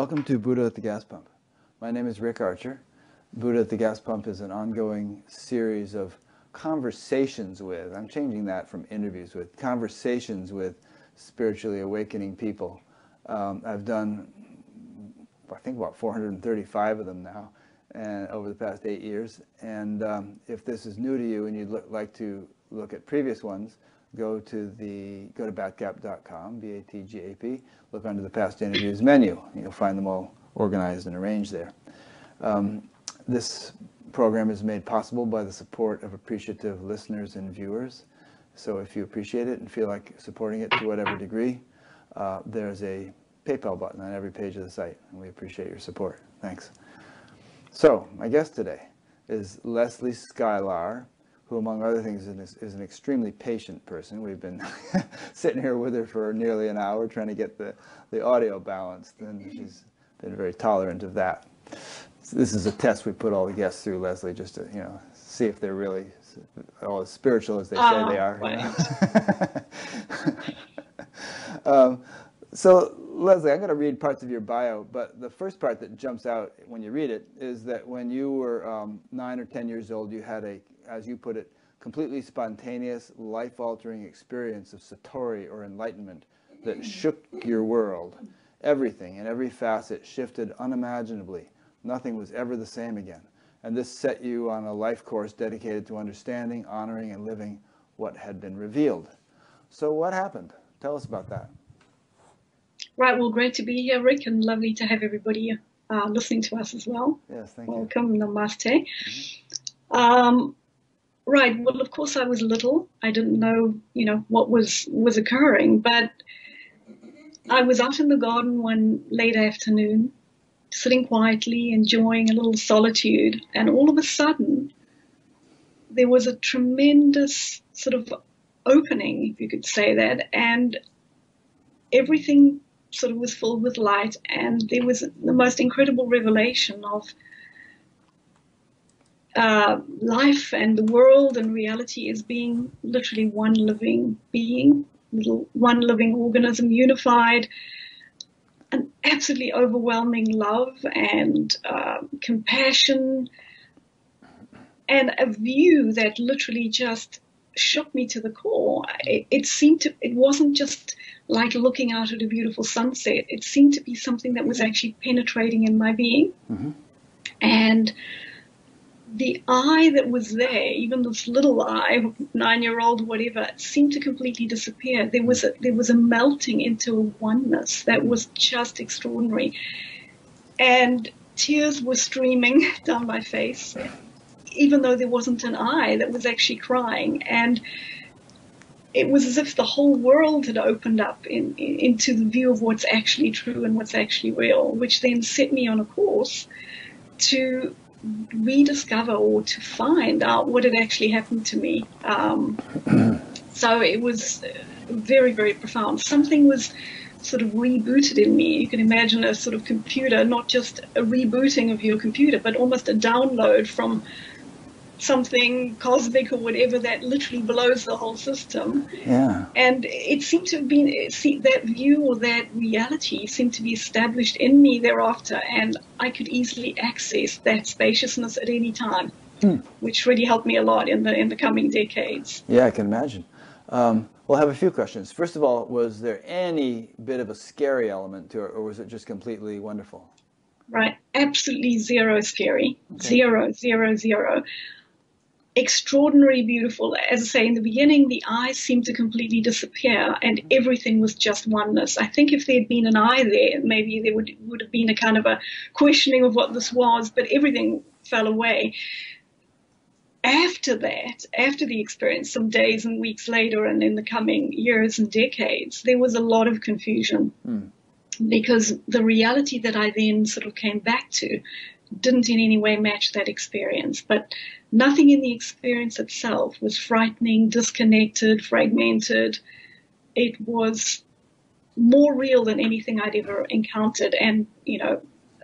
Welcome to Buddha at the Gas Pump. My name is Rick Archer. Buddha at the Gas Pump is an ongoing series of conversations with, I'm changing that from interviews with, conversations with spiritually awakening people. I've done, I think, about 435 of them now, and over the past 8 years. And if this is new to you and you'd like to look at previous ones, go to batgap.com, B-A-T-G-A-P, look under the past interviews menu. You'll find them all organized and arranged there. This program is made possible by the support of appreciative listeners and viewers. So if you appreciate it and feel like supporting it to whatever degree, there's a PayPal button on every page of the site, and we appreciate your support. Thanks. So my guest today is Leslie Skylar, who, among other things, is an extremely patient person. We've been sitting here with her for nearly an hour trying to get the audio balanced, and she's been very tolerant of that. So this is a test we put all the guests through, Leslie, just to see if they're really all as spiritual as they say they are. So, Leslie, I'm going to read parts of your bio, but the first part that jumps out when you read it is that when you were 9 or 10 years old, you had a, as you put it, completely spontaneous, life-altering experience of satori, or enlightenment, that shook your world. Everything and every facet shifted unimaginably. Nothing was ever the same again. And this set you on a life course dedicated to understanding, honoring, and living what had been revealed. So what happened? Tell us about that. Right, well, great to be here, Rick, and lovely to have everybody listening to us as well. Yes, thank you. Welcome, namaste. Mm-hmm. Right, well, of course I was little. I didn't know, what was occurring, but I was out in the garden one late afternoon, sitting quietly, enjoying a little solitude, and all of a sudden, there was a tremendous sort of opening, if you could say that, and everything sort of was filled with light, and there was the most incredible revelation of life and the world and reality as being literally one living being, one living organism, unified, an absolutely overwhelming love and compassion, and a view that literally just shook me to the core. It wasn't just like looking out at a beautiful sunset. It seemed to be something that was actually penetrating in my being. Mm-hmm. And the eye that was there, even this little eye, 9-year-old, whatever, seemed to completely disappear. There was a melting into a oneness that was just extraordinary. And tears were streaming down my face, even though there wasn't an eye that was actually crying. And it was as if the whole world had opened up into the view of what's actually true and what's actually real, which then set me on a course to rediscover or to find out what had actually happened to me. So it was very, very profound. Something was sort of rebooted in me. You can imagine a sort of computer, not just a rebooting of your computer, but almost a download from something cosmic or whatever that literally blows the whole system. Yeah. And it seemed to have been, that view or that reality seemed to be established in me thereafter, and I could easily access that spaciousness at any time, which really helped me a lot in the coming decades. Yeah, I can imagine. We'll have a few questions. First of all, was there any bit of a scary element to it, or was it just completely wonderful? Right, absolutely zero scary. Okay. Zero. Extraordinarily beautiful. As I say, in the beginning, the eyes seemed to completely disappear and everything was just oneness. I think if there had been an eye there, maybe there would have been a kind of a questioning of what this was, but everything fell away. After that, after the experience, some days and weeks later and in the coming years and decades, there was a lot of confusion because the reality that I then sort of came back to didn't in any way match that experience. But nothing in the experience itself was frightening, disconnected, fragmented. It was more real than anything I'd ever encountered. And,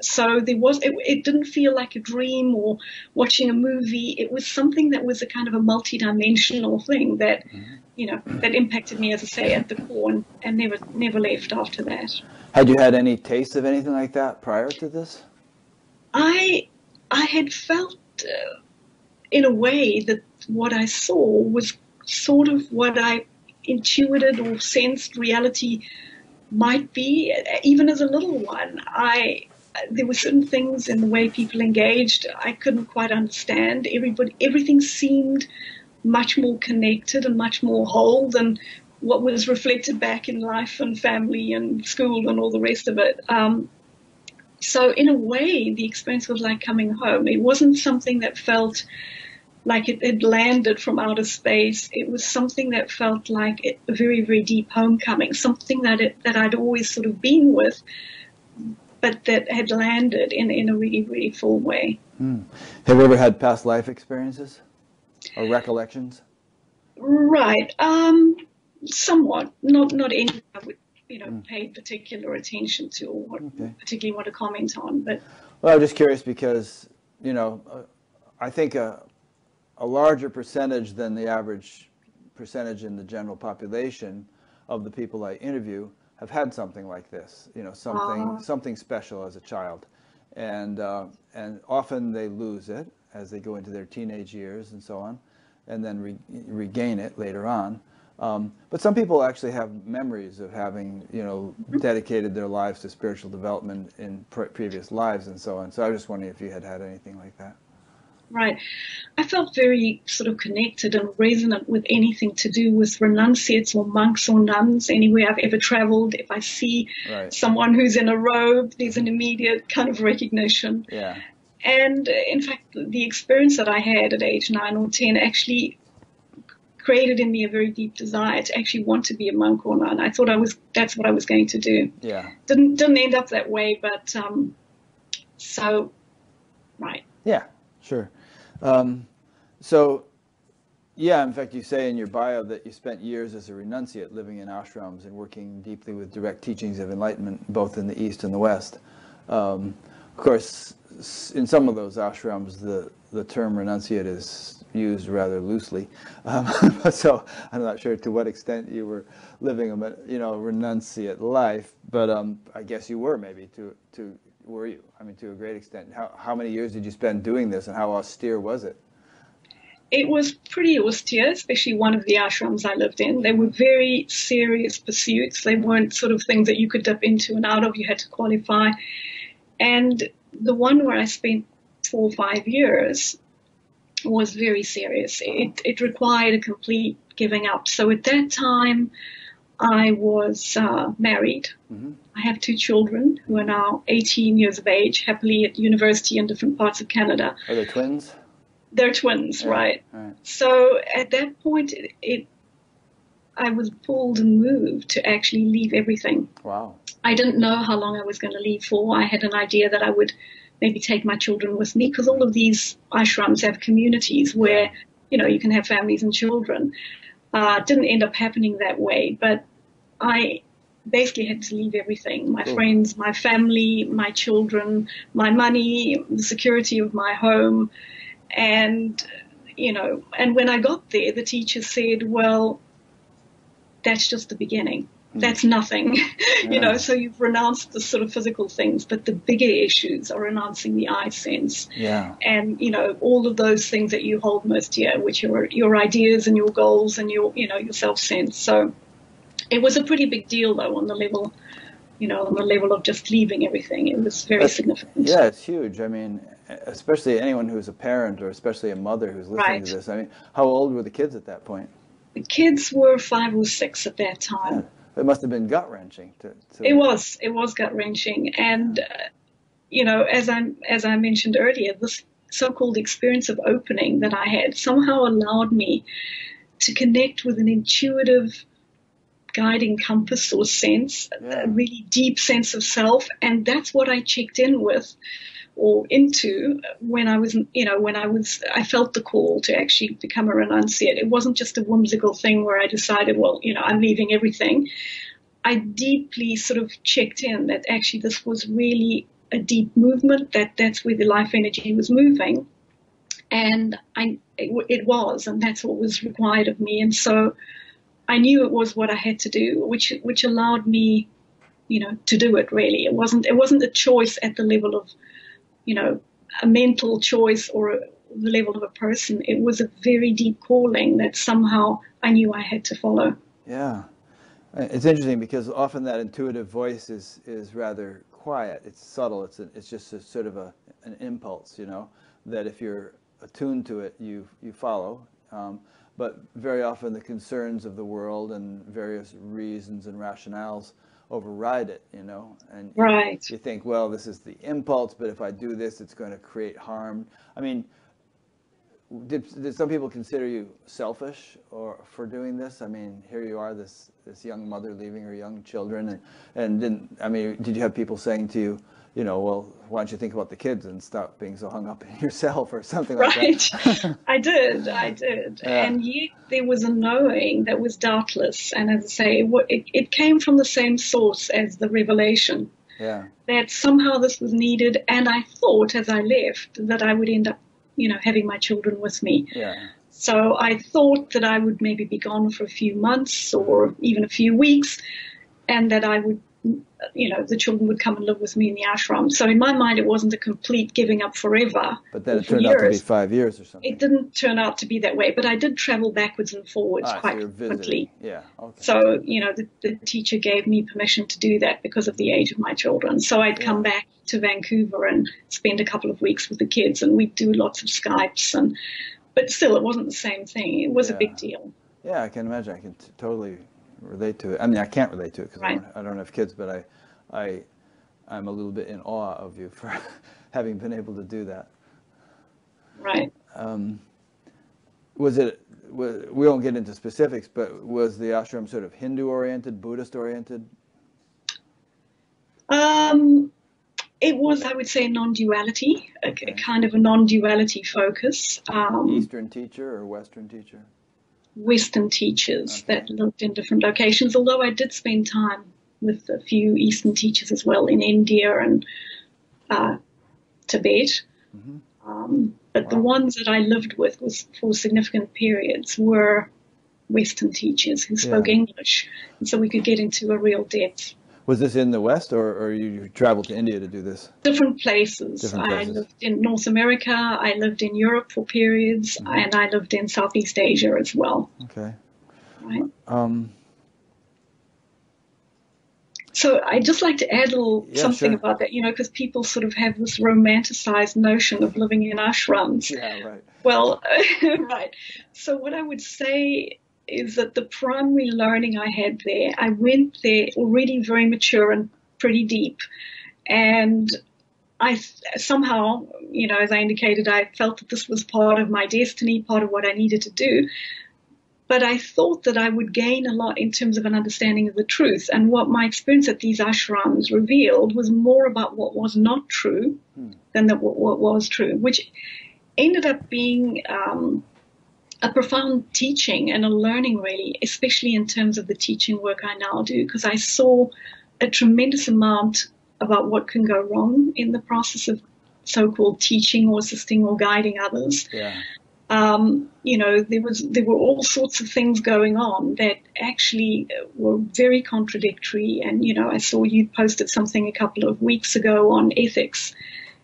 So it didn't feel like a dream or watching a movie. It was something that was a kind of a multi-dimensional thing that, that impacted me, as I say, at the core, and never left after that. Had you had any taste of anything like that prior to this? I had felt, in a way, that what I saw was sort of what I intuited or sensed reality might be, even as a little one. There were certain things in the way people engaged I couldn't quite understand. Everything seemed much more connected and much more whole than what was reflected back in life and family and school and all the rest of it. So in a way, the experience was like coming home. It wasn't something that felt like it had landed from outer space. It was something that felt like a very, very deep homecoming, something that I'd always sort of been with, but that had landed in a really, really full way. Have you ever had past life experiences or recollections? Right. Somewhat. Not any I would, pay particular attention to or particularly want to comment on. But well, I'm just curious because, I think a larger percentage than the average percentage in the general population of the people I interview have had something like this, something special as a child, and often they lose it as they go into their teenage years and so on, and then regain it later on. But some people actually have memories of having, dedicated their lives to spiritual development in previous lives and so on. So I was just wondering if you had anything like that. Right. I felt very sort of connected and resonant with anything to do with renunciates or monks or nuns anywhere I've ever traveled. If I see someone who's in a robe, there's an immediate kind of recognition. Yeah. And in fact, the experience that I had at age 9 or 10 actually created in me a very deep desire to actually want to be a monk or nun. I thought that's what I was going to do. Yeah. Didn't end up that way, but right. Yeah, sure. So, yeah, in fact, you say in your bio that you spent years as a renunciate living in ashrams and working deeply with direct teachings of enlightenment, both in the East and the West. Of course, in some of those ashrams, the term renunciate is used rather loosely. So I'm not sure to what extent you were living a renunciate life, but I guess you were maybe were you? I mean, to a great extent. How many years did you spend doing this, and how austere was it? It was pretty austere, especially one of the ashrams I lived in. They were very serious pursuits. They weren't sort of things that you could dip into and out of. You had to qualify. And the one where I spent 4 or 5 years was very serious. It required a complete giving up. So at that time, I was married. Mm-hmm. I have 2 children who are now 18 years of age, happily at university in different parts of Canada. Are they twins? They're twins, right. So at that point, I was pulled and moved to actually leave everything. Wow. I didn't know how long I was going to leave for. I had an idea that I would maybe take my children with me, because all of these ashrams have communities where, you can have families and children. Didn't end up happening that way, but I basically had to leave everything. My friends, my family, my children, my money, the security of my home. And, and when I got there, the teacher said, well, that's just the beginning. That's nothing, so you've renounced the sort of physical things, but the bigger issues are renouncing the I sense. Yeah. And, all of those things that you hold most dear, which are your ideas and your goals and your self-sense. So it was a pretty big deal, though, on the level of just leaving everything. It was very significant. Yeah, it's huge. I mean, especially anyone who's a parent, or especially a mother who's listening to this. I mean, how old were the kids at that point? The kids were 5 or 6 at that time. Yeah. It must have been gut-wrenching. It was gut-wrenching. And, as I mentioned earlier, this so-called experience of opening that I had somehow allowed me to connect with an intuitive guiding compass or sense, a really deep sense of self. And that's what I checked in with or into when I was, I felt the call to actually become a renunciate. It wasn't just a whimsical thing where I decided, well, I'm leaving everything. I deeply sort of checked in that actually this was really a deep movement, that's where the life energy was moving. And it was, and that's what was required of me. And so I knew it was what I had to do, which allowed me, to do it. Really, it wasn't a choice at the level of, a mental choice or the level of a person. It was a very deep calling that somehow I knew I had to follow. Yeah, it's interesting because often that intuitive voice is rather quiet. It's subtle. It's just a sort of an impulse, that if you're attuned to it, you follow. But very often the concerns of the world and various reasons and rationales override it, and right. You think, well, this is the impulse, but if I do this, it's going to create harm. I mean, did some people consider you selfish or for doing this? I mean, here you are, this young mother leaving her young children, and did you have people saying to you, well, why don't you think about the kids and stop being so hung up in yourself or something like that? Right. I did. Yeah. And yet there was a knowing that was doubtless. And as I say, it came from the same source as the revelation. Yeah. That somehow this was needed. And I thought as I left that I would end up, having my children with me. Yeah. So I thought that I would maybe be gone for a few months or even a few weeks, and that I would, the children would come and live with me in the ashram. So in my mind, it wasn't a complete giving up forever. But then it turned out to be 5 years or something. It didn't turn out to be that way, but I did travel backwards and forwards quite frequently. Yeah, okay. So, the teacher gave me permission to do that because of the age of my children. So I'd come back to Vancouver and spend a couple of weeks with the kids, and we'd do lots of Skypes. But still, it wasn't the same thing. It was a big deal. Yeah, I can imagine. I can totally relate to it. I mean, I can't relate to it because I don't have kids, but I'm a little bit in awe of you for having been able to do that. Right. We won't get into specifics, but was the ashram sort of Hindu-oriented, Buddhist-oriented? It was, I would say, non-duality, a kind of a non-duality focus. Eastern teacher or Western teacher? Western teachers that lived in different locations, although I did spend time with a few Eastern teachers as well in India and Tibet. Mm-hmm. But the ones that I lived with was for significant periods were Western teachers who spoke English, and so we could get into a real depth. Was this in the West, or you traveled to India to do this? Different places. I lived in North America, I lived in Europe for periods, and I lived in Southeast Asia as well. Okay. Right. So I'd just like to add a little something about that, because people sort of have this romanticized notion of living in ashrams. Yeah, right. Well, right. So what I would say is that the primary learning I had there, I went there already very mature and pretty deep. And I somehow, as I indicated, I felt that this was part of my destiny, part of what I needed to do. But I thought that I would gain a lot in terms of an understanding of the truth. And what my experience at these ashrams revealed was more about what was not true than what was true, which ended up being a profound teaching and a learning, really, especially in terms of the teaching work I now do, because I saw a tremendous amount about what can go wrong in the process of so-called teaching or assisting or guiding others. Yeah. There were all sorts of things going on that actually were very contradictory. And, I saw you posted something a couple of weeks ago on ethics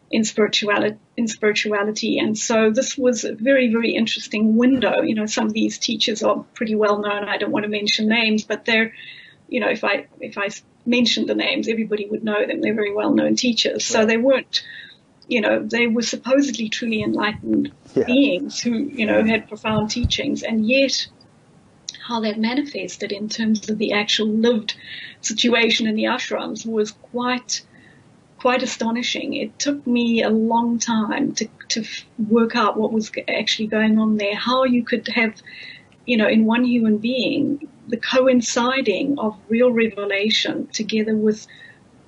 in spirituality. And so this was a very, very interesting window. Some of these teachers are pretty well known. I don't want to mention names, but they're, if I mentioned the names, everybody would know them. They're very well known teachers. So they weren't, they were supposedly truly enlightened beings who, had profound teachings, and yet how that manifested in terms of the actual lived situation in the ashrams was quite astonishing. It took me a long time to work out what was actually going on there, how you could have, in one human being, the coinciding of real revelation together with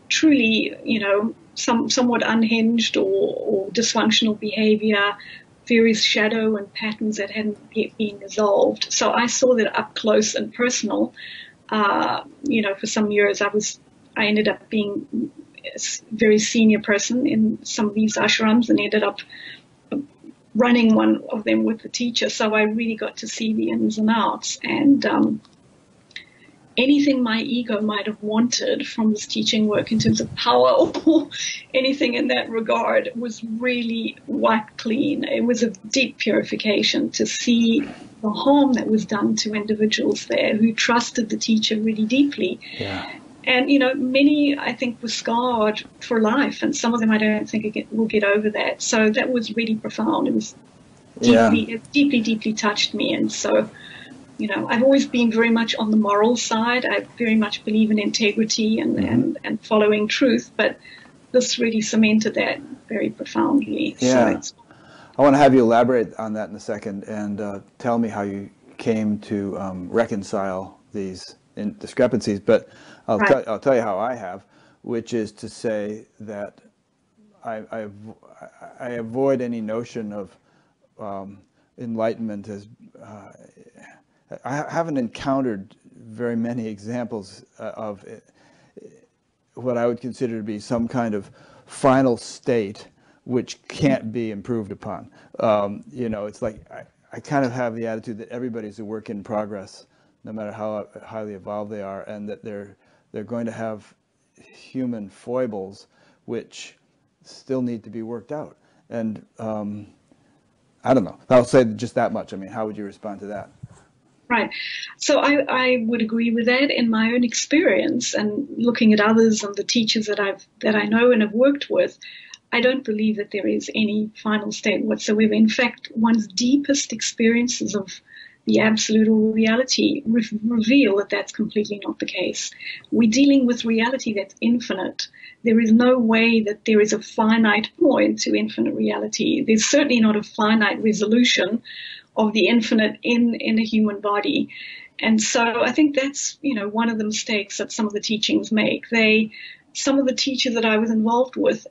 truly, somewhat unhinged or dysfunctional behavior, various shadow and patterns that hadn't yet been resolved. So I saw that up close and personal. For some years I ended up being very senior person in some of these ashrams and ended up running one of them with the teacher. So I really got to see the ins and outs, and anything my ego might have wanted from this teaching work in terms of power or anything in that regard was really wiped clean. It was a deep purification to see the harm that was done to individuals there who trusted the teacher really deeply. Yeah. And, you know, many, I think, were scarred for life, and some of them I don't think will get over that. So that was really profound. It was deeply, it deeply touched me. And so, you know, I've always been very much on the moral side. I very much believe in integrity and following truth, but this really cemented that very profoundly. Yeah. So I want to have you elaborate on that in a second and tell me how you came to reconcile these discrepancies. But I'll tell you how I have, which is to say that I avoid any notion of enlightenment as I haven't encountered very many examples of what I would consider to be some kind of final state which can't be improved upon. You know, it's like I kind of have the attitude that everybody's a work in progress, no matter how highly evolved they are, and that they're going to have human foibles which still need to be worked out. And I don't know. I'll say just that much. I mean, how would you respond to that? Right. So I would agree with that in my own experience and looking at others and the teachers that I know and have worked with. I don't believe that there is any final state whatsoever. In fact, one's deepest experiences of the absolute or reality reveal that that's completely not the case. We're dealing with reality that's infinite. There is no way that there is a finite point to infinite reality. There's certainly not a finite resolution of the infinite in a human body. And so I think that's, you know, one of the mistakes that some of the teachings make. Some of the teachers that I was involved with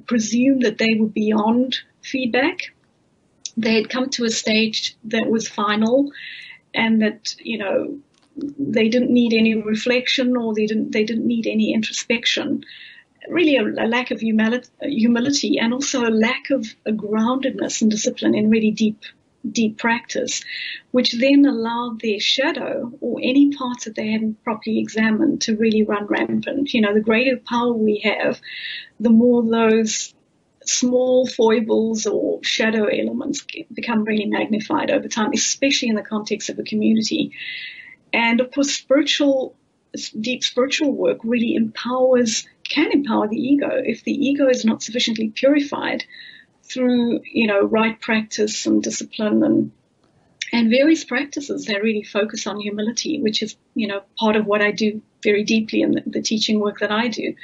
presumed that they were beyond feedback. They had come to a stage that was final, and that, you know, they didn't need any reflection, or they didn't need any introspection. Really a lack of humility, and also a lack of a groundedness and discipline in really deep practice, which then allowed their shadow or any parts that they hadn't properly examined to really run rampant. You know, the greater power we have, the more those small foibles or shadow elements become really magnified over time, especially in the context of a community. And of course, deep spiritual work really can empower the ego. If the ego is not sufficiently purified through, you know, right practice and discipline and various practices that really focus on humility, which is, you know, part of what I do very deeply in the teaching work that I do.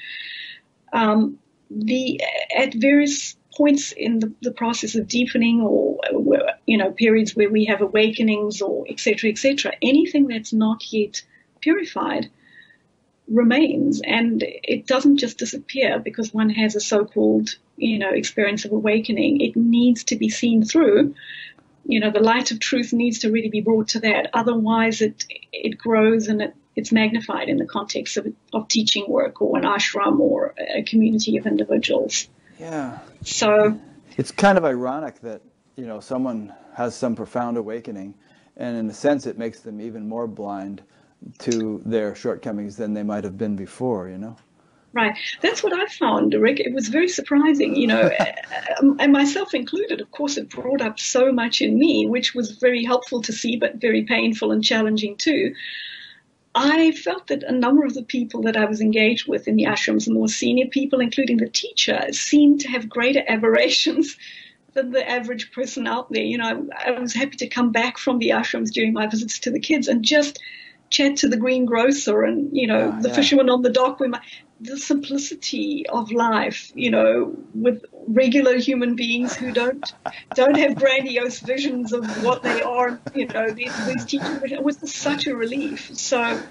At various points in the process of deepening, or, you know, periods where we have awakenings, or et cetera, anything that's not yet purified remains, and it doesn't just disappear because one has a so-called, you know, experience of awakening. It needs to be seen through. You know, the light of truth needs to really be brought to that. Otherwise, it grows and it's magnified in the context of teaching work, or an ashram, or a community of individuals. Yeah. So it's kind of ironic that, you know, someone has some profound awakening, and in a sense it makes them even more blind to their shortcomings than they might have been before, you know? Right. That's what I found, Rick. It was very surprising, you know, and myself included. Of course, it brought up so much in me, which was very helpful to see, but very painful and challenging too. I felt that a number of the people that I was engaged with in the ashrams, the more senior people, including the teacher, seemed to have greater aberrations than the average person out there. You know, I was happy to come back from the ashrams during my visits to the kids and just chat to the greengrocer and, you know, the fisherman on the dock. The simplicity of life, you know, with regular human beings who don't have grandiose visions of what they are, you know, these teachers, it was such a relief. So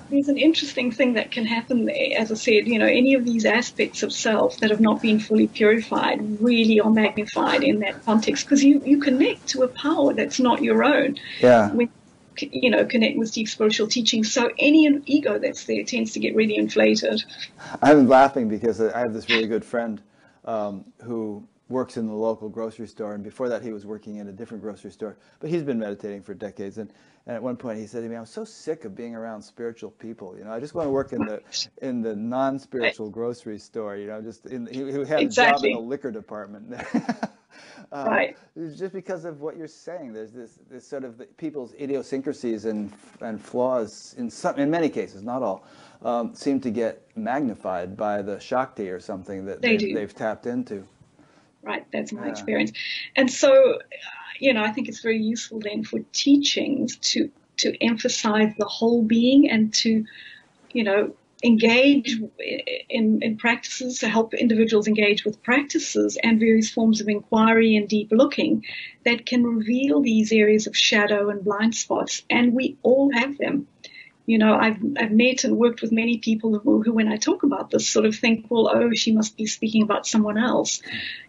there's an interesting thing that can happen there. As I said, you know, any of these aspects of self that have not been fully purified really are magnified in that context, because you connect to a power that's not your own. Yeah. connect with deep spiritual teaching. So any ego that's there tends to get really inflated. I'm laughing because I have this really good friend who works in the local grocery store, and before that he was working in a different grocery store, but he's been meditating for decades, and at one point he said to me, I'm so sick of being around spiritual people, I just want to work in the non-spiritual grocery store, he had a job in the liquor department. Right. Just because of what you're saying, there's this sort of people's idiosyncrasies and flaws in many cases, not all, seem to get magnified by the Shakti or something that they've tapped into. Right, that's my experience. And so, I think it's very useful then for teachings to emphasize the whole being and to, engage in practices, to help individuals engage with practices and various forms of inquiry and deep looking that can reveal these areas of shadow and blind spots. And we all have them. I've met and worked with many people who, when I talk about this, sort of think, well, oh, she must be speaking about someone else.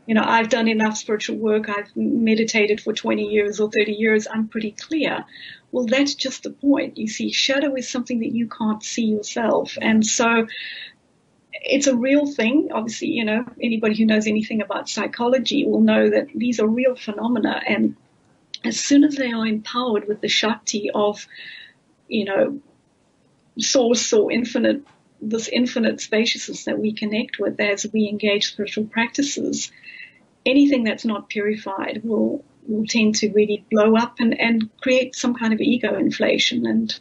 I've done enough spiritual work. I've meditated for 20 years or 30 years. I'm pretty clear. Well, that's just the point. You see, shadow is something that you can't see yourself. And so it's a real thing. Obviously, anybody who knows anything about psychology will know that these are real phenomena. And as soon as they are empowered with the Shakti of, source or this infinite spaciousness that we connect with as we engage spiritual practices, anything that's not purified will tend to really blow up and create some kind of ego inflation. And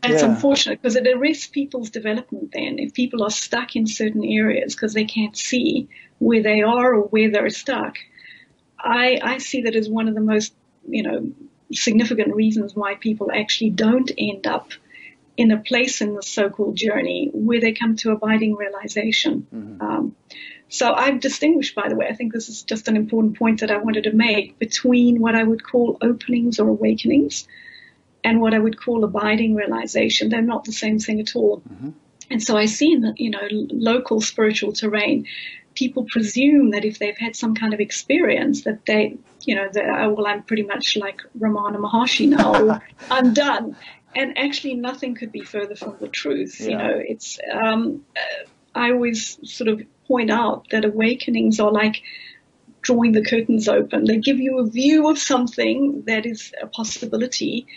that's unfortunate because it arrests people's development then. If people are stuck in certain areas because they can't see where they are or where they're stuck, I see that as one of the most, significant reasons why people actually don't end up in a place in the so-called journey where they come to abiding realization. Mm-hmm. So I've distinguished, by the way, I think this is just an important point that I wanted to make, between what I would call openings or awakenings and what I would call abiding realization. They're not the same thing at all. Mm-hmm. And so I see in the, local spiritual terrain, people presume that if they've had some kind of experience that they, I'm pretty much like Ramana Maharshi now, I'm done. And actually nothing could be further from the truth. Yeah. It's, I always sort of point out that awakenings are like drawing the curtains open. They give you a view of something that is a possibility,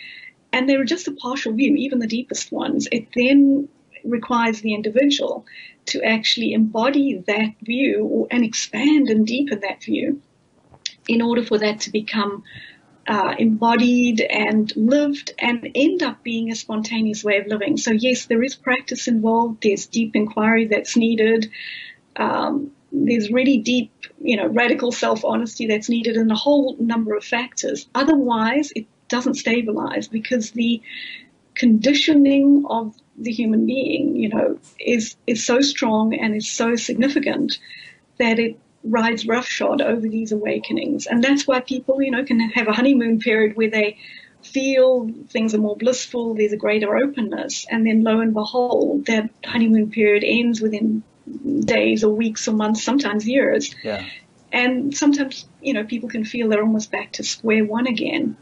and they're just a partial view, even the deepest ones. It then requires the individual to actually embody that view and expand and deepen that view in order for that to become embodied and lived and end up being a spontaneous way of living. So yes, there is practice involved. There's deep inquiry that's needed. There's really deep, radical self-honesty that's needed, and a whole number of factors. Otherwise, it doesn't stabilize, because the conditioning of the human being, is so strong and is so significant that it rides roughshod over these awakenings. And that's why people, can have a honeymoon period where they feel things are more blissful, there's a greater openness, and then lo and behold, that honeymoon period ends within days or weeks or months, sometimes years. Yeah. And sometimes, people can feel they're almost back to square one again.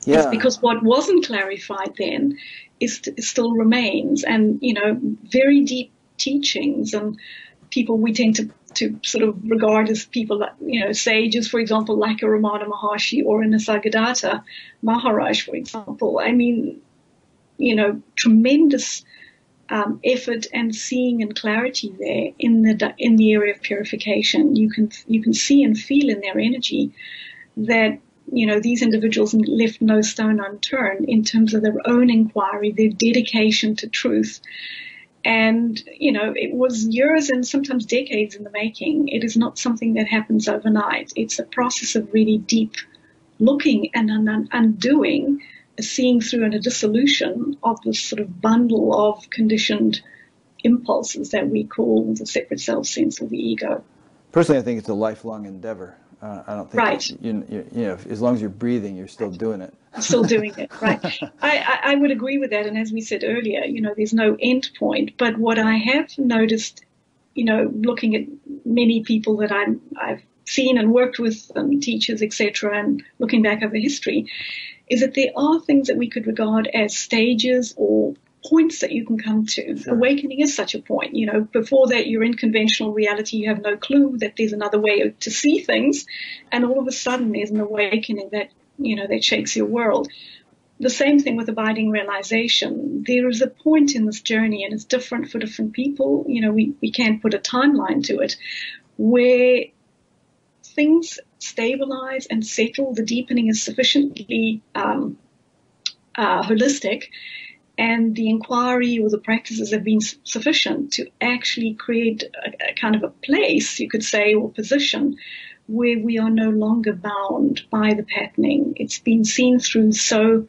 Yeah. It's because what wasn't clarified then still remains. And, very deep teachings, and people we tend to sort of regard as people that, sages, for example, like a Ramana Maharshi or a Nisargadatta Maharaj, for example. I mean, tremendous effort and seeing and clarity there in the area of purification. You can see and feel in their energy that, these individuals left no stone unturned in terms of their own inquiry, their dedication to truth. And, it was years and sometimes decades in the making. It is not something that happens overnight. It's a process of really deep looking and undoing, a seeing through and a dissolution of this sort of bundle of conditioned impulses that we call the separate self sense or the ego. Personally, I think it's a lifelong endeavor. I don't think, right. As long as you're breathing, you're still doing it. Still doing it, right. I would agree with that. And as we said earlier, there's no end point. But what I have noticed, looking at many people that I've seen and worked with, teachers, etc., and looking back over history, is that there are things that we could regard as stages or points that you can come to. Sure. Awakening is such a point. You know, before that, you're in conventional reality. You have no clue that there's another way to see things. And all of a sudden, there's an awakening that, you know, that shakes your world. The same thing with abiding realization. There is a point in this journey, and it's different for different people. You know, we can't put a timeline to it, where things stabilize and settle. The deepening is sufficiently holistic, and the inquiry or the practices have been sufficient to actually create a kind of a place, you could say, or position where we are no longer bound by the patterning. It's been seen through so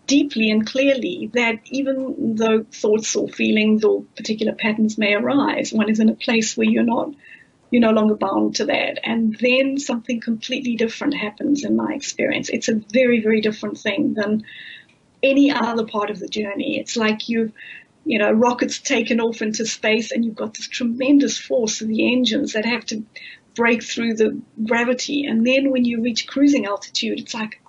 deeply and clearly that even though thoughts or feelings or particular patterns may arise, one is in a place where you're no longer bound to that. And then something completely different happens in my experience. It's a very, very different thing than any other part of the journey. It's like rockets taken off into space, and you've got this tremendous force of the engines that have to break through the gravity. And then when you reach cruising altitude, it's like,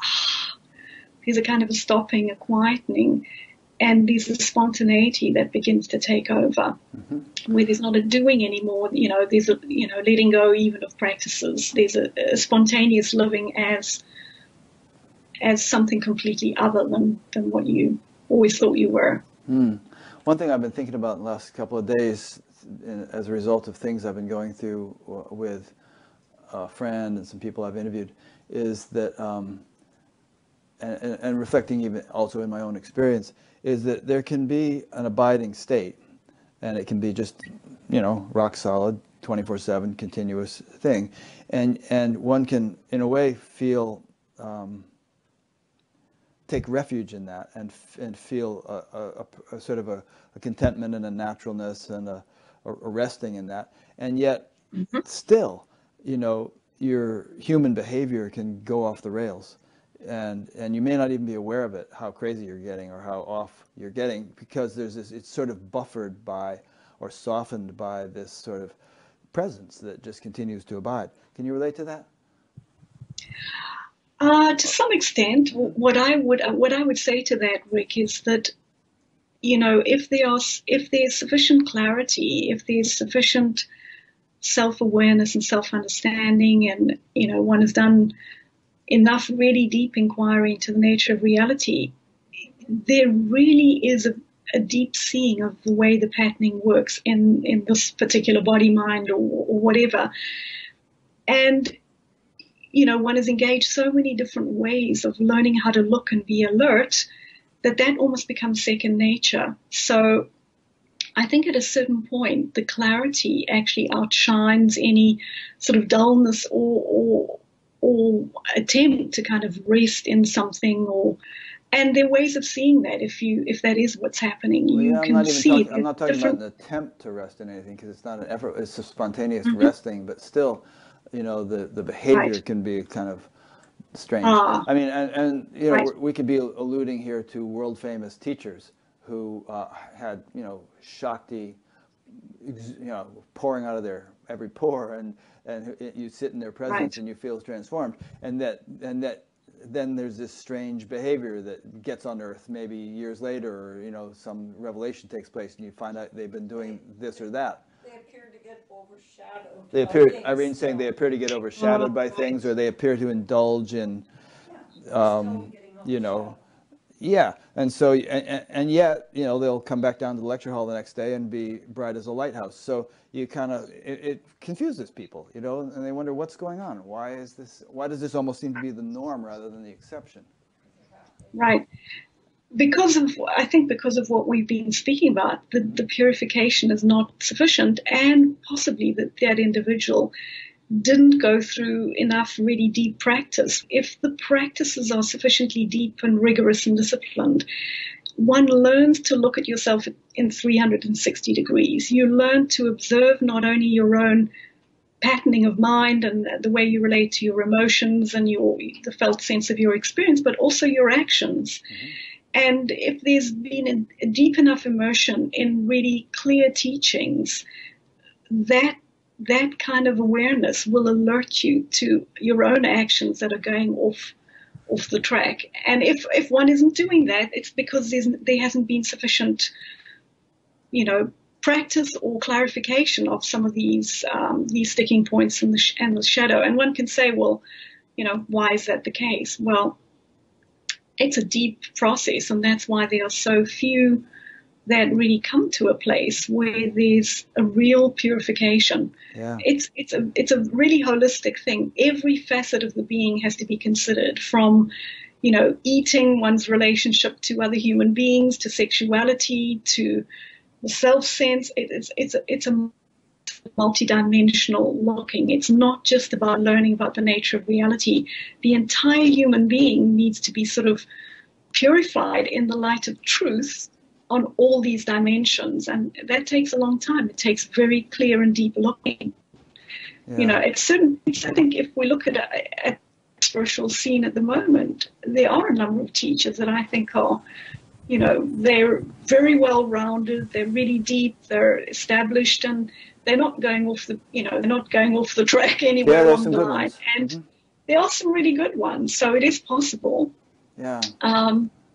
there's a kind of a stopping, a quietening, and there's a spontaneity that begins to take over, where there's not a doing anymore. You know, there's a, letting go even of practices. There's a spontaneous living as something completely other than what you always thought you were. One thing I've been thinking about in the last couple of days, as a result of things I've been going through with a friend and some people I've interviewed, is that, and reflecting even also in my own experience, is that there can be an abiding state, and it can be just, rock solid, 24/7, continuous thing, and one can, in a way, feel, take refuge in that, and feel a sort of a contentment and a naturalness and a resting in that, and yet still, your human behavior can go off the rails. And you may not even be aware of it, how crazy you're getting or how off you're getting, because there's this, it's sort of buffered by or softened by this sort of presence that just continues to abide. Can you relate to that? To some extent, what I would say to that, Rick, is that, if there's sufficient clarity, if there's sufficient self-awareness and self-understanding, and one has done enough really deep inquiry into the nature of reality, there really is a deep seeing of the way the patterning works in this particular body, mind, or whatever. And, one has engaged so many different ways of learning how to look and be alert that almost becomes second nature. So I think at a certain point, the clarity actually outshines any sort of dullness or attempt to kind of rest in something, and there are ways of seeing that if that is what's happening. You can see I'm not talking about an attempt to rest in anything, because it's not an effort, it's a spontaneous resting, but still, the behavior can be kind of strange. I mean, and we could be alluding here to world famous teachers who had, Shakti, pouring out of their every pore, and you sit in their presence and you feel transformed, and then there's this strange behavior that gets unearthed maybe years later, or some revelation takes place and you find out they've been doing this or that. They appear to get overshadowed. Irene's saying they appear to get overshadowed by things, or they appear to indulge in, Yeah, and so and yet they'll come back down to the lecture hall the next day and be bright as a lighthouse. So you kind of it confuses people, and they wonder what's going on. Why does this almost seem to be the norm rather than the exception? Right. Because of what we've been speaking about, the purification is not sufficient, and possibly that individual didn't go through enough really deep practice. If the practices are sufficiently deep and rigorous and disciplined, one learns to look at yourself in 360 degrees. You learn to observe not only your own patterning of mind and the way you relate to your emotions and the felt sense of your experience, but also your actions. And if there's been a deep enough immersion in really clear teachings, that kind of awareness will alert you to your own actions that are going off the track. And if one isn't doing that, it's because there hasn't been sufficient, practice or clarification of some of these sticking points and the shadow. And one can say, well, why is that the case? Well, it's a deep process, and that's why there are so few that really come to a place where there's a real purification. Yeah. It's a really holistic thing. Every facet of the being has to be considered, from eating, one's relationship to other human beings, to sexuality, to the self sense. It's a multidimensional looking. It's not just about learning about the nature of reality. The entire human being needs to be sort of purified in the light of truth on all these dimensions, and that takes a long time. It takes very clear and deep looking. Yeah. I think if we look at the spiritual scene at the moment, there are a number of teachers that I think are, they're very well rounded, they're really deep, they're established, and they're not going off the track anywhere there's on some the good line. ones. And there are some really good ones, so it is possible. Yeah.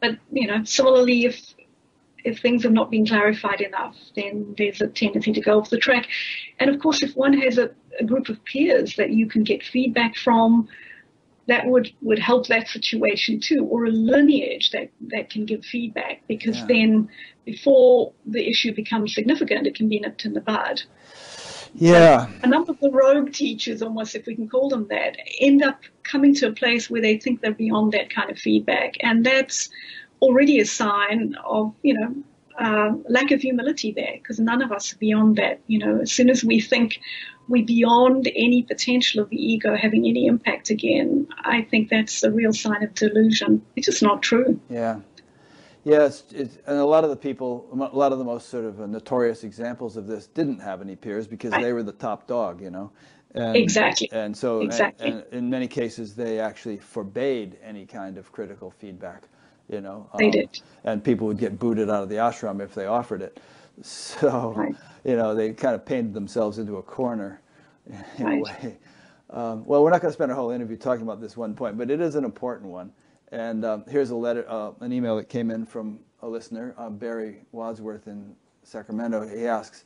But similarly, if things have not been clarified enough, then there's a tendency to go off the track. And of course, if one has a group of peers that you can get feedback from, that would help that situation too, or a lineage that can give feedback, because then before the issue becomes significant, it can be nipped in the bud. Yeah. So a number of the rogue teachers, almost, if we can call them that, end up coming to a place where they think they're beyond that kind of feedback. And that's already a sign of, lack of humility there, because none of us are beyond that. As soon as we think we're beyond any potential of the ego having any impact again, I think that's a real sign of delusion. It's just not true. Yeah. Yeah, and a lot of the most sort of notorious examples of this didn't have any peers because they were the top dog, And, Exactly. And so exactly. And in many cases, they actually forbade any kind of critical feedback, They did. And people would get booted out of the ashram if they offered it. So, they kind of painted themselves into a corner in a way. Well, we're not going to spend our whole interview talking about this one point, but it is an important one. And here's a letter, an email that came in from a listener, Barry Wadsworth in Sacramento. He asks,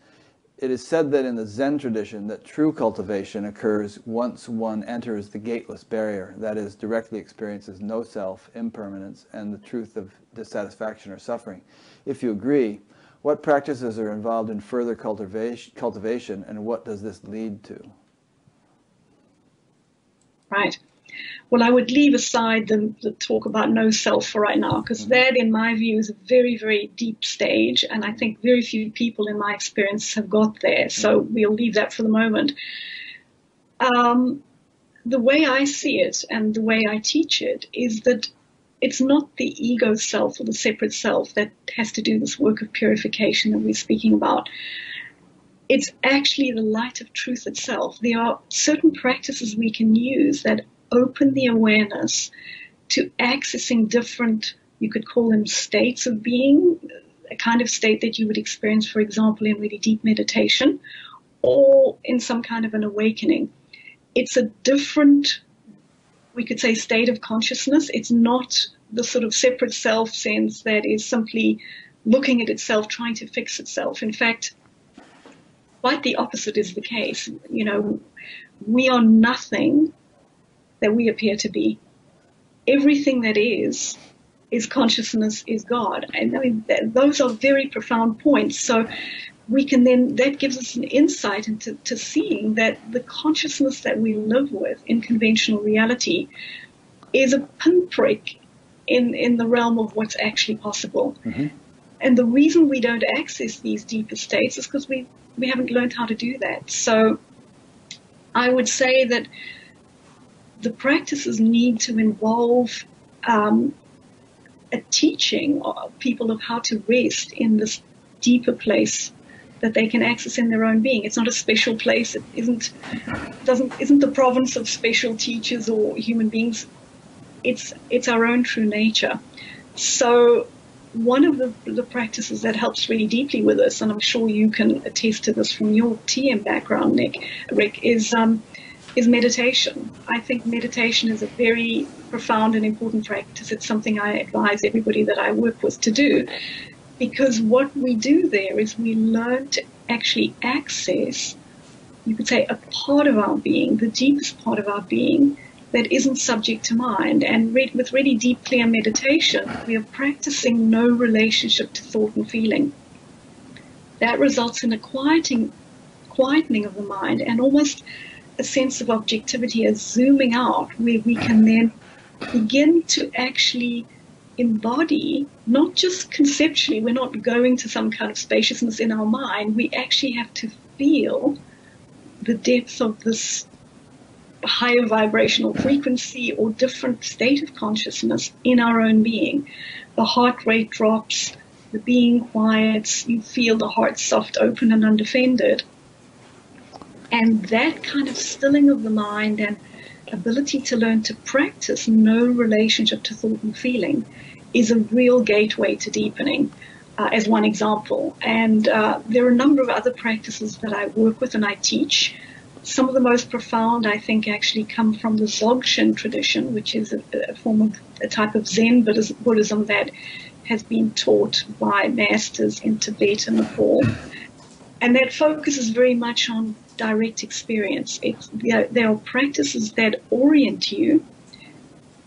"It is said that in the Zen tradition that true cultivation occurs once one enters the gateless barrier, that is, directly experiences no self, impermanence, and the truth of dissatisfaction or suffering. If you agree, what practices are involved in further cultivation, and what does this lead to?" Right. Well, I would leave aside the talk about no self for right now, because that, in my view, is a very, very deep stage, and I think very few people in my experience have got there, so we'll leave that for the moment. The way I see it and the way I teach it is that it's not the ego self or the separate self that has to do this work of purification that we're speaking about. It's actually the light of truth itself. There are certain practices we can use that open the awareness to accessing different, you could call them states of being, a kind of state that you would experience, for example, in really deep meditation or in some kind of an awakening. It's a different, we could say, state of consciousness. It's not the sort of separate self sense that is simply looking at itself, trying to fix itself. In fact, quite the opposite is the case. We are nothing that we appear to be. Everything that is consciousness, is God. And I mean, those are very profound points. So we can then, that gives us an insight into seeing that the consciousness that we live with in conventional reality is a pinprick in the realm of what's actually possible. Mm-hmm. And the reason we don't access these deeper states is because we haven't learned how to do that. So I would say that the practices need to involve a teaching of people of how to rest in this deeper place that they can access in their own being. It's not a special place. It isn't the province of special teachers or human beings. It's our own true nature. So one of the practices that helps really deeply with this, and I'm sure you can attest to this from your TM background, Rick, is is meditation. I think meditation is a very profound and important practice. It's something I advise everybody that I work with to do, because what we do there is we learn to actually access, you could say, a part of our being, the deepest part of our being, that isn't subject to mind. And with really deep, clear meditation, we are practicing no relationship to thought and feeling. That results in a quietening of the mind and almost a sense of objectivity, as zooming out, where we can then begin to actually embody, not just conceptually, we're not going to some kind of spaciousness in our mind, we actually have to feel the depth of this higher vibrational frequency or different state of consciousness in our own being. The heart rate drops, the being quiets, you feel the heart soft, open and undefended. And that kind of stilling of the mind and ability to learn to practice no relationship to thought and feeling is a real gateway to deepening, as one example. And there are a number of other practices that I work with and I teach. Some of the most profound, I think, actually come from the Dzogchen tradition, which is a type of Zen Buddhism that has been taught by masters in Tibet and Nepal. And that focuses very much on direct experience. There are practices that orient you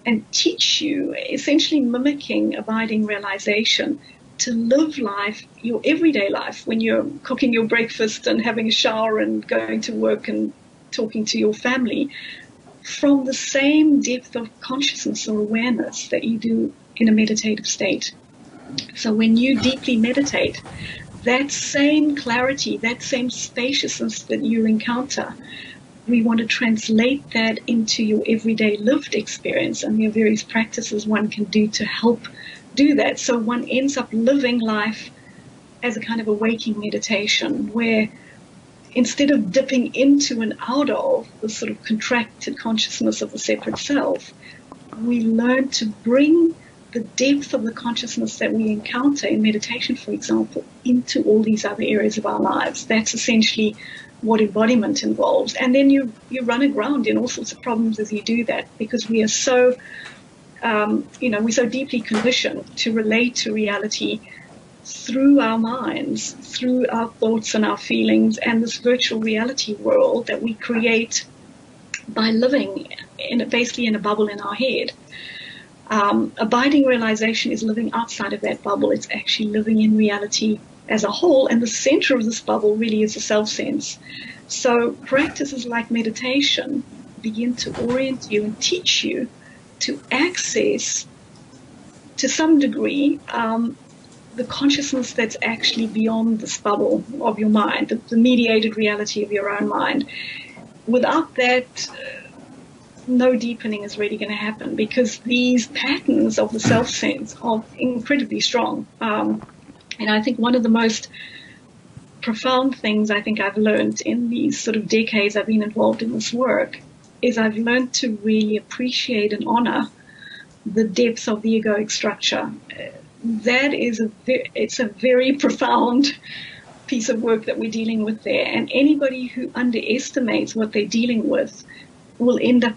and teach you, essentially mimicking abiding realization, to live life, your everyday life, when you're cooking your breakfast and having a shower and going to work and talking to your family, from the same depth of consciousness or awareness that you do in a meditative state. So when you deeply meditate, that same clarity, that same spaciousness that you encounter, we want to translate that into your everyday lived experience, and there are various practices one can do to help do that. So one ends up living life as a kind of a waking meditation, where instead of dipping into and out of the sort of contracted consciousness of the separate self, we learn to bring the depth of the consciousness that we encounter in meditation, for example, into all these other areas of our lives. That's essentially what embodiment involves. And then you run aground in all sorts of problems as you do that, because we are so, we're so deeply conditioned to relate to reality through our minds, through our thoughts and our feelings, and this virtual reality world that we create by living basically in a bubble in our head. Abiding realization is living outside of that bubble. It's actually living in reality as a whole, and the center of this bubble really is the self-sense. So practices like meditation begin to orient you and teach you to access, to some degree, the consciousness that's actually beyond this bubble of your mind, the mediated reality of your own mind. Without that, no deepening is really going to happen, because these patterns of the self-sense are incredibly strong. And I think one of the most profound things I think I've learned in these sort of decades I've been involved in this work is I've learned to really appreciate and honor the depth of the egoic structure. That is it's a very profound piece of work that we're dealing with there. And anybody who underestimates what they're dealing with will end up,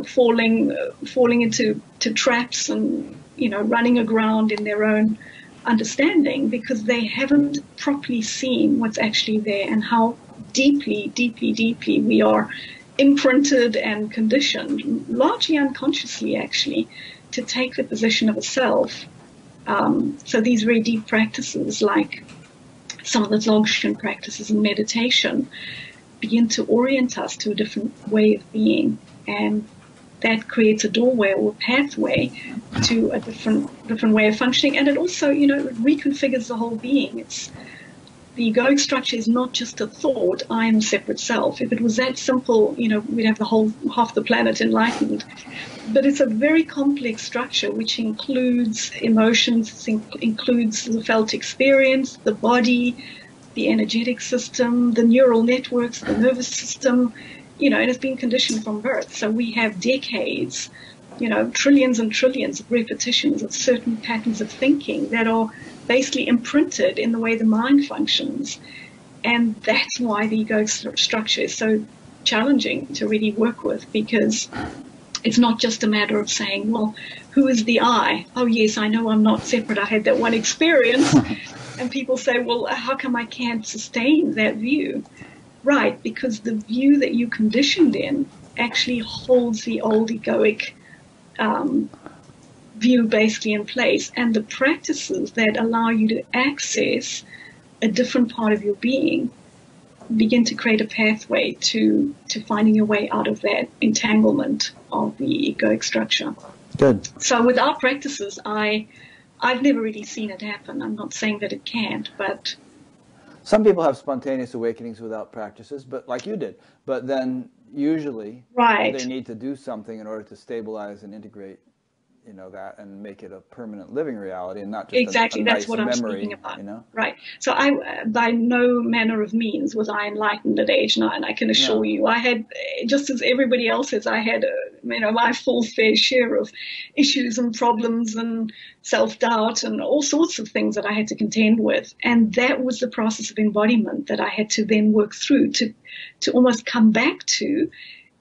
falling into traps and, running aground in their own understanding, because they haven't properly seen what's actually there and how deeply, deeply, deeply we are imprinted and conditioned, largely unconsciously actually, to take the position of a self. So these very deep practices, like some of the Dzogchen practices in meditation, begin to orient us to a different way of being, and that creates a doorway or a pathway to a different way of functioning. And it also, it reconfigures the whole being. The egoic structure is not just a thought, I am a separate self. If it was that simple, we'd have half the planet enlightened. But it's a very complex structure, which includes emotions, includes the felt experience, the body, the energetic system, the neural networks, the nervous system, and it's been conditioned from birth. So we have decades, trillions and trillions of repetitions of certain patterns of thinking that are basically imprinted in the way the mind functions. And that's why the egoic structure is so challenging to really work with, because it's not just a matter of saying, well, who is the I? Oh, yes, I know I'm not separate. I had that one experience. And people say, well, how come I can't sustain that view? Right, because the view that you conditioned in actually holds the old egoic view basically in place. And the practices that allow you to access a different part of your being begin to create a pathway to finding your way out of that entanglement of the egoic structure. Good. So with our practices, I've never really seen it happen. I'm not saying that it can't, but... Some people have spontaneous awakenings without practices, but like you did. But then usually they need to do something in order to stabilize and integrate, you know, that and make it a permanent living reality and not just exactly. a That's nice what I'm memory, speaking about. You know? Right. So I, by no manner of means was I enlightened at age 9. I can assure you, I had, just as everybody else has, I had, my full fair share of issues and problems and self-doubt and all sorts of things that I had to contend with. And that was the process of embodiment that I had to then work through to almost come back to,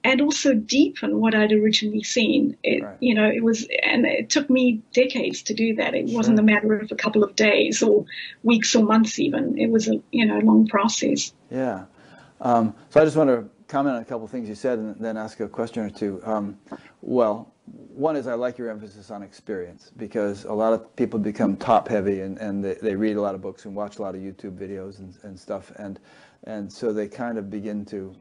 and also deepen what I'd originally seen. It was, and it took me decades to do that. It wasn't a matter of a couple of days or weeks or months even. It was a long process. Yeah. So I just want to comment on a couple of things you said and then ask a question or two. Well, one is I like your emphasis on experience, because a lot of people become top heavy and they read a lot of books and watch a lot of YouTube videos and stuff. And so they kind of begin to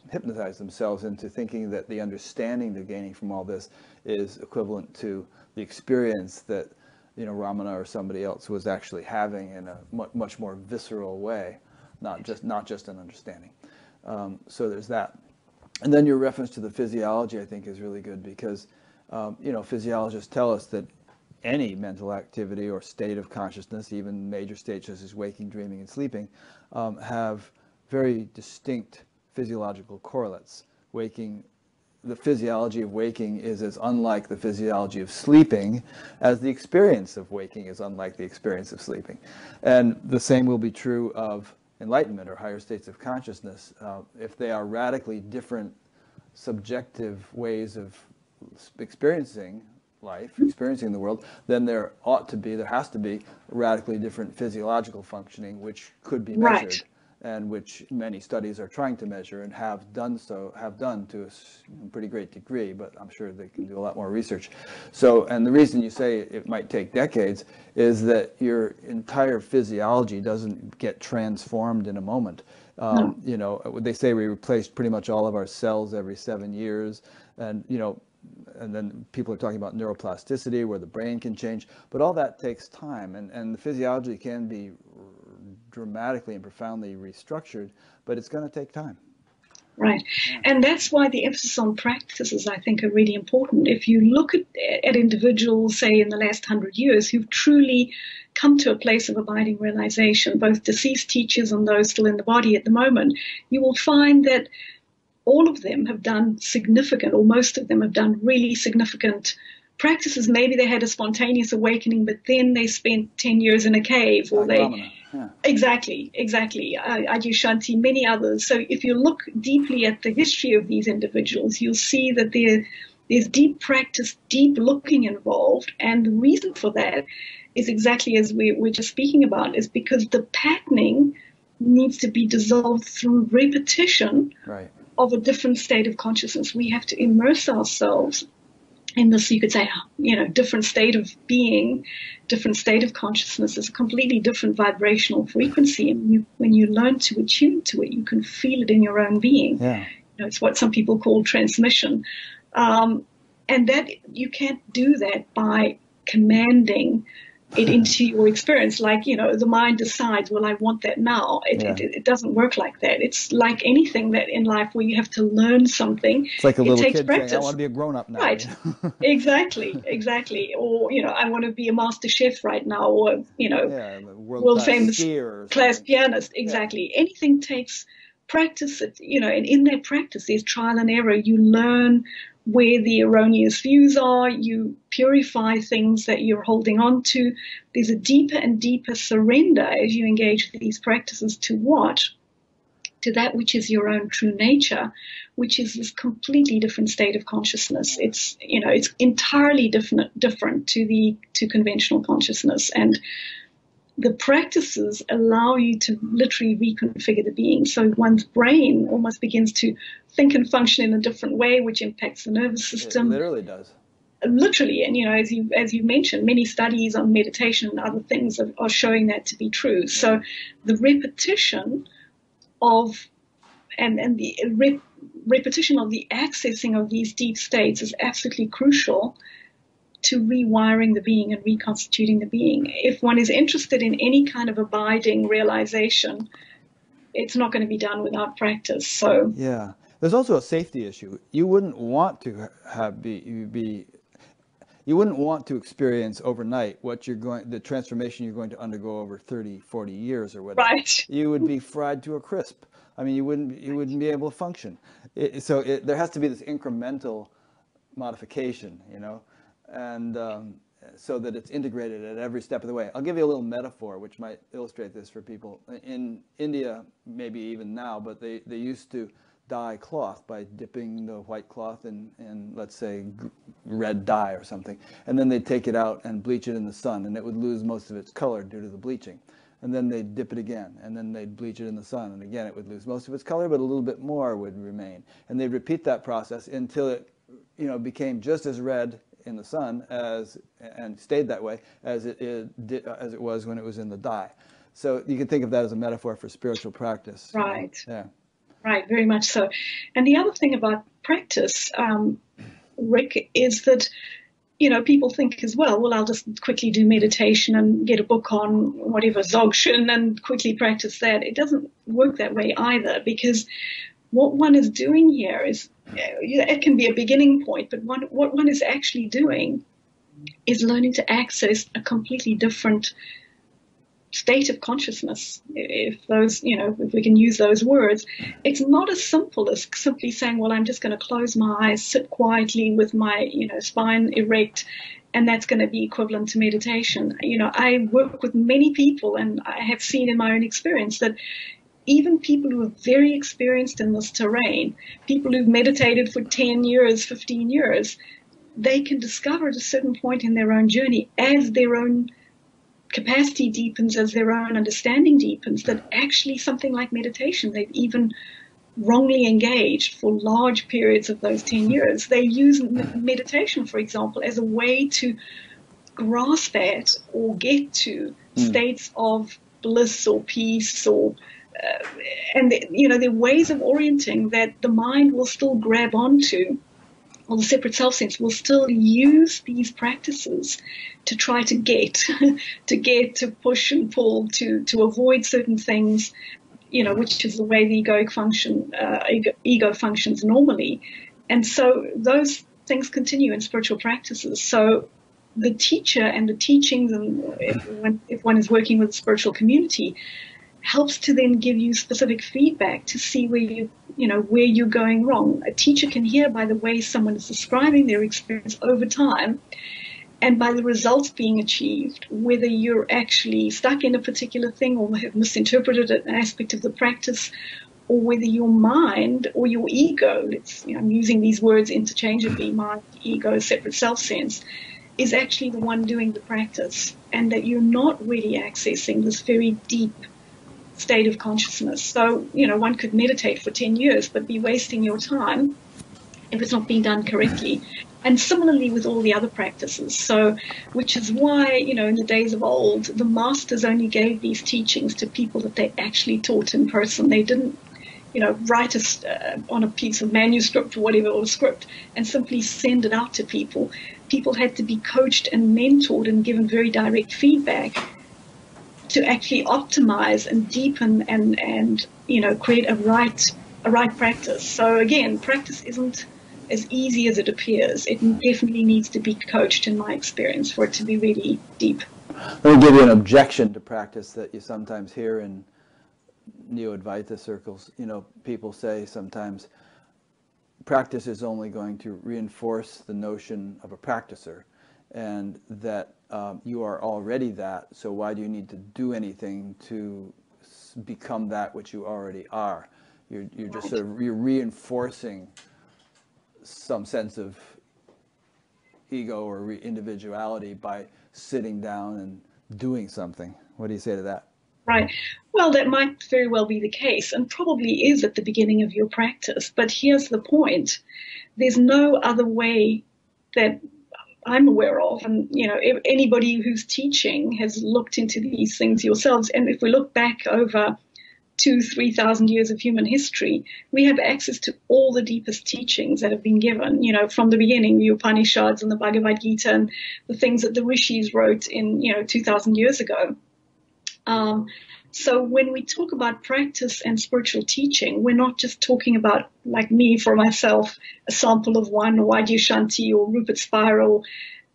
hypnotize themselves into thinking that the understanding they're gaining from all this is equivalent to the experience that, Ramana or somebody else was actually having in a much more visceral way, not just an understanding. So there's that. And then your reference to the physiology, I think, is really good, because physiologists tell us that any mental activity or state of consciousness, even major states such as waking, dreaming, and sleeping, have very distinct physiological correlates. The physiology of waking is as unlike the physiology of sleeping as the experience of waking is unlike the experience of sleeping. And the same will be true of enlightenment or higher states of consciousness. If they are radically different subjective ways of experiencing life, experiencing the world, then there has to be radically different physiological functioning, which could be measured. And which many studies are trying to measure and have done to a pretty great degree, but I'm sure they can do a lot more research. So, and the reason you say it might take decades is that your entire physiology doesn't get transformed in a moment. They say we replace pretty much all of our cells every 7 years, and then people are talking about neuroplasticity, where the brain can change, but all that takes time, and the physiology can be dramatically and profoundly restructured, but it's going to take time. Right. Yeah. And that's why the emphasis on practices, I think, are really important. If you look at individuals, say, in the last 100 years who've truly come to a place of abiding realization, both deceased teachers and those still in the body at the moment, you will find that all of them have done significant, or most of them have done really significant practices. Maybe they had a spontaneous awakening, but then they spent 10 years in a cave, or Exactly. Adyashanti, many others. So if you look deeply at the history of these individuals, you'll see that there's deep practice, deep looking involved. And the reason for that is exactly as we're just speaking about, is because the patterning needs to be dissolved through repetition of a different state of consciousness. We have to immerse ourselves in this, you could say, different state of being, different state of consciousness. Is a completely different vibrational frequency. And when you learn to attune to it, you can feel it in your own being. Yeah. It's what some people call transmission. And that you can't do that by commanding it into your experience. Like, the mind decides, well, I want that now. It doesn't work like that. It's like anything that in life where you have to learn something. It's like a little kid practice. saying, I want to be a grown-up now. Right. Exactly. Or, I want to be a master chef right now, or, world famous class pianist. Exactly. Yeah. Anything takes practice. And in that practice, there's trial and error. You learn where the erroneous views are, you purify things that you're holding on to. There's a deeper and deeper surrender as you engage with these practices to what? to that which is your own true nature, which is this completely different state of consciousness. It's, it's entirely different to conventional consciousness. And the practices allow you to literally reconfigure the being. So one's brain almost begins to think and function in a different way, which impacts the nervous system. It literally does. Literally, and as you mentioned, many studies on meditation and other things are showing that to be true. So the repetition of repetition of the accessing of these deep states is absolutely crucial to rewiring the being and reconstituting the being. If one is interested in any kind of abiding realization, it's not going to be done without practice. So yeah, there's also a safety issue. You wouldn't want to you wouldn't want to experience overnight the transformation you're going to undergo over 30, 40 years or whatever. Right. You would be fried to a crisp. I mean, you wouldn't be able to function. There has to be this incremental modification, and so that it's integrated at every step of the way. I'll give you a little metaphor which might illustrate this for people. In India, maybe even now, but they used to dye cloth by dipping the white cloth in let's say red dye or something, and then they'd take it out and bleach it in the sun, and it would lose most of its color due to the bleaching. And then they'd dip it again, and then they'd bleach it in the sun, and again it would lose most of its color, but a little bit more would remain. And they'd repeat that process until it became just as red in the sun and stayed that way as it was when it was in the dye. So you can think of that as a metaphor for spiritual practice. Right. Yeah. Right, very much so. And the other thing about practice, Rick, is that, people think as well, I'll just quickly do meditation and get a book on whatever, Dzogchen, and quickly practice that. It doesn't work that way either, because what one is doing here is, it can be a beginning point, but what one is actually doing is learning to access a completely different state of consciousness, if we can use those words. It's not as simple as simply saying, well, I'm just going to close my eyes, sit quietly with my, spine erect, and that's going to be equivalent to meditation. I work with many people, and I have seen in my own experience that even people who are very experienced in this terrain, people who've meditated for 10 years, 15 years, they can discover at a certain point in their own journey, as their own capacity deepens, as their own understanding deepens, that actually something like meditation, they've even wrongly engaged for large periods of those 10 years. They use meditation, for example, as a way to grasp at or get to states of bliss or peace, or and there are ways of orienting that the mind will still grab onto, or the separate self sense will still use these practices to try to to push and pull, to avoid certain things, which is the way the ego functions normally. And so those things continue in spiritual practices. So the teacher and the teachings, and if one is working with a spiritual community, helps to then give you specific feedback to see where you're going wrong. A teacher can hear by the way someone is describing their experience over time, and by the results being achieved, whether you're actually stuck in a particular thing or have misinterpreted an aspect of the practice, or whether your mind or your ego, I'm using these words interchangeably, mind, ego, separate self sense, is actually the one doing the practice, and that you're not really accessing this very deep state of consciousness. So, one could meditate for 10 years, but be wasting your time if it's not being done correctly. And similarly with all the other practices. So, which is why, in the days of old, the masters only gave these teachings to people that they actually taught in person. They didn't, write on a piece of manuscript or whatever, or script, and simply send it out to people. People had to be coached and mentored and given very direct feedback to actually optimize and deepen and create a right practice. So again, practice isn't as easy as it appears. It definitely needs to be coached, in my experience, for it to be really deep. Let me give you an objection to practice that you sometimes hear in Neo-Advaita circles. People say sometimes practice is only going to reinforce the notion of a practicer, and that you are already that, so why do you need to do anything to become that which you already are? You're just sort of, you're reinforcing some sense of ego or individuality by sitting down and doing something. What do you say to that? Right. Well, that might very well be the case, and probably is at the beginning of your practice. But here's the point. There's no other way that I'm aware of, and if anybody who's teaching has looked into these things yourselves. And if we look back over 2,000-3,000 years of human history, we have access to all the deepest teachings that have been given, from the beginning, the Upanishads and the Bhagavad Gita and the things that the rishis wrote in, 2,000 years ago. So when we talk about practice and spiritual teaching, we're not just talking about, like me, for myself, a sample of one, Vaidyanatha or Rupert Spiral.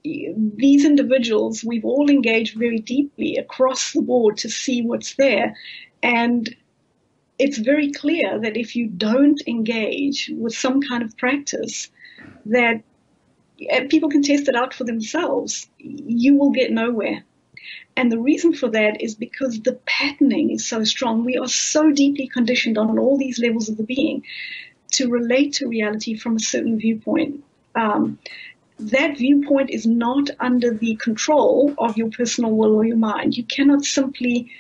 These individuals, we've all engaged very deeply across the board to see what's there. And it's very clear that if you don't engage with some kind of practice, that people can test it out for themselves, you will get nowhere. And the reason for that is because the patterning is so strong. We are so deeply conditioned on all these levels of the being to relate to reality from a certain viewpoint. That viewpoint is not under the control of your personal will or your mind. You cannot simply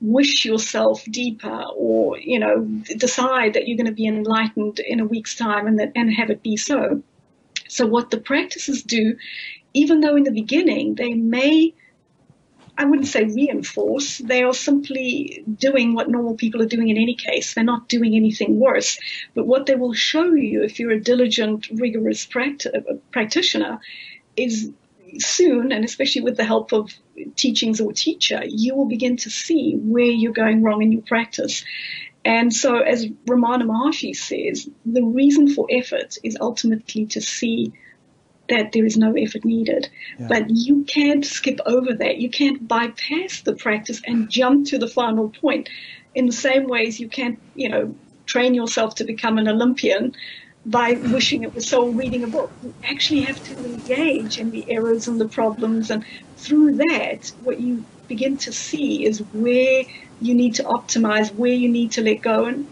wish yourself deeper or, decide that you're going to be enlightened in a week's time and have it be so. So what the practices do, even though in the beginning they may, I wouldn't say reinforce, they are simply doing what normal people are doing in any case. They're not doing anything worse. But what they will show you, if you're a diligent, rigorous practitioner, is soon, and especially with the help of teachings or teacher, you will begin to see where you're going wrong in your practice. And so, as Ramana Maharshi says, the reason for effort is ultimately to see that there is no effort needed. Yeah. But you can't skip over that. You can't bypass the practice and jump to the final point. In the same ways, you can't, train yourself to become an Olympian by wishing it was so, reading a book. You actually have to engage in the errors and the problems. And through that, what you begin to see is where you need to optimize, where you need to let go. And,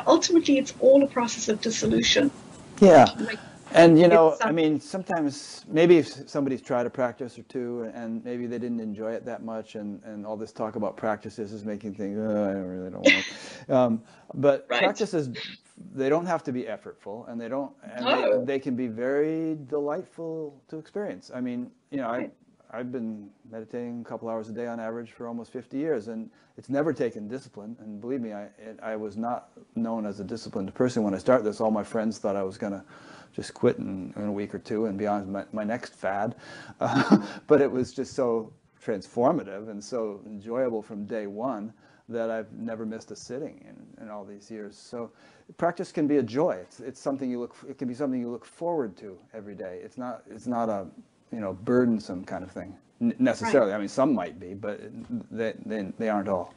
ultimately, it's all a process of dissolution. Yeah. And, sometimes maybe if somebody's tried a practice or two and maybe they didn't enjoy it that much and all this talk about practices is making things, I really don't want it. But right. Practices, they don't have to be effortful and they can be very delightful to experience. I mean, right. I've been meditating a couple hours a day on average for almost 50 years, and it's never taken discipline. And believe me, I was not known as a disciplined person when I started this. All my friends thought I was going to just quit in a week or two and be on my next fad. But it was just so transformative and so enjoyable from day one that I've never missed a sitting in all these years. So practice can be a joy. It's something it can be something you look forward to every day. It's not a burdensome kind of thing necessarily. Right. I mean, some might be, but they aren't all.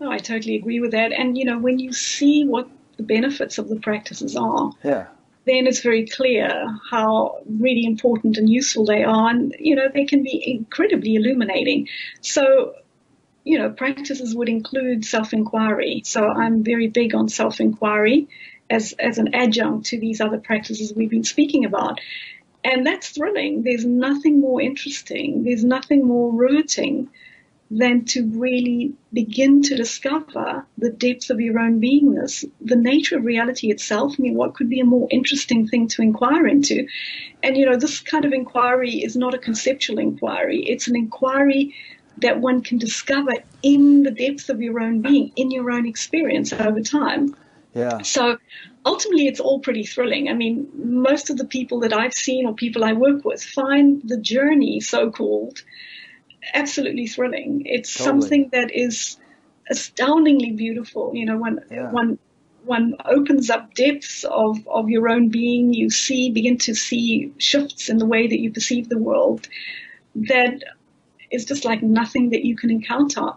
No, I totally agree with that. And when you see what the benefits of the practices are, then it's very clear how really important and useful they are, and they can be incredibly illuminating. So practices would include self-inquiry. So I'm very big on self-inquiry as an adjunct to these other practices we've been speaking about. And that's thrilling. There's nothing more interesting. There's nothing more riveting than to really begin to discover the depth of your own beingness, the nature of reality itself. I mean, what could be a more interesting thing to inquire into? And, this kind of inquiry is not a conceptual inquiry. It's an inquiry that one can discover in the depth of your own being, in your own experience over time. Yeah. So ultimately, it's all pretty thrilling. I mean, most of the people that I've seen or people I work with find the journey, so-called, absolutely thrilling. It's something that is astoundingly beautiful. When one opens up depths of your own being, you begin to see shifts in the way that you perceive the world that is just like nothing that you can encounter,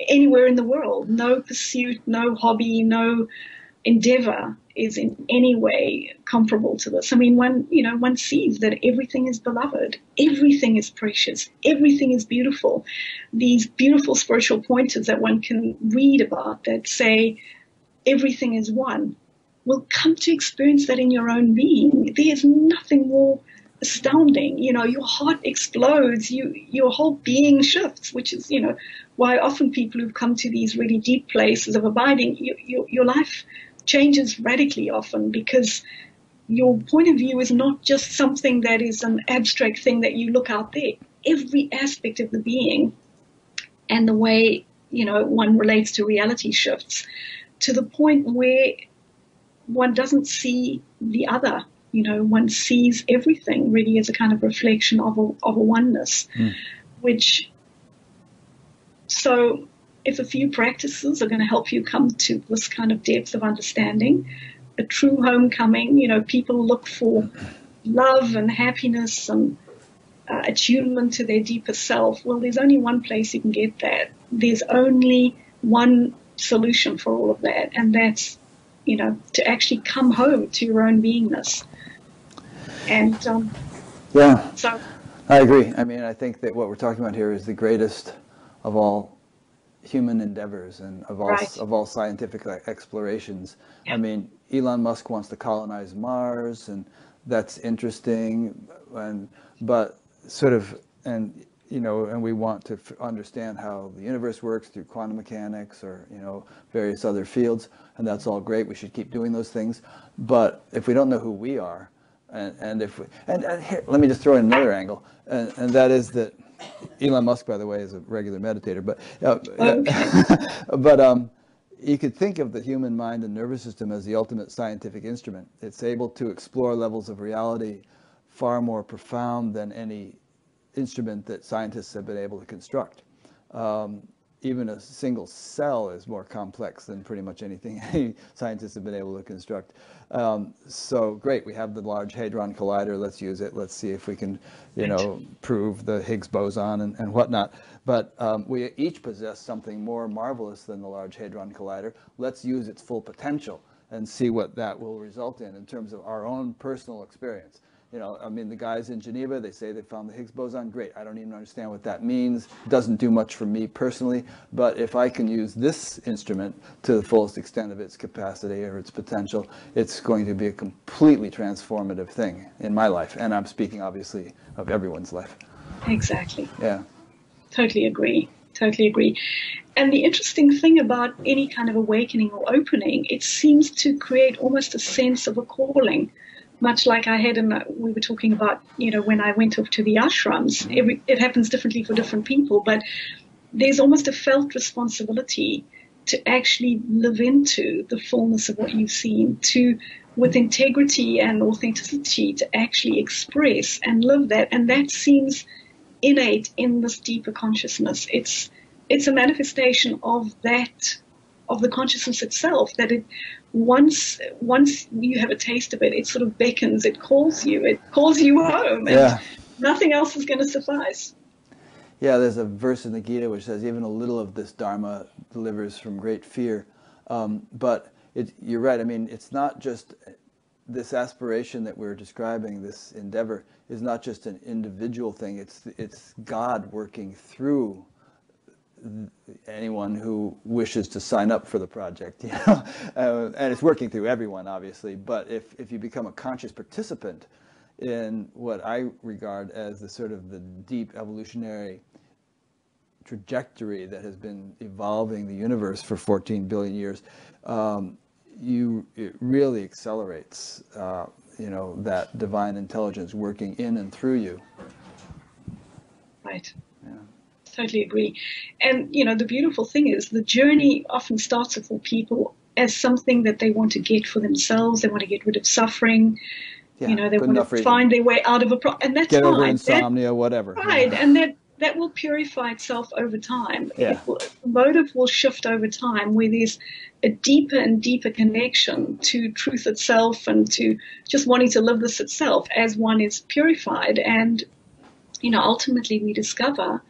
anywhere in the world. No pursuit, no hobby, no endeavor is in any way comparable to this. I mean, one sees that everything is beloved, everything is precious, everything is beautiful. These beautiful spiritual pointers that one can read about that say, everything is one, will come to experience that in your own being. There's nothing more astounding. Your heart explodes, your whole being shifts, which is, why often people who've come to these really deep places of abiding, your life changes radically often, because your point of view is not just something that is an abstract thing that you look out there. Every aspect of the being and the way, one relates to reality shifts to the point where one doesn't see the other. One sees everything really as a kind of reflection of a oneness, so if a few practices are going to help you come to this kind of depth of understanding, a true homecoming, people look for love and happiness and attunement to their deeper self. Well, there's only one place you can get that. There's only one solution for all of that, and that's, to actually come home to your own beingness. And yeah, so I agree. I mean, I think that what we're talking about here is the greatest of all human endeavors and of all scientific explorations. Yeah. I mean, Elon Musk wants to colonize Mars, and that's interesting, but we want to understand how the universe works through quantum mechanics or various other fields, and that's all great. We should keep doing those things. But if we don't know who we are, and here, let me just throw in another angle, and that is that Elon Musk, by the way, is a regular meditator, but you could think of the human mind and nervous system as the ultimate scientific instrument. It's able to explore levels of reality far more profound than any instrument that scientists have been able to construct. Even a single cell is more complex than pretty much anything any scientists have been able to construct. So great, we have the Large Hadron Collider. Let's use it. Let's see if we can, prove the Higgs boson and whatnot. But we each possess something more marvelous than the Large Hadron Collider. Let's use its full potential and see what that will result in terms of our own personal experience. The guys in Geneva, they say they found the Higgs boson. Great. I don't even understand what that means. It doesn't do much for me personally. But if I can use this instrument to the fullest extent of its capacity or its potential, it's going to be a completely transformative thing in my life. And I'm speaking, obviously, of everyone's life. Exactly. Yeah. Totally agree. And the interesting thing about any kind of awakening or opening, it seems to create almost a sense of a calling. Much like I had, we were talking about, when I went off to the ashrams, it happens differently for different people, but there's almost a felt responsibility to actually live into the fullness of what you've seen, with integrity and authenticity, to actually express and live that. And that seems innate in this deeper consciousness. It's a manifestation of that, of the consciousness itself, that it once you have a taste of it, it sort of beckons, it calls you home, and nothing else is going to suffice. Yeah, there's a verse in the Gita which says, even a little of this Dharma delivers from great fear. But you're right. I mean, it's not just this aspiration that we're describing, this endeavor, is not just an individual thing. It's God working through anyone who wishes to sign up for the project, and it's working through everyone, obviously. But if you become a conscious participant in what I regard as the deep evolutionary trajectory that has been evolving the universe for 14 billion years, it really accelerates, that divine intelligence working in and through you. Right. Yeah. Totally agree. And, the beautiful thing is the journey often starts for people as something that they want to get for themselves. They want to get rid of suffering. Yeah, they want to find their way out of a problem. And that's get over fine. insomnia, whatever. Right. Yeah. And that will purify itself over time. Yeah. The motive will shift over time, where there's a deeper and deeper connection to truth itself and to just wanting to live this itself as one is purified. And, ultimately we discover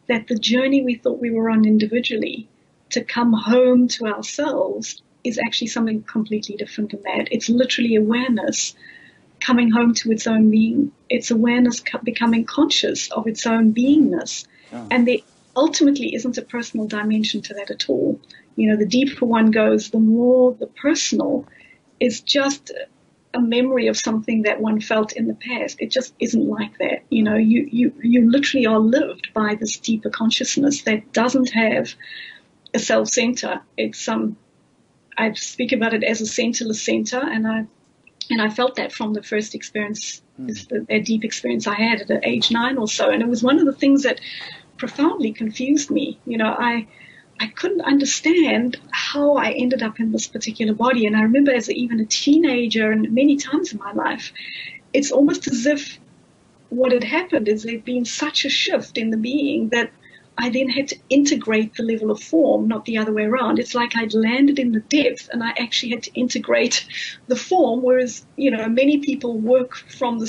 that the journey we thought we were on individually to come home to ourselves is actually something completely different than that. It's literally awareness coming home to its own being. It's awareness becoming conscious of its own beingness. Oh. And there ultimately isn't a personal dimension to that at all. the deeper one goes, the more the personal is just a memory of something that one felt in the past. It just isn't like that. You literally are lived by this deeper consciousness that doesn't have a self center. It's I speak about it as a centerless center, and I felt that from the first experience, a deep experience I had at age 9 or so, and it was one of the things that profoundly confused me. I couldn't understand how I ended up in this particular body. And I remember as even a teenager and many times in my life, it's almost as if what had happened is there'd been such a shift in the being that I then had to integrate the level of form, not the other way around. It's like I'd landed in the depth and I actually had to integrate the form, whereas, many people work from the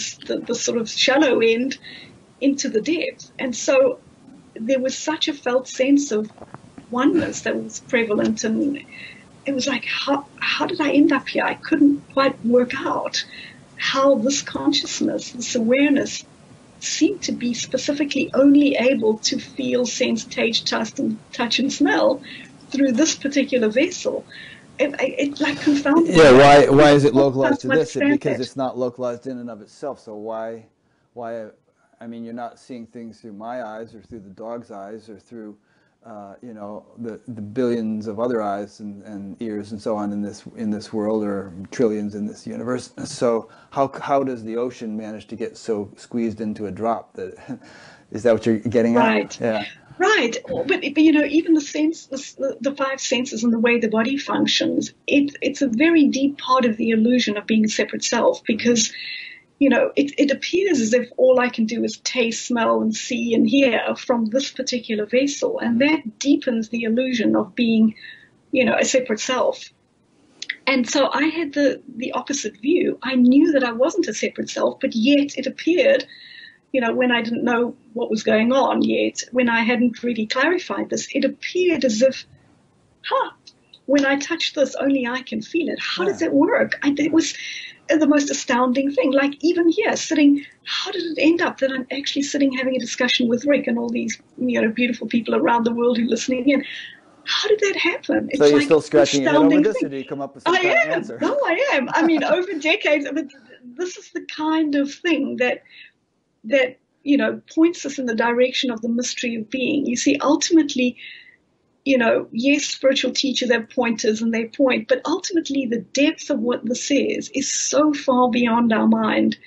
sort of shallow end into the depth. And so there was such a felt sense of oneness that was prevalent, and it was like, how did I end up here? I couldn't quite work out how this consciousness, this awareness, seemed to be specifically only able to feel, sense, taste, touch, and smell through this particular vessel. It like confounded me. Yeah, why is it localized to this? Because it's not localized in and of itself. So why? I mean, you're not seeing things through my eyes or through the dog's eyes or through the billions of other eyes and ears and so on in this world, or trillions in this universe. So how does the ocean manage to get so squeezed into a drop? Is that what you're getting at? Right. Yeah. Right. But even the sense, the 5 senses and the way the body functions, it's a very deep part of the illusion of being a separate self, because it appears as if all I can do is taste, smell, and see and hear from this particular vessel. And that deepens the illusion of being, a separate self. And so I had the opposite view. I knew that I wasn't a separate self, but yet it appeared, when I didn't know what was going on yet, when I hadn't really clarified this, it appeared as if, when I touch this, only I can feel it. How does that work? It was the most astounding thing. Like even here, sitting, how did it end up that I'm actually sitting having a discussion with Rick and all these, beautiful people around the world who are listening in? How did that happen? It's so you're still scratching your head over this, or do you come up with some kind of answer? No, I am. I mean, over decades, this is the kind of thing that points us in the direction of the mystery of being. You see, ultimately, yes, spiritual teachers have pointers and they point, but ultimately the depth of what this is so far beyond our mind.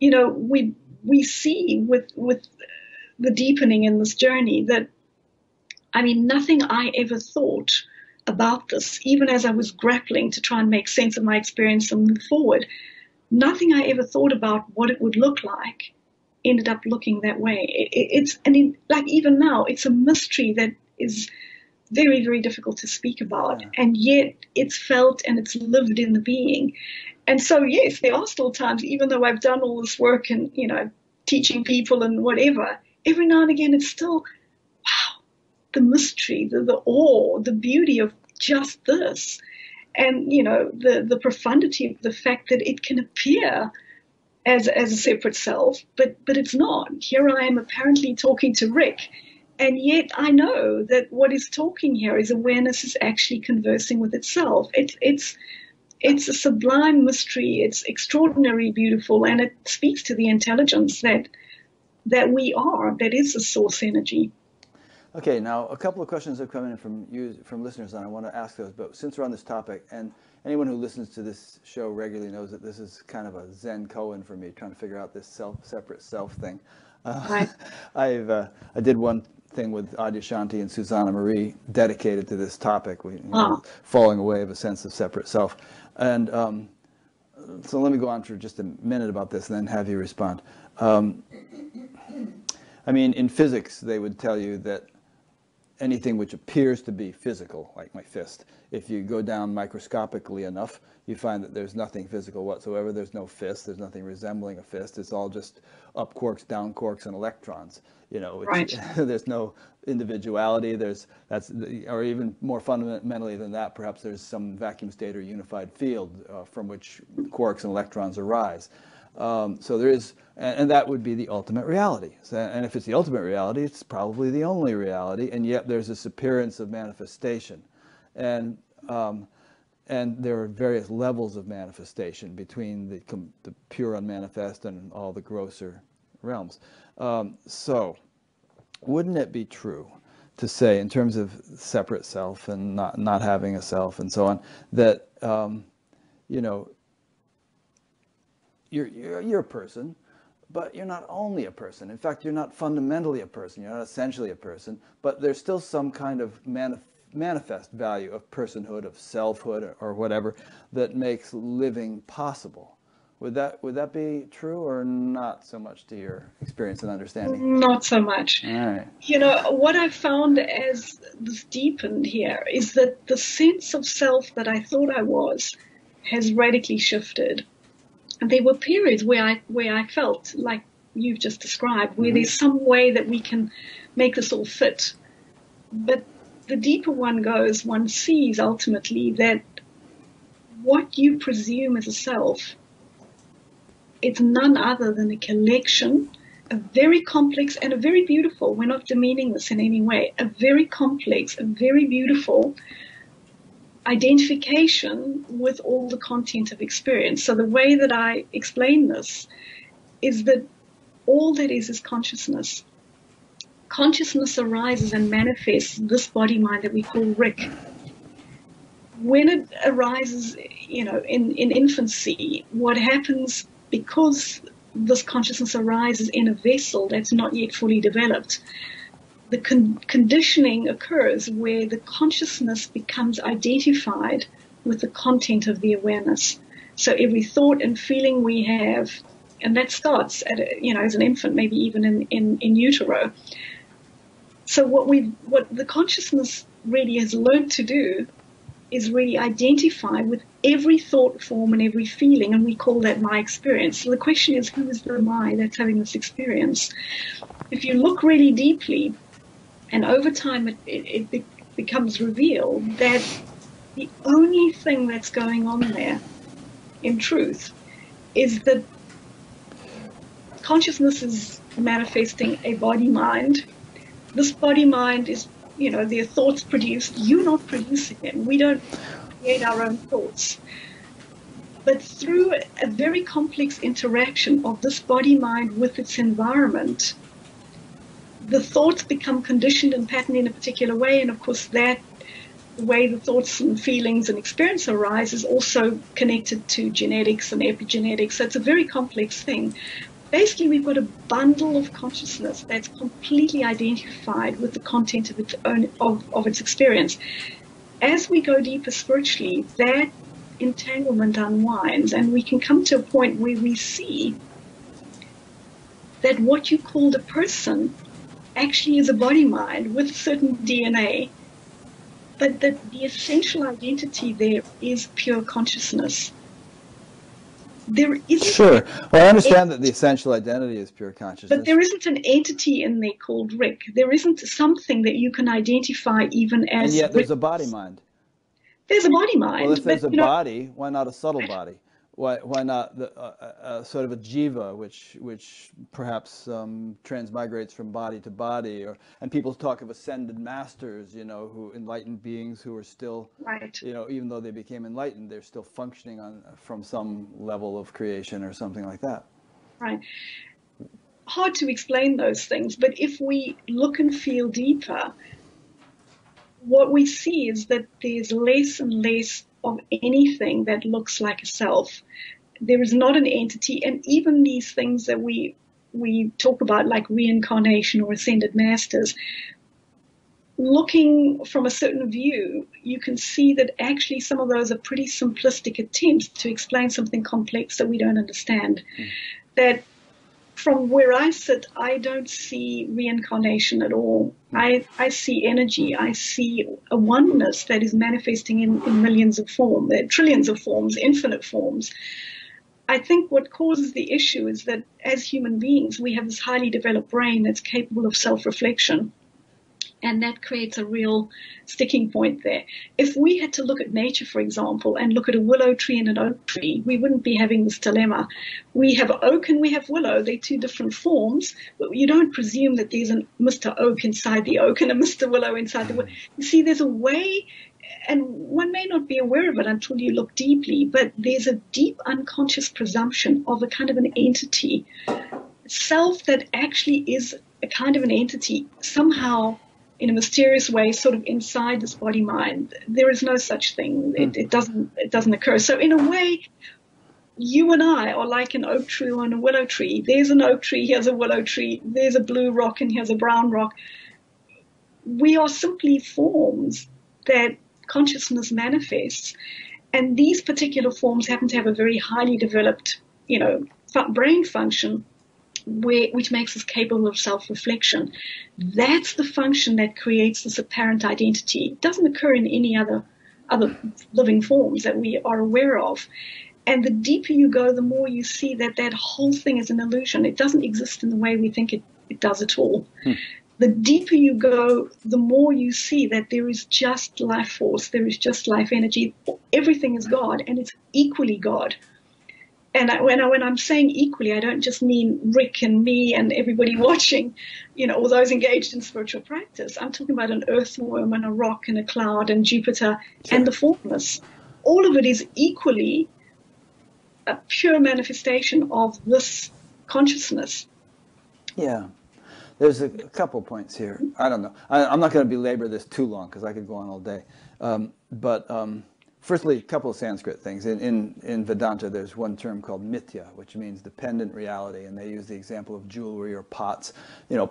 We see with the deepening in this journey that, nothing I ever thought about this, even as I was grappling to try and make sense of my experience and move forward, nothing I ever thought about what it would look like ended up looking that way. Even now, it's a mystery that is very, very difficult to speak about, and yet it's felt and it's lived in the being. And so, yes, there are still times, even though I've done all this work and, teaching people and whatever, every now and again it's still, wow, the mystery, the awe, the beauty of just this. And, the profundity of the fact that it can appear as a separate self, but it's not. Here I am apparently talking to Rick, and yet I know that what is talking here is awareness is actually conversing with itself. It's a sublime mystery. It's extraordinarily beautiful, and it speaks to the intelligence that we are, that is the source energy. Okay, now a couple of questions have come in from listeners, and I want to ask those. But since we're on this topic, and anyone who listens to this show regularly knows that this is kind of a Zen koan for me, trying to figure out this separate self thing. Right. I did one thing with Adyashanti and Susanna Marie dedicated to this topic, falling away of a sense of separate self. And so let me go on for just a minute about this and then have you respond. In physics, they would tell you that anything which appears to be physical, like my fist, if you go down microscopically enough, you find that there's nothing physical whatsoever. There's no fist. There's nothing resembling a fist. It's all just up quarks, down quarks, and electrons. Right. There's no individuality. Or even more fundamentally than that, perhaps there's some vacuum state or unified field from which quarks and electrons arise. So there is, and that would be the ultimate reality. And if it's the ultimate reality, it's probably the only reality, and yet there's this appearance of manifestation. and there are various levels of manifestation between the pure unmanifest and all the grosser realms. So, wouldn't it be true to say, in terms of separate self and not having a self and so on, that you know, you're a person, but you're not only a person. In fact, you're not fundamentally a person. You're not essentially a person, but there's still some kind of manifest value of personhood, of selfhood, or whatever, that makes living possible. Would that be true, or not so much to your experience and understanding? Not so much. All right. You know, what I found as this deepened here is that the sense of self that I thought I was has radically shifted. And there were periods where I felt like you've just described, where there's some way that we can make this all fit. But the deeper one goes, one sees ultimately that what you presume as a self, it's none other than a collection, a very complex and a very beautiful, we're not demeaning this in any way, a very complex, a very beautiful identification with all the content of experience. So the way that I explain this is that all that is consciousness. Consciousness arises and manifests this body mind that we call Rick. When it arises, you know, in infancy, what happens, because this consciousness arises in a vessel that's not yet fully developed, the conditioning occurs where the consciousness becomes identified with the content of the awareness. So every thought and feeling we have, and that starts at as an infant, maybe even in utero. So what the consciousness really has learned to do is really identify with every thought form and every feeling, and we call that my experience. So the question is, who is the my that's having this experience? If you look really deeply, and over time it becomes revealed that the only thing that's going on there, in truth, is that consciousness is manifesting a body-mind. This body-mind is, there are thoughts produced. You're not producing them. We don't create our own thoughts. But through a very complex interaction of this body-mind with its environment, the thoughts become conditioned and patterned in a particular way, and of course that way the thoughts and feelings and experience arise is also connected to genetics and epigenetics. So it's a very complex thing. Basically, we've got a bundle of consciousness that's completely identified with the content of its own of its experience. As we go deeper spiritually, that entanglement unwinds, and we can come to a point where we see that what you called a person actually is a body-mind with a certain DNA, but that the essential identity there is pure consciousness. There isn't. Sure. Well, I understand that the essential identity is pure consciousness. But there isn't an entity in there called Rick. There isn't something that you can identify even as. And yet there's a body-mind. There's a body-mind. Well, if there's a body, why not a subtle body? Why not sort of a jiva, which perhaps transmigrates from body to body, and people talk of ascended masters, who enlightened beings who are still, right. Even though they became enlightened, they're still functioning from some level of creation or something like that. Right. Hard to explain those things, but if we look and feel deeper, what we see is that there's less and less of anything that looks like a self. There is not an entity, and even these things that we talk about, like reincarnation or ascended masters, looking from a certain view, you can see that actually some of those are pretty simplistic attempts to explain something complex that we don't understand. That from where I sit, I don't see reincarnation at all. I see energy. I see a oneness that is manifesting in millions of forms, trillions of forms, infinite forms. I think what causes the issue is that as human beings, we have this highly developed brain that's capable of self-reflection. And that creates a real sticking point there. If we had to look at nature, for example, and look at a willow tree and an oak tree, we wouldn't be having this dilemma. We have oak and we have willow. They're two different forms, but you don't presume that there's a Mr. Oak inside the oak and a Mr. Willow inside the willow. You see, there's a way, and one may not be aware of it until you look deeply, but there's a deep unconscious presumption of a kind of an entity, self that actually is a kind of an entity, somehow in a mysterious way, sort of inside this body mind. There is no such thing. It doesn't occur. So in a way, you and I are like an oak tree and a willow tree. There's an oak tree, here's a willow tree. There's a blue rock and here's a brown rock. We are simply forms that consciousness manifests. And these particular forms happen to have a very highly developed, brain function, which makes us capable of self-reflection. That's the function that creates this apparent identity. It doesn't occur in any other living forms that we are aware of. And the deeper you go, the more you see that that whole thing is an illusion. It doesn't exist in the way we think it does at all. The deeper you go, the more you see that there is just life force, there is just life energy. Everything is God, and it's equally God. And when I'm saying equally, I don't just mean Rick and me and everybody watching, all those engaged in spiritual practice. I'm talking about an earthworm and a rock and a cloud and Jupiter and the formless. All of it is equally a pure manifestation of this consciousness. Yeah. There's a couple points here. I don't know. I'm not going to belabor this too long because I could go on all day. Firstly, a couple of Sanskrit things. In Vedanta, there's one term called mithya, which means dependent reality, and they use the example of jewelry or pots.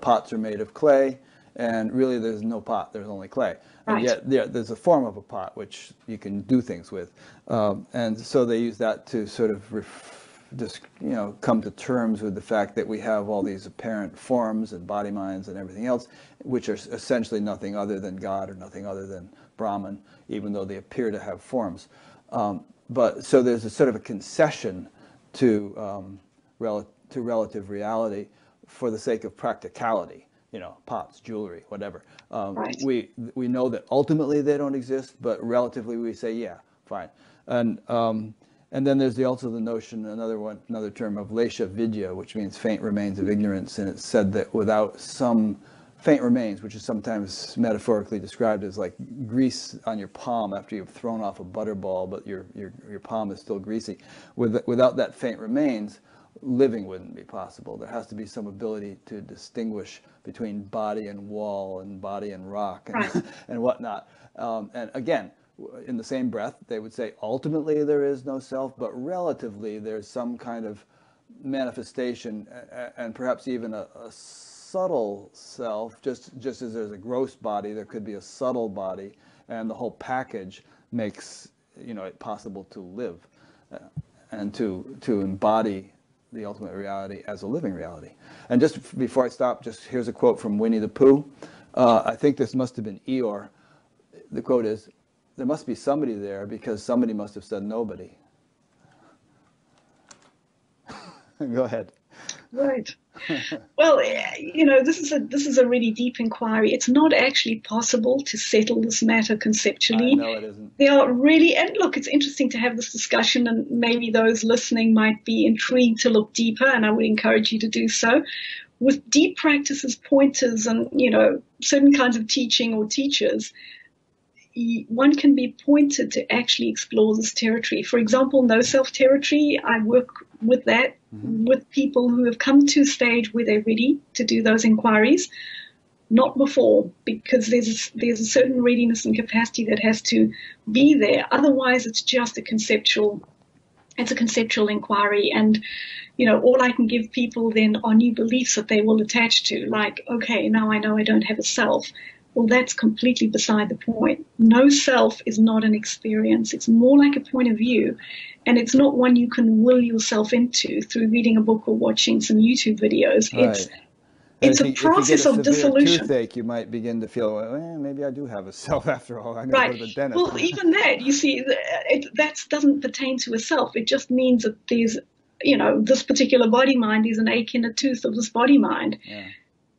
Pots are made of clay, and really there's no pot, there's only clay. And Right. yet there's a form of a pot which you can do things with. And so they use that to sort of come to terms with the fact that we have all these apparent forms and body minds and everything else, which are essentially nothing other than God or nothing other than Brahman, even though they appear to have forms. But so there's a sort of a concession to relative reality for the sake of practicality. Pots, jewelry, whatever. Right. We know that ultimately they don't exist, but relatively we say, yeah, fine. And then there's also the notion, another term of lesha vidya, which means faint remains of ignorance, and it's said that without some faint remains, which is sometimes metaphorically described as like grease on your palm after you've thrown off a butterball, but your palm is still greasy. Without that faint remains, living wouldn't be possible. There has to be some ability to distinguish between body and wall and body and rock and, Right. and whatnot. And again, in the same breath, they would say ultimately there is no self, but relatively there's some kind of manifestation and perhaps even a subtle self, just as there's a gross body, there could be a subtle body, and the whole package makes it possible to live and to embody the ultimate reality as a living reality. And just before I stop, here's a quote from Winnie the Pooh. I think this must have been Eeyore. The quote is, "There must be somebody there because somebody must have said nobody." Go ahead. Right. Well, this is a really deep inquiry. It's not actually possible to settle this matter conceptually. No, it isn't. They are really, and look, it's interesting to have this discussion, and maybe those listening might be intrigued to look deeper, and I would encourage you to do so. With deep practices, pointers, and certain kinds of teaching or teachers, one can be pointed to actually explore this territory. For example, no self territory, I work with that, with people who have come to a stage where they're ready to do those inquiries, not before, because there's a certain readiness and capacity that has to be there. Otherwise, it's just a conceptual inquiry, and all I can give people then are new beliefs that they will attach to, like, okay, now I know I don't have a self. Well, that's completely beside the point. No self is not an experience. It's more like a point of view, and it's not one you can will yourself into through reading a book or watching some YouTube videos. Right. It's a process of dissolution. If you get a severe toothache, you might begin to feel, well, maybe I do have a self after all. I'm going to go to the dentist. Well, even that, you see, that doesn't pertain to a self. It just means that there's, this particular body mind is an ache in a tooth of this body mind. Yeah.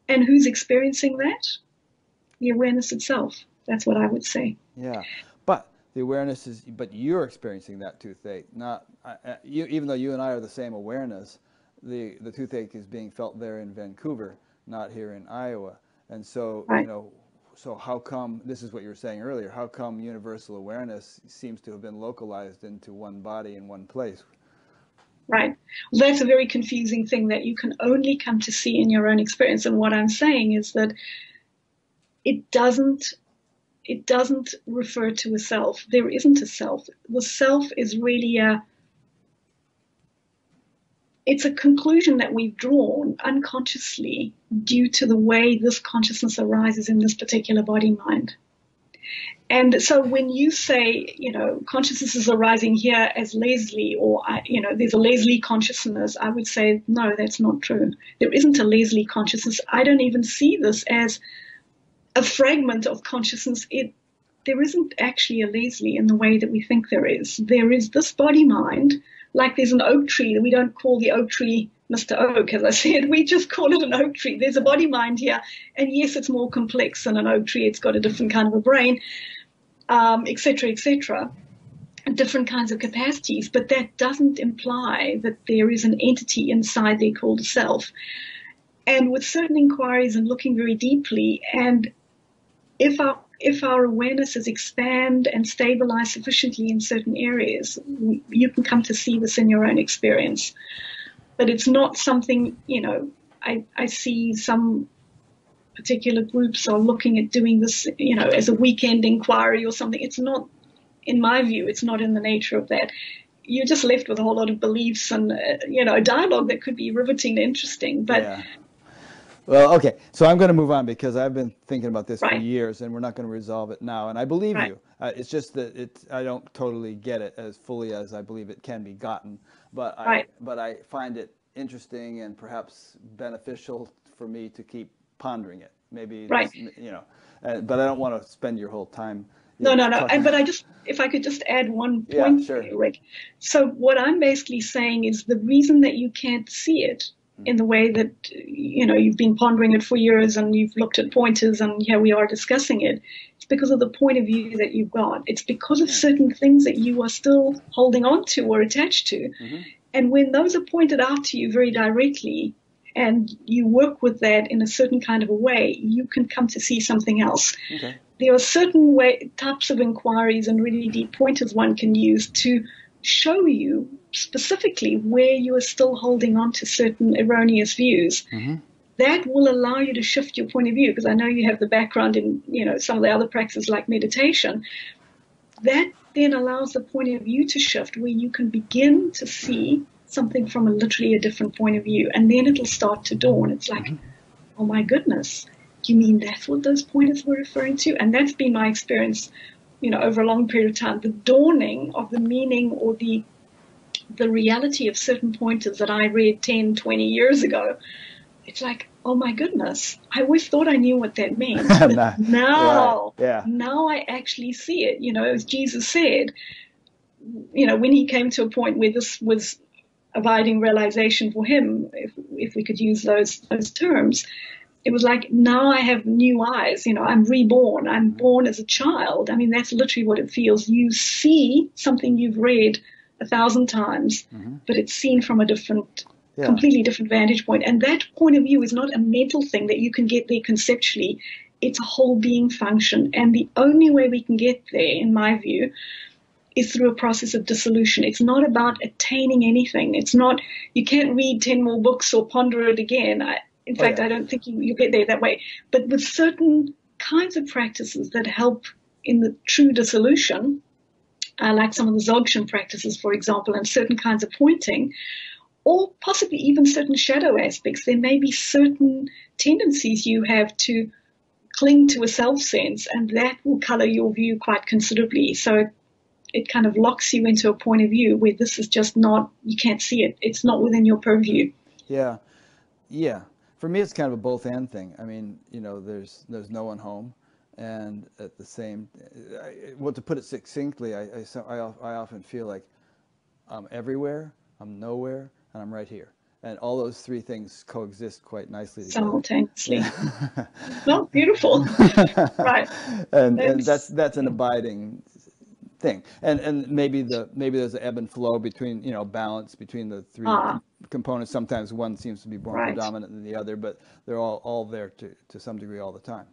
And who's experiencing that? The awareness itself. That's what I would say. Yeah, but the awareness is, but you're experiencing that toothache, not you. Even though you and I are the same awareness, the toothache is being felt there in Vancouver, not here in Iowa. And so, Right. so how come, this is what you were saying earlier, how come universal awareness seems to have been localized into one body in one place? Right. Well, that's a very confusing thing that you can only come to see in your own experience. And what I'm saying is that it doesn't refer to a self. There isn't a self. The self is really it's a conclusion that we've drawn unconsciously due to the way this consciousness arises in this particular body mind. And so when you say, consciousness is arising here as Leslie, or, there's a Leslie consciousness, I would say, no, that's not true. There isn't a Leslie consciousness. I don't even see this as a fragment of consciousness. There isn't actually a Leslie in the way that we think there is. There is this body mind, like there's an oak tree. We don't call the oak tree Mr. Oak, as I said. We just call it an oak tree. There's a body mind here. And yes, it's more complex than an oak tree. It's got a different kind of a brain, et cetera, different kinds of capacities. But that doesn't imply that there is an entity inside there called a self. And with certain inquiries and looking very deeply, and if our awarenesses expand and stabilize sufficiently in certain areas, you can come to see this in your own experience. But it's not something, I see some particular groups are looking at doing this, as a weekend inquiry or something. It's not, in my view, it's not in the nature of that. You're just left with a whole lot of beliefs and, dialogue that could be riveting and interesting. But yeah. Well, okay, so I'm going to move on because I've been thinking about this for Right. years, and we're not going to resolve it now. And I believe Right. you. It's just that I don't totally get it as fully as I believe it can be gotten. But Right. I find it interesting and perhaps beneficial for me to keep pondering it. Maybe, Right. but I don't want to spend your whole time. No. talking- But if I could just add one Yeah, point, sure. there, Rick. So what I'm basically saying is the reason that you can't see it in the way that, you've been pondering it for years and you've looked at pointers and here we are discussing it, it's because of the point of view that you've got. It's because of certain things that you are still holding on to or attached to. Mm-hmm. And when those are pointed out to you very directly and you work with that in a certain kind of a way, you can come to see something else. Okay. There are certain types of inquiries and really deep pointers one can use to show you specifically where you are still holding on to certain erroneous views. Mm-hmm. That will allow you to shift your point of view, because I know you have the background in, some of the other practices like meditation. That then allows the point of view to shift where you can begin to see something from literally a different point of view. And then it'll start to dawn. It's like, oh my goodness, you mean that's what those pointers were referring to? And that's been my experience, over a long period of time. The dawning of the meaning or the reality of certain pointers that I read 10, 20 years ago. It's like, oh my goodness, I always thought I knew what that meant. But now, Right. Yeah. now I actually see it. As Jesus said, when he came to a point where this was abiding realization for him, if we could use those terms, it was like, now I have new eyes. I'm reborn. I'm born as a child. I mean, that's literally what it feels. You see something you've read 1,000 times, but it's seen from a completely different vantage point. And that point of view is not a mental thing that you can get there conceptually. It's a whole being function. And the only way we can get there, in my view, is through a process of dissolution. It's not about attaining anything. It's not, you can't read 10 more books or ponder it again. In fact, I don't think you get there that way. But with certain kinds of practices that help in the true dissolution, like some of the Dzogchen practices, for example, and certain kinds of pointing, or possibly even certain shadow aspects, there may be certain tendencies you have to cling to a self sense, and that will color your view quite considerably. So it kind of locks you into a point of view where this is just not, you can't see it. It's not within your purview. Yeah. Yeah. For me, it's kind of a both and thing. I mean, there's no one home. And at the same, to put it succinctly, I often feel like I'm everywhere, I'm nowhere, and I'm right here. And all those three things coexist quite nicely together. Simultaneously. Well, beautiful. Right. And that's an abiding thing. And maybe there's an ebb and flow between, balance between the three components. Sometimes one seems to be more predominant than the other, but they're all there to some degree all the time.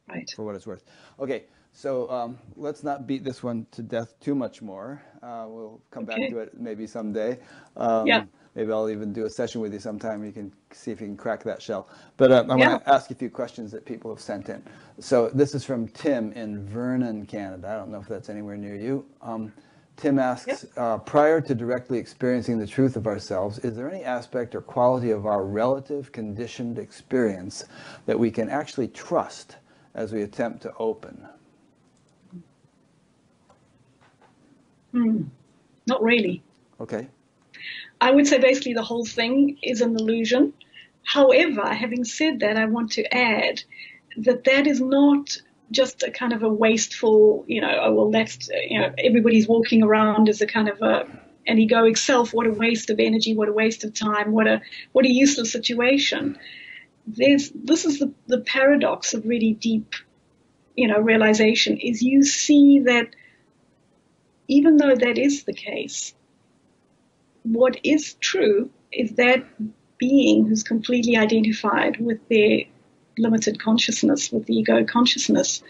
Right. for what it's worth. Okay, so let's not beat this one to death too much more. We'll come back to it maybe someday. Yeah. Maybe I'll even do a session with you sometime. You can see if you can crack that shell. But I want to ask you a few questions that people have sent in. So this is from Tim in Vernon, Canada. I don't know if that's anywhere near you. Tim asks, prior to directly experiencing the truth of ourselves, is there any aspect or quality of our relative conditioned experience that we can actually trust as we attempt to open? Not really. Okay. I would say basically the whole thing is an illusion. However, having said that, I want to add that that is not just a kind of a wasteful, oh, well, that's, everybody's walking around as a kind of an egoic self. What a waste of energy, what a waste of time, what a useless situation. This is the paradox of really deep, realization, is you see that even though that is the case, what is true is that being who's completely identified with their limited consciousness, with the ego consciousness,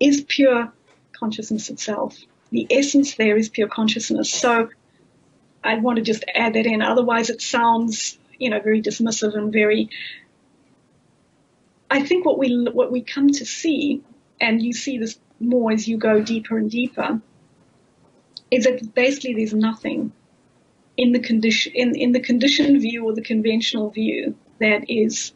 is pure consciousness itself. The essence there is pure consciousness. So I want to just add that in. Otherwise it sounds, very dismissive and very... I think what we come to see, and you see this more as you go deeper and deeper, is that basically there's nothing in the conditioned view or the conventional view that is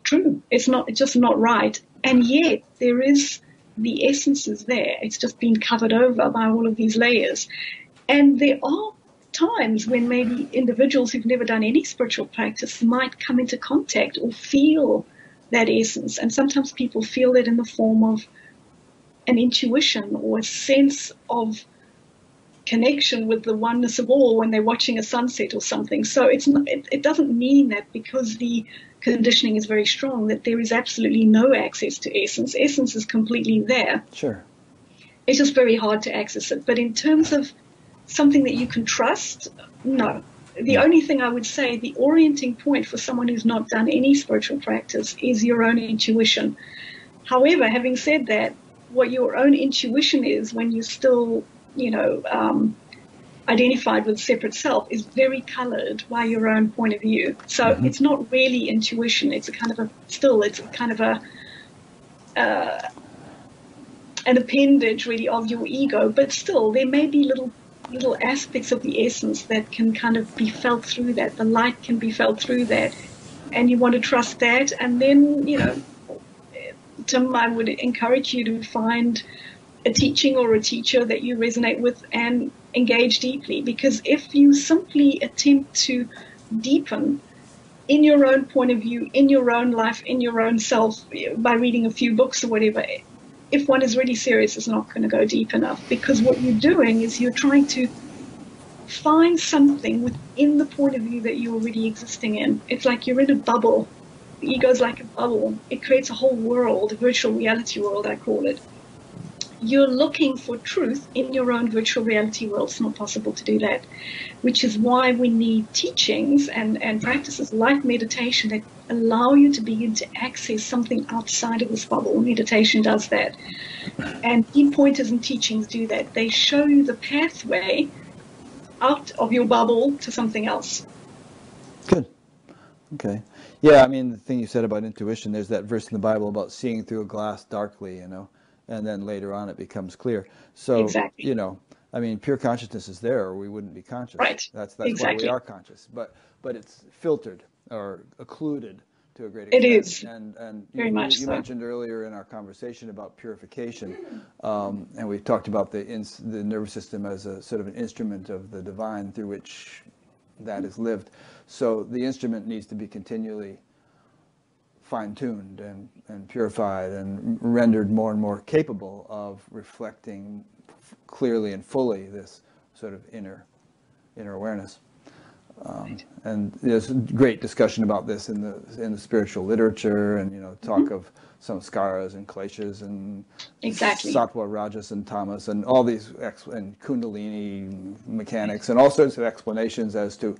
true. It's just not right. And yet there is, the essence is there. It's just been covered over by all of these layers. And there are times when maybe individuals who've never done any spiritual practice might come into contact or feel that essence. And sometimes people feel that in the form of an intuition or a sense of connection with the oneness of all when they're watching a sunset or something. So it doesn't mean that because the conditioning is very strong that there is absolutely no access to essence. Essence is completely there. Sure. It's just very hard to access it. But in terms of something that you can trust, no. The only thing I would say, the orienting point for someone who's not done any spiritual practice is your own intuition. However, having said that, what your own intuition is when you're still identified with separate self is very colored by your own point of view. So it's not really intuition. It's a kind of an appendage really of your ego, but still there may be little aspects of the essence that can kind of be felt through that. The light can be felt through that, and you want to trust that. And then, Tim, I would encourage you to find a teaching or a teacher that you resonate with and engage deeply, because if you simply attempt to deepen in your own point of view, in your own life, in your own self, by reading a few books or whatever, if one is really serious, it's not going to go deep enough, because what you're doing is you're trying to find something within the point of view that you're already existing in. It's like you're in a bubble. The ego's like a bubble. It creates a whole world, a virtual reality world, I call it. You're looking for truth in your own virtual reality world. It's not possible to do that, which is why we need teachings and practices like meditation that allow you to begin to access something outside of this bubble. Meditation does that. And key pointers and teachings do that. They show you the pathway out of your bubble to something else. Good. Okay. Yeah, I mean, the thing you said about intuition, there's that verse in the Bible about seeing through a glass darkly, and then later on it becomes clear. So, exactly. I mean, pure consciousness is there, or we wouldn't be conscious. Right. That's exactly. why we are conscious. But it's filtered or occluded to a great extent. It is. And very much you so. mentioned earlier in our conversation about purification, and we talked about the nervous system as a sort of an instrument of the divine through which that is lived. So the instrument needs to be continually fine-tuned and purified and rendered more and more capable of reflecting clearly and fully this sort of inner awareness. And there's great discussion about this in the spiritual literature, and talk of samskaras and kleshas and exactly. sattva, rajas, and tamas, and all these and kundalini mechanics, and all sorts of explanations as to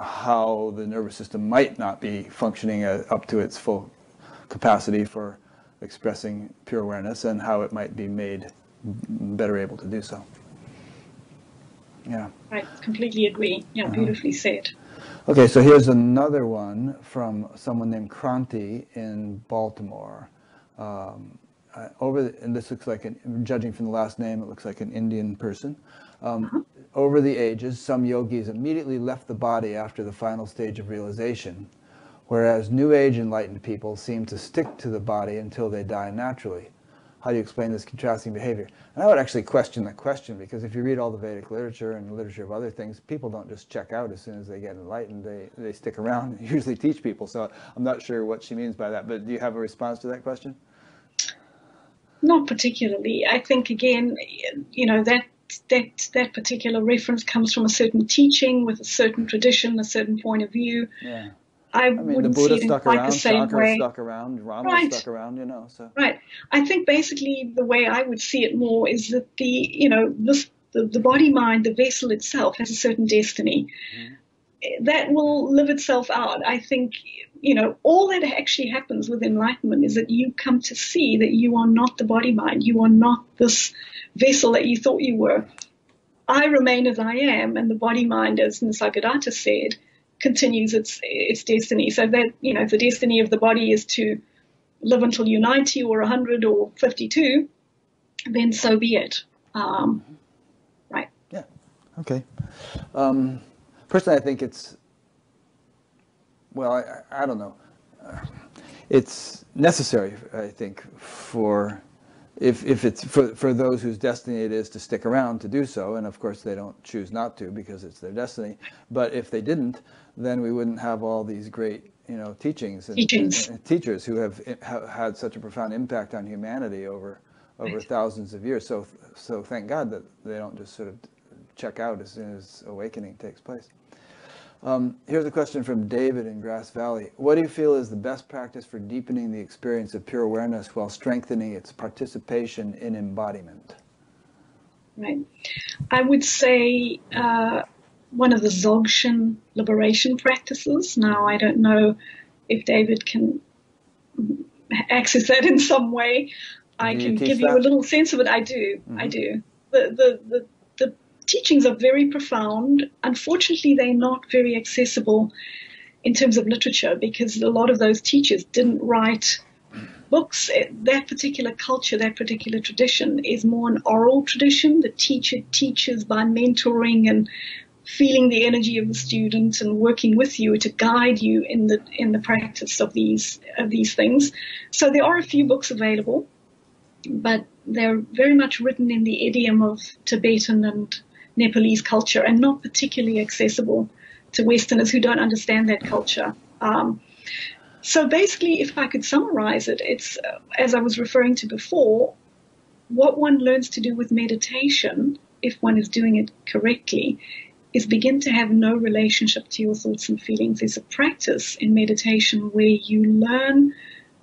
how the nervous system might not be functioning up to its full capacity for expressing pure awareness and how it might be made better able to do so. Yeah. I completely agree. Yeah, beautifully said. Okay, so here's another one from someone named Kranti in Baltimore. And this looks like, judging from the last name, it looks like an Indian person. Over the ages, some yogis immediately left the body after the final stage of realization, whereas New Age enlightened people seem to stick to the body until they die naturally. How do you explain this contrasting behavior? And I would actually question that question, because if you read all the Vedic literature and the literature of other things, people don't just check out as soon as they get enlightened. They stick around and usually teach people. So I'm not sure what she means by that, but do you have a response to that question? Not particularly. I think, again, that particular reference comes from a certain teaching with a certain tradition, a certain point of view. Yeah. I mean, the Buddha stuck around, the same Shakara way. stuck around, Rama Right. stuck around, So. Right. I think basically the way I would see it more is that the body mind, the vessel itself, has a certain destiny that will live itself out. I think, all that actually happens with enlightenment is that you come to see that you are not the body mind. You are not this vessel that you thought you were. I remain as I am, and the body mind, as Nisargadatta said, continues its destiny. So that, if the destiny of the body is to live until you're 90 or 100 or 52, then so be it. Right. Yeah. Okay. Personally, I think it's, well, I don't know. It's necessary, I think, for if it's for those whose destiny it is to stick around to do so, and of course they don't choose not to because it's their destiny. But if they didn't, then we wouldn't have all these great, teachings and teachers who have had such a profound impact on humanity over thousands of years. So thank God that they don't just sort of check out as soon as awakening takes place. Here's a question from David in Grass Valley. What do you feel is the best practice for deepening the experience of pure awareness while strengthening its participation in embodiment? Right. I would say one of the Dzogchen liberation practices. Now, I don't know if David can access that in some way. I can give you a little sense of it. I do. Mm-hmm. I do. The teachings are very profound. Unfortunately, they're not very accessible in terms of literature because a lot of those teachers didn't write books. That particular culture, that particular tradition is more an oral tradition. The teacher teaches by mentoring and feeling the energy of the student and working with you to guide you in the practice of these things. So there are a few books available, but they're very much written in the idiom of Tibetan and Nepalese culture and not particularly accessible to Westerners who don't understand that culture. So basically, if I could summarize it, it's, as I was referring to before, what one learns to do with meditation, if one is doing it correctly, is begin to have no relationship to your thoughts and feelings. There's a practice in meditation where you learn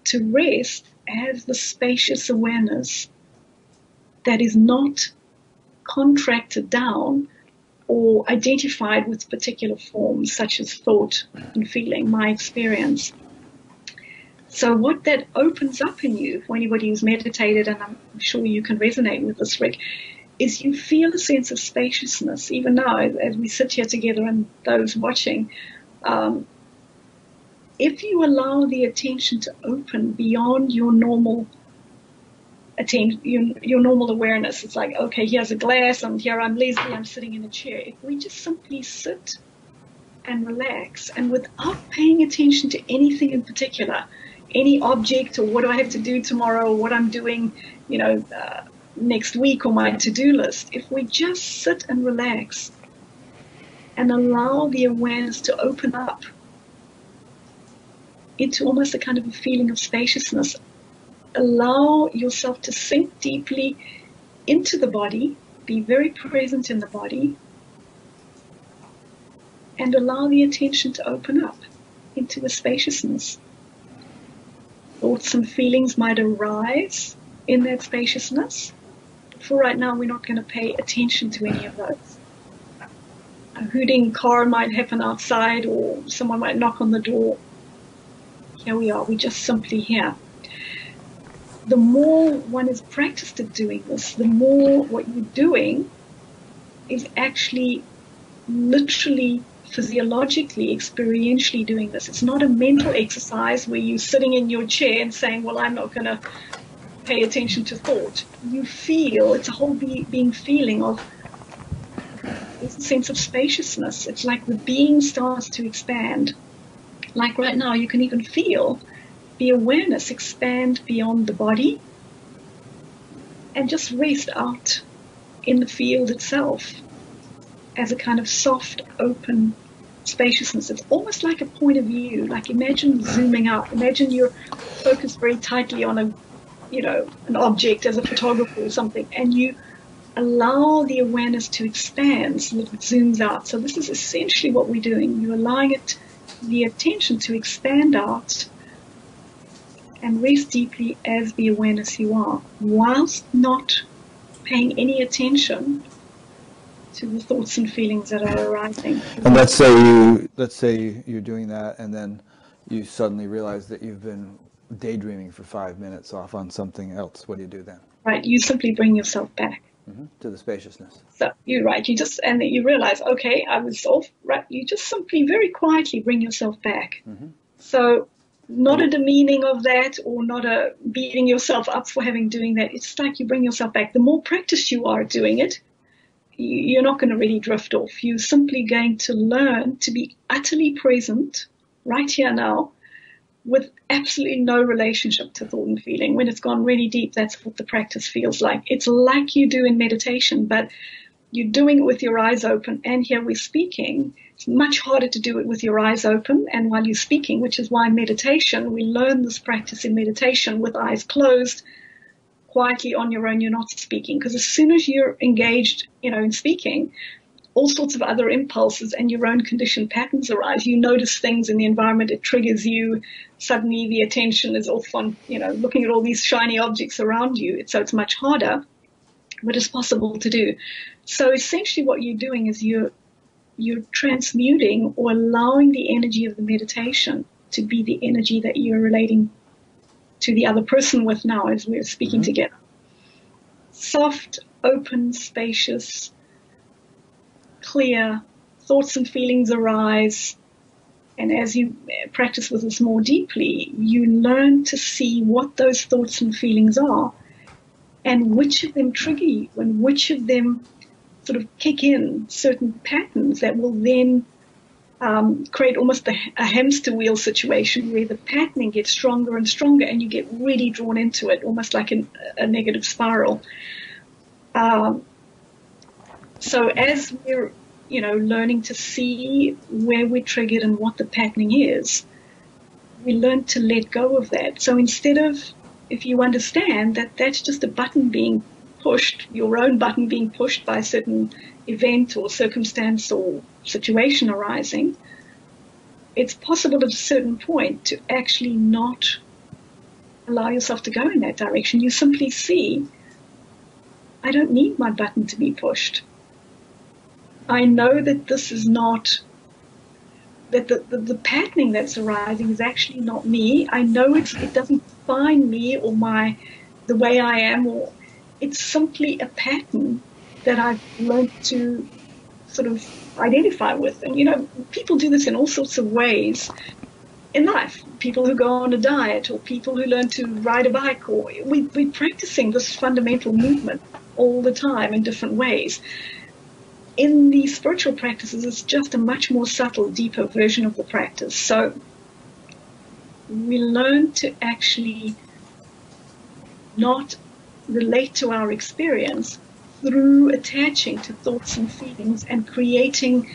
to rest as the spacious awareness that is not contracted down or identified with particular forms such as thought and feeling, my experience. So what that opens up in you, for anybody who's meditated, and I'm sure you can resonate with this, Rick, is you feel a sense of spaciousness. Even now, as we sit here together and those watching, if you allow the attention to open beyond your normal your normal awareness, it's like, okay, here's a glass, and here I'm Leslie, I'm sitting in a chair. If we just simply sit and relax, and without paying attention to anything in particular, any object, or what do I have to do tomorrow, or what I'm doing, next week, or my to-do list, if we just sit and relax and allow the awareness to open up into almost a kind of a feeling of spaciousness, allow yourself to sink deeply into the body, be very present in the body, and allow the attention to open up into the spaciousness. Thoughts and feelings might arise in that spaciousness. For right now, we're not going to pay attention to any of those. A hooting car might happen outside, or someone might knock on the door. Here we are, we're just simply here. the more one is practiced at doing this, the more what you're doing is actually literally physiologically, experientially doing this. It's not a mental exercise where you're sitting in your chair and saying, well, I'm not going to pay attention to thought. You feel, it's a whole being feeling of, there's a sense of spaciousness. It's like the being starts to expand. Like right now, you can even feel the awareness expand beyond the body and just rest out in the field itself as a kind of soft, open spaciousness. It's almost like a point of view. Like imagine zooming out. Imagine you're focused very tightly on an object as a photographer or something, and you allow the awareness to expand so that it zooms out. So this is essentially what we're doing. You're allowing the attention to expand out and rest deeply as the awareness you are, whilst not paying any attention to the thoughts and feelings that are arising. And let's say you're doing that, and then you suddenly realize that you've been daydreaming for 5 minutes off on something else. What do you do then? Right, you simply bring yourself back. To the spaciousness. So you're right. And then you realize, okay, I was off. Right, you just simply very quietly bring yourself back. So not a demeaning of that, or not a beating yourself up for doing that. It's like you bring yourself back. The more practice you are doing it, you're not going to really drift off. You're simply going to learn to be utterly present right here now, with absolutely no relationship to thought and feeling. When it's gone really deep, that's what the practice feels like. It's like you do in meditation, but you're doing it with your eyes open. And here we're speaking. It's much harder to do it with your eyes open and while you're speaking, which is why meditation, we learn this practice in meditation with eyes closed, quietly on your own. You're not speaking, because as soon as you're engaged, in speaking, all sorts of other impulses and your own conditioned patterns arise. You notice things in the environment, it triggers you. Suddenly the attention is off on, looking at all these shiny objects around you. So it's much harder, but it's possible to do. So essentially what you're doing is you're transmuting or allowing the energy of the meditation to be the energy that you're relating to the other person with now as we're speaking together. Soft, open, spacious, clear, thoughts and feelings arise, and as you practice with this more deeply, you learn to see what those thoughts and feelings are and which of them trigger you and which of them sort of kick in certain patterns that will then create almost a hamster wheel situation where the patterning gets stronger and stronger and you get really drawn into it, almost like a negative spiral. So as we're, learning to see where we're triggered and what the patterning is, we learn to let go of that. So instead of, if you understand that that's just a button being pushed, your own button being pushed by a certain event or circumstance or situation arising, it's possible at a certain point to actually not allow yourself to go in that direction. You simply see, I don't need my button to be pushed. I know that this is not, that the patterning that's arising is actually not me. I know it doesn't define me or the way I am, or it's simply a pattern that I've learned to sort of identify with. And, people do this in all sorts of ways in life. People who go on a diet, or people who learn to ride a bike, or we're practicing this fundamental movement all the time in different ways. In the spiritual practices, it's just a much more subtle, deeper version of the practice. So we learn to actually not relate to our experience through attaching to thoughts and feelings and creating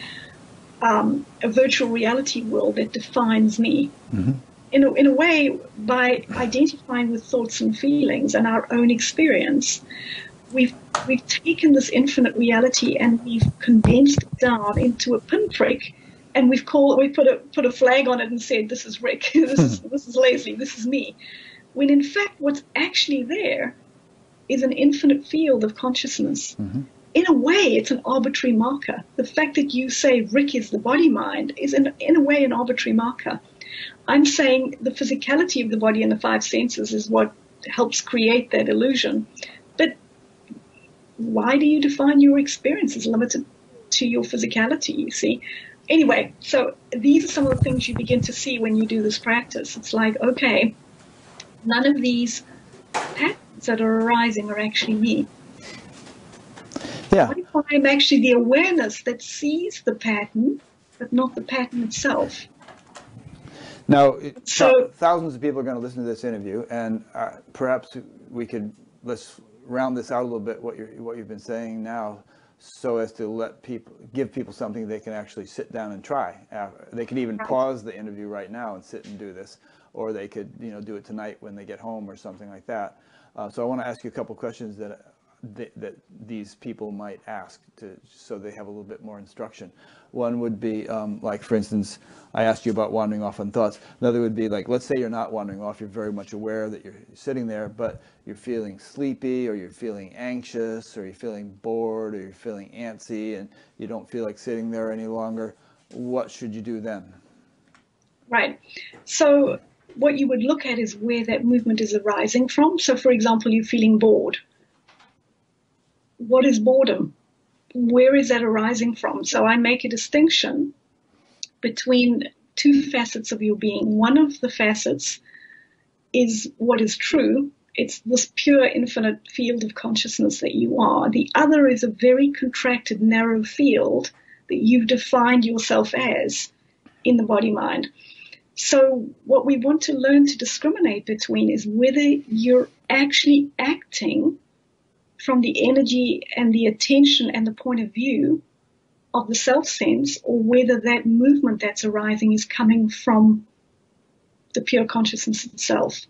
a virtual reality world that defines me. In a way, by identifying with thoughts and feelings and our own experience, we've taken this infinite reality and we've condensed it down into a pinprick, and we put a flag on it and said, this is Rick, this is Leslie, this is me. When in fact what's actually there is an infinite field of consciousness. In a way, it's an arbitrary marker. The fact that you say Rick is the body mind is in a way an arbitrary marker. I'm saying the physicality of the body and the five senses is what helps create that illusion. But why do you define your experience as limited to your physicality, you see? Anyway, so these are some of the things you begin to see when you do this practice. It's like, okay, none of these patterns that are arising are actually me. Yeah. What if I'm actually the awareness that sees the pattern, but not the pattern itself? Now, thousands of people are going to listen to this interview, and perhaps let's round this out a little bit, what you've been saying now, so as to give people something they can actually sit down and try. They can even pause the interview right now and sit and do this, or they could do it tonight when they get home or something like that. So I want to ask you a couple questions that these people might ask so they have a little bit more instruction. One would be like, for instance, I asked you about wandering off on thoughts. Another would be like, let's say you're not wandering off, you're very much aware that you're sitting there, but you're feeling sleepy, or you're feeling anxious, or you're feeling bored, or you're feeling antsy, and you don't feel like sitting there any longer. What should you do then? Right. So what you would look at is where that movement is arising from. So for example, you're feeling bored. What is boredom? Where is that arising from? So I make a distinction between two facets of your being. One of the facets is what is true. It's this pure infinite field of consciousness that you are. The other is a very contracted, narrow field that you've defined yourself as in the body-mind. So what we want to learn to discriminate between is whether you're actually acting from the energy and the attention and the point of view of the self-sense, or whether that movement that's arising is coming from the pure consciousness itself.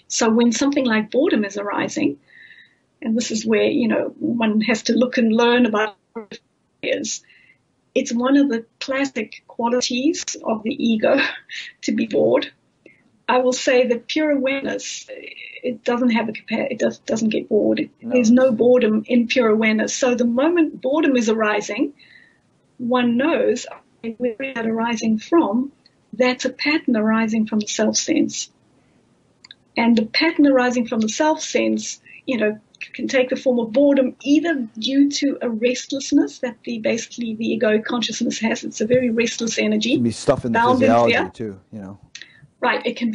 So when something like boredom is arising, and this is where, one has to look and learn about what it is, it's one of the classic qualities of the ego to be bored. I will say that pure awareness, it doesn't have it doesn't get bored. No. There's no boredom in pure awareness. So the moment boredom is arising, one knows where is that arising from. That's a pattern arising from the self-sense. And the pattern arising from the self-sense, can take the form of boredom, either due to a restlessness that basically the egoic consciousness has. It's a very restless energy. It can be stuff in the physiology too, Right, it can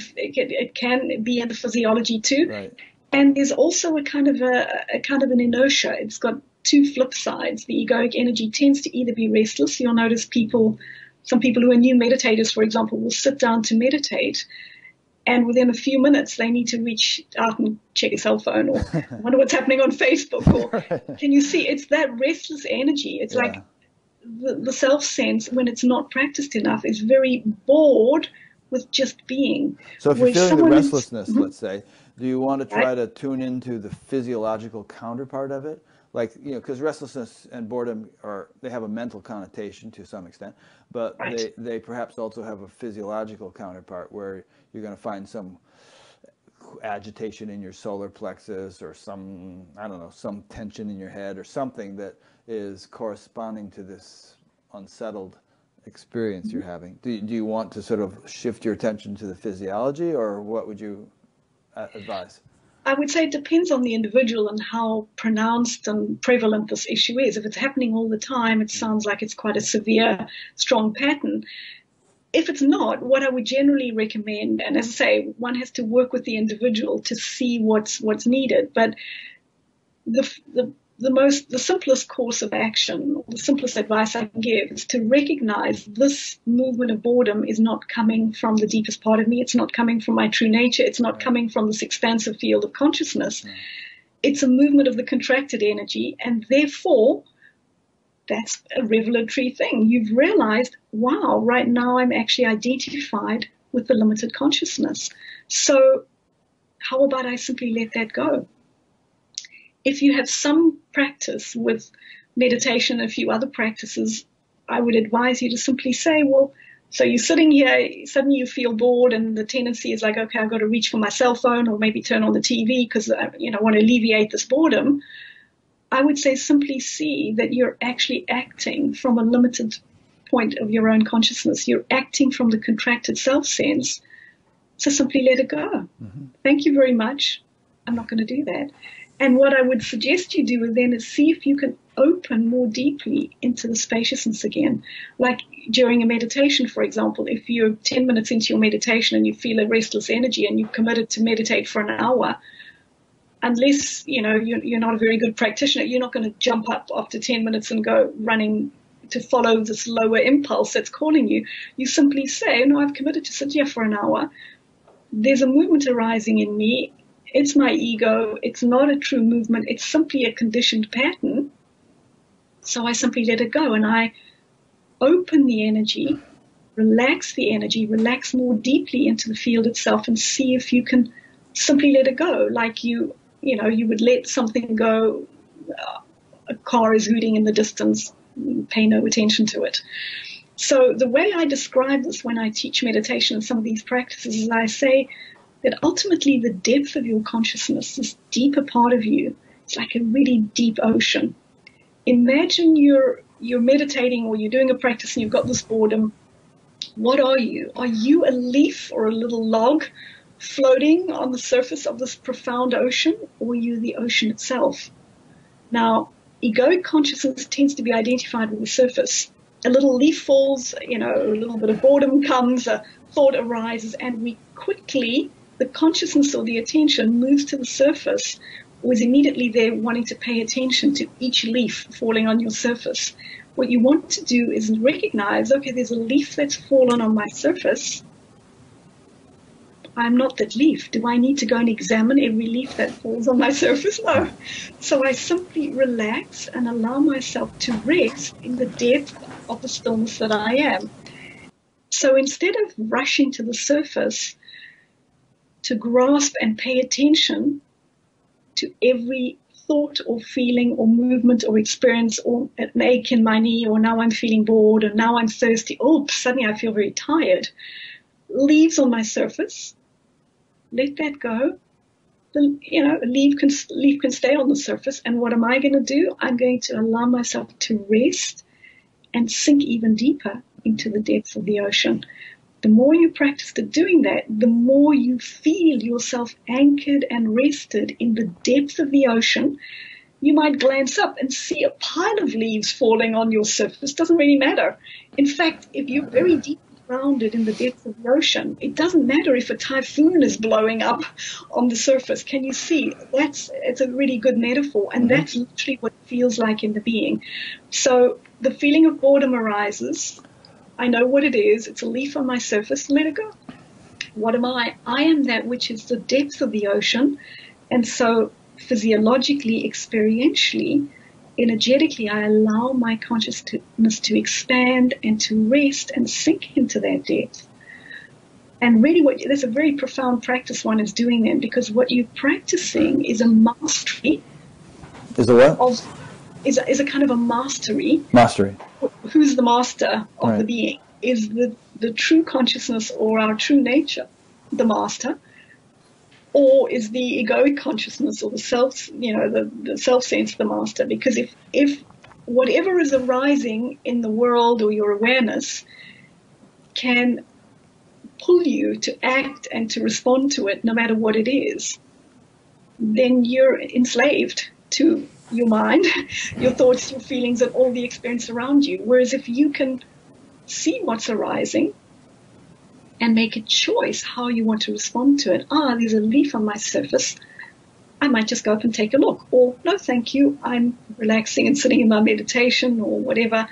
be in the physiology too, right. And there's also a kind of an inertia. It's got two flip sides. The egoic energy tends to either be restless. You'll notice some people who are new meditators, for example, will sit down to meditate, and within a few minutes they need to reach out and check a cell phone or wonder what's happening on Facebook. Or can you see? It's that restless energy. It's like the self-sense, when it's not practiced enough, is very bored with just being. So if you're feeling the restlessness, let's say, do you want to try to tune into the physiological counterpart of it? Like, because restlessness and boredom they have a mental connotation to some extent, but they perhaps also have a physiological counterpart where you're going to find some agitation in your solar plexus, or some tension in your head, or something that is corresponding to this unsettled experience you're having. Do you want to sort of shift your attention to the physiology, or what would you advise? I would say it depends on the individual and how pronounced and prevalent this issue is. If it's happening all the time, it sounds like it's quite a severe, strong pattern. If it's not, what I would generally recommend, and as I say, one has to work with the individual to see what's needed, but the simplest course of action, or the simplest advice I can give, is to recognize this movement of boredom is not coming from the deepest part of me. It's not coming from my true nature. It's not coming from this expansive field of consciousness. It's a movement of the contracted energy, and therefore that's a revelatory thing. You've realized, wow, right now I'm actually identified with the limited consciousness. So how about I simply let that go? If you have some practice with meditation and a few other practices, I would advise you to simply say, well, so you're sitting here, suddenly you feel bored, and the tendency is like, okay, I've got to reach for my cell phone or maybe turn on the TV because I want to alleviate this boredom. I would say simply see that you're actually acting from a limited point of your own consciousness. You're acting from the contracted self-sense. So simply let it go. Thank you very much. I'm not going to do that. And what I would suggest you do then is see if you can open more deeply into the spaciousness again. Like during a meditation, for example, if you're 10 minutes into your meditation and you feel a restless energy and you've committed to meditate for an hour, unless, you're not a very good practitioner, you're not going to jump up after 10 minutes and go running to follow this lower impulse that's calling you. You simply say, no, I've committed to sit here for an hour. There's a movement arising in me. It's my ego. It's not a true movement. It's simply a conditioned pattern. So I simply let it go and I open the energy, relax the energy, relax more deeply into the field itself and see if you can simply let it go. Like you would let something go. A car is hooting in the distance. Pay no attention to it. So the way I describe this when I teach meditation and some of these practices is I say that ultimately the depth of your consciousness, this deeper part of you, it's like a really deep ocean. Imagine you're meditating or you're doing a practice and you've got this boredom. What are you? Are you a leaf or a little log floating on the surface of this profound ocean, or are you the ocean itself? Now, egoic consciousness tends to be identified with the surface. A little leaf falls, a little bit of boredom comes, a thought arises, and we quickly, the consciousness or the attention moves to the surface, or is immediately there wanting to pay attention to each leaf falling on your surface. What you want to do is recognize, okay, there's a leaf that's fallen on my surface. I'm not that leaf. Do I need to go and examine every leaf that falls on my surface? No. So I simply relax and allow myself to rest in the depth of the stillness that I am. So instead of rushing to the surface to grasp and pay attention to every thought or feeling or movement or experience, or an ache in my knee, or now I'm feeling bored, or now I'm thirsty, oh, suddenly I feel very tired. Leaves on my surface. Let that go. A leaf can stay on the surface. And what am I going to do? I'm going to allow myself to rest and sink even deeper into the depths of the ocean. The more you practice doing that, the more you feel yourself anchored and rested in the depth of the ocean. You might glance up and see a pile of leaves falling on your surface. Doesn't really matter. In fact, if you're very deep grounded in the depths of the ocean, it doesn't matter if a typhoon is blowing up on the surface. Can you see? It's a really good metaphor, and that's literally what it feels like in the being. So the feeling of boredom arises. I know what it is. It's a leaf on my surface. Let it go. What am I? I am that which is the depth of the ocean. And so physiologically, experientially, energetically, I allow my consciousness to expand and to rest and sink into that depth. And really, there's a very profound practice one is doing then, because what you're practicing is a mastery. Is a what? Is a kind of a mastery. Mastery. Who's the master of the being? Is the true consciousness or our true nature the master? Or is the egoic consciousness or the self, the self-sense the master? Because if whatever is arising in the world or your awareness can pull you to act and to respond to it, no matter what it is, then you're enslaved to your mind, your thoughts, your feelings, and all the experience around you. Whereas if you can see what's arising and make a choice how you want to respond to it. There's a leaf on my surface. I might just go up and take a look. Or, no, thank you. I'm relaxing and sitting in my meditation or whatever.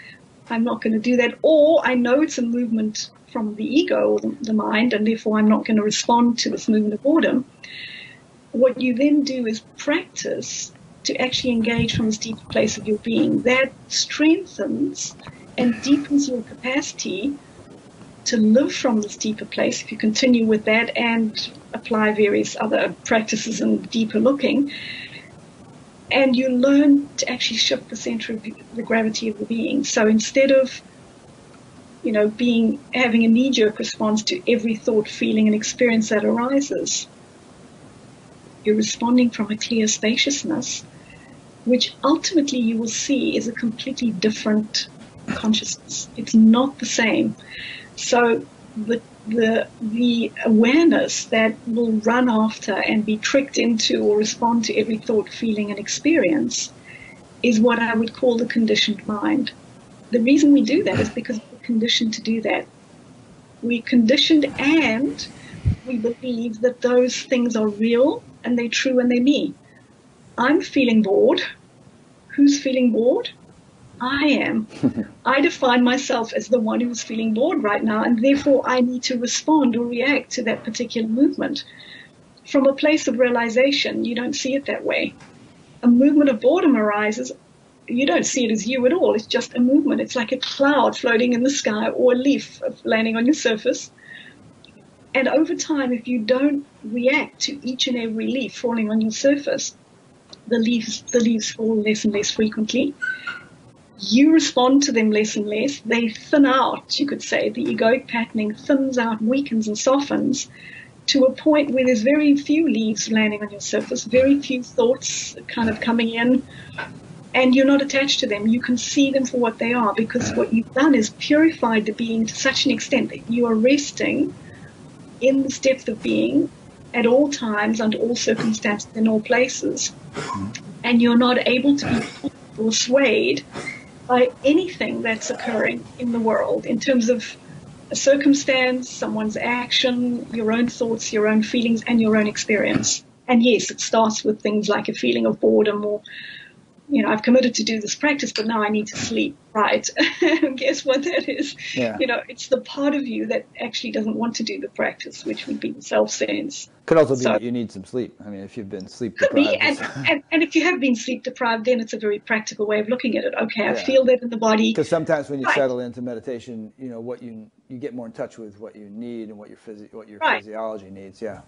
I'm not going to do that. Or I know it's a movement from the ego or the mind, and therefore I'm not going to respond to this movement of boredom. What you then do is practice to actually engage from this deeper place of your being. That strengthens and deepens your capacity to live from this deeper place, if you continue with that and apply various other practices and deeper looking, and you learn to actually shift the center of the gravity of the being. So instead of, having a knee-jerk response to every thought, feeling, and experience that arises, you're responding from a clear spaciousness, which ultimately you will see is a completely different consciousness. It's not the same. So the the awareness that will run after and be tricked into or respond to every thought, feeling, and experience is what I would call the conditioned mind. The reason we do that is because we're conditioned to do that. We're conditioned and we believe that those things are real and they're true and they're me. I'm feeling bored. Who's feeling bored? I am. I define myself as the one who's feeling bored right now, and therefore I need to respond or react to that particular movement. From a place of realization, you don't see it that way. A movement of boredom arises, you don't see it as you at all. It's just a movement. It's like a cloud floating in the sky or a leaf landing on your surface. And over time, if you don't react to each and every leaf falling on your surface, the leaves fall less and less frequently. You respond to them less and less. They thin out, you could say. The egoic patterning thins out, weakens and softens to a point where there's very few leaves landing on your surface, very few thoughts kind of coming in, and you're not attached to them. You can see them for what they are, because what you've done is purified the being to such an extent that you are resting in this depth of being at all times, under all circumstances, in all places. And you're not able to be pulled or swayed by anything that's occurring in the world in terms of a circumstance, someone's action, your own thoughts, your own feelings, and your own experience. And yes, it starts with things like a feeling of boredom or, you know, I've committed to do this practice, but now I need to sleep, right? Guess what that is? Yeah. You know, it's the part of you that actually doesn't want to do the practice, which would be the self-sense. Could also be that you need some sleep. I mean, if you've been sleep Could be, deprived. and if you have been sleep deprived, then it's a very practical way of looking at it. Okay, I feel that in the body. Because sometimes when you settle into meditation, you know, what you get more in touch with what you need and what your physiology needs. Yeah.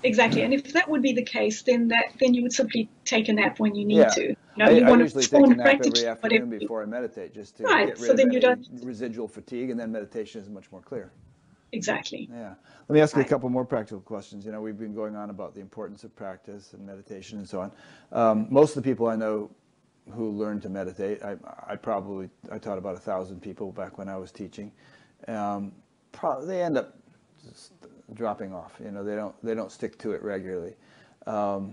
Exactly, and if that would be the case, then you would simply take a nap when you need to. You know, I want usually take a nap every afternoon before I meditate, just to get rid of any residual fatigue, and then meditation is much more clear. Exactly. Yeah. Let me ask you a couple more practical questions. You know, we've been going on about the importance of practice and meditation and so on. Most of the people I know who learn to meditate, I taught about 1,000 people back when I was teaching. They end up just dropping off. You know, they don't stick to it regularly. Of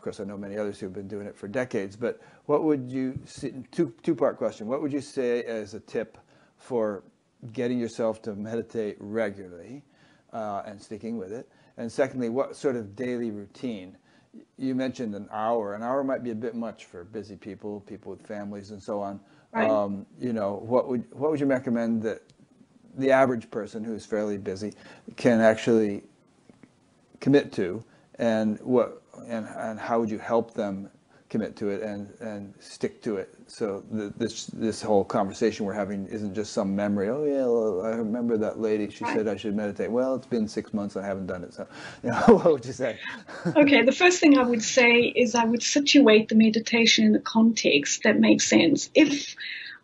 course, I know many others who've been doing it for decades. But what would you say? Two-part question. What would you say as a tip for getting yourself to meditate regularly and sticking with it? And secondly, what sort of daily routine? You mentioned an hour. An hour might be a bit much for busy people with families and so on. Right. You know, what would you recommend that the average person who's fairly busy can actually commit to, and how would you help them commit to it and stick to it, so this whole conversation we're having isn't just some memory. Oh yeah, well, I remember that lady, she said I should meditate. Well, it's been 6 months and I haven't done it, so you know, what would you say? Okay, the first thing I would say is I would situate the meditation in the context that makes sense. If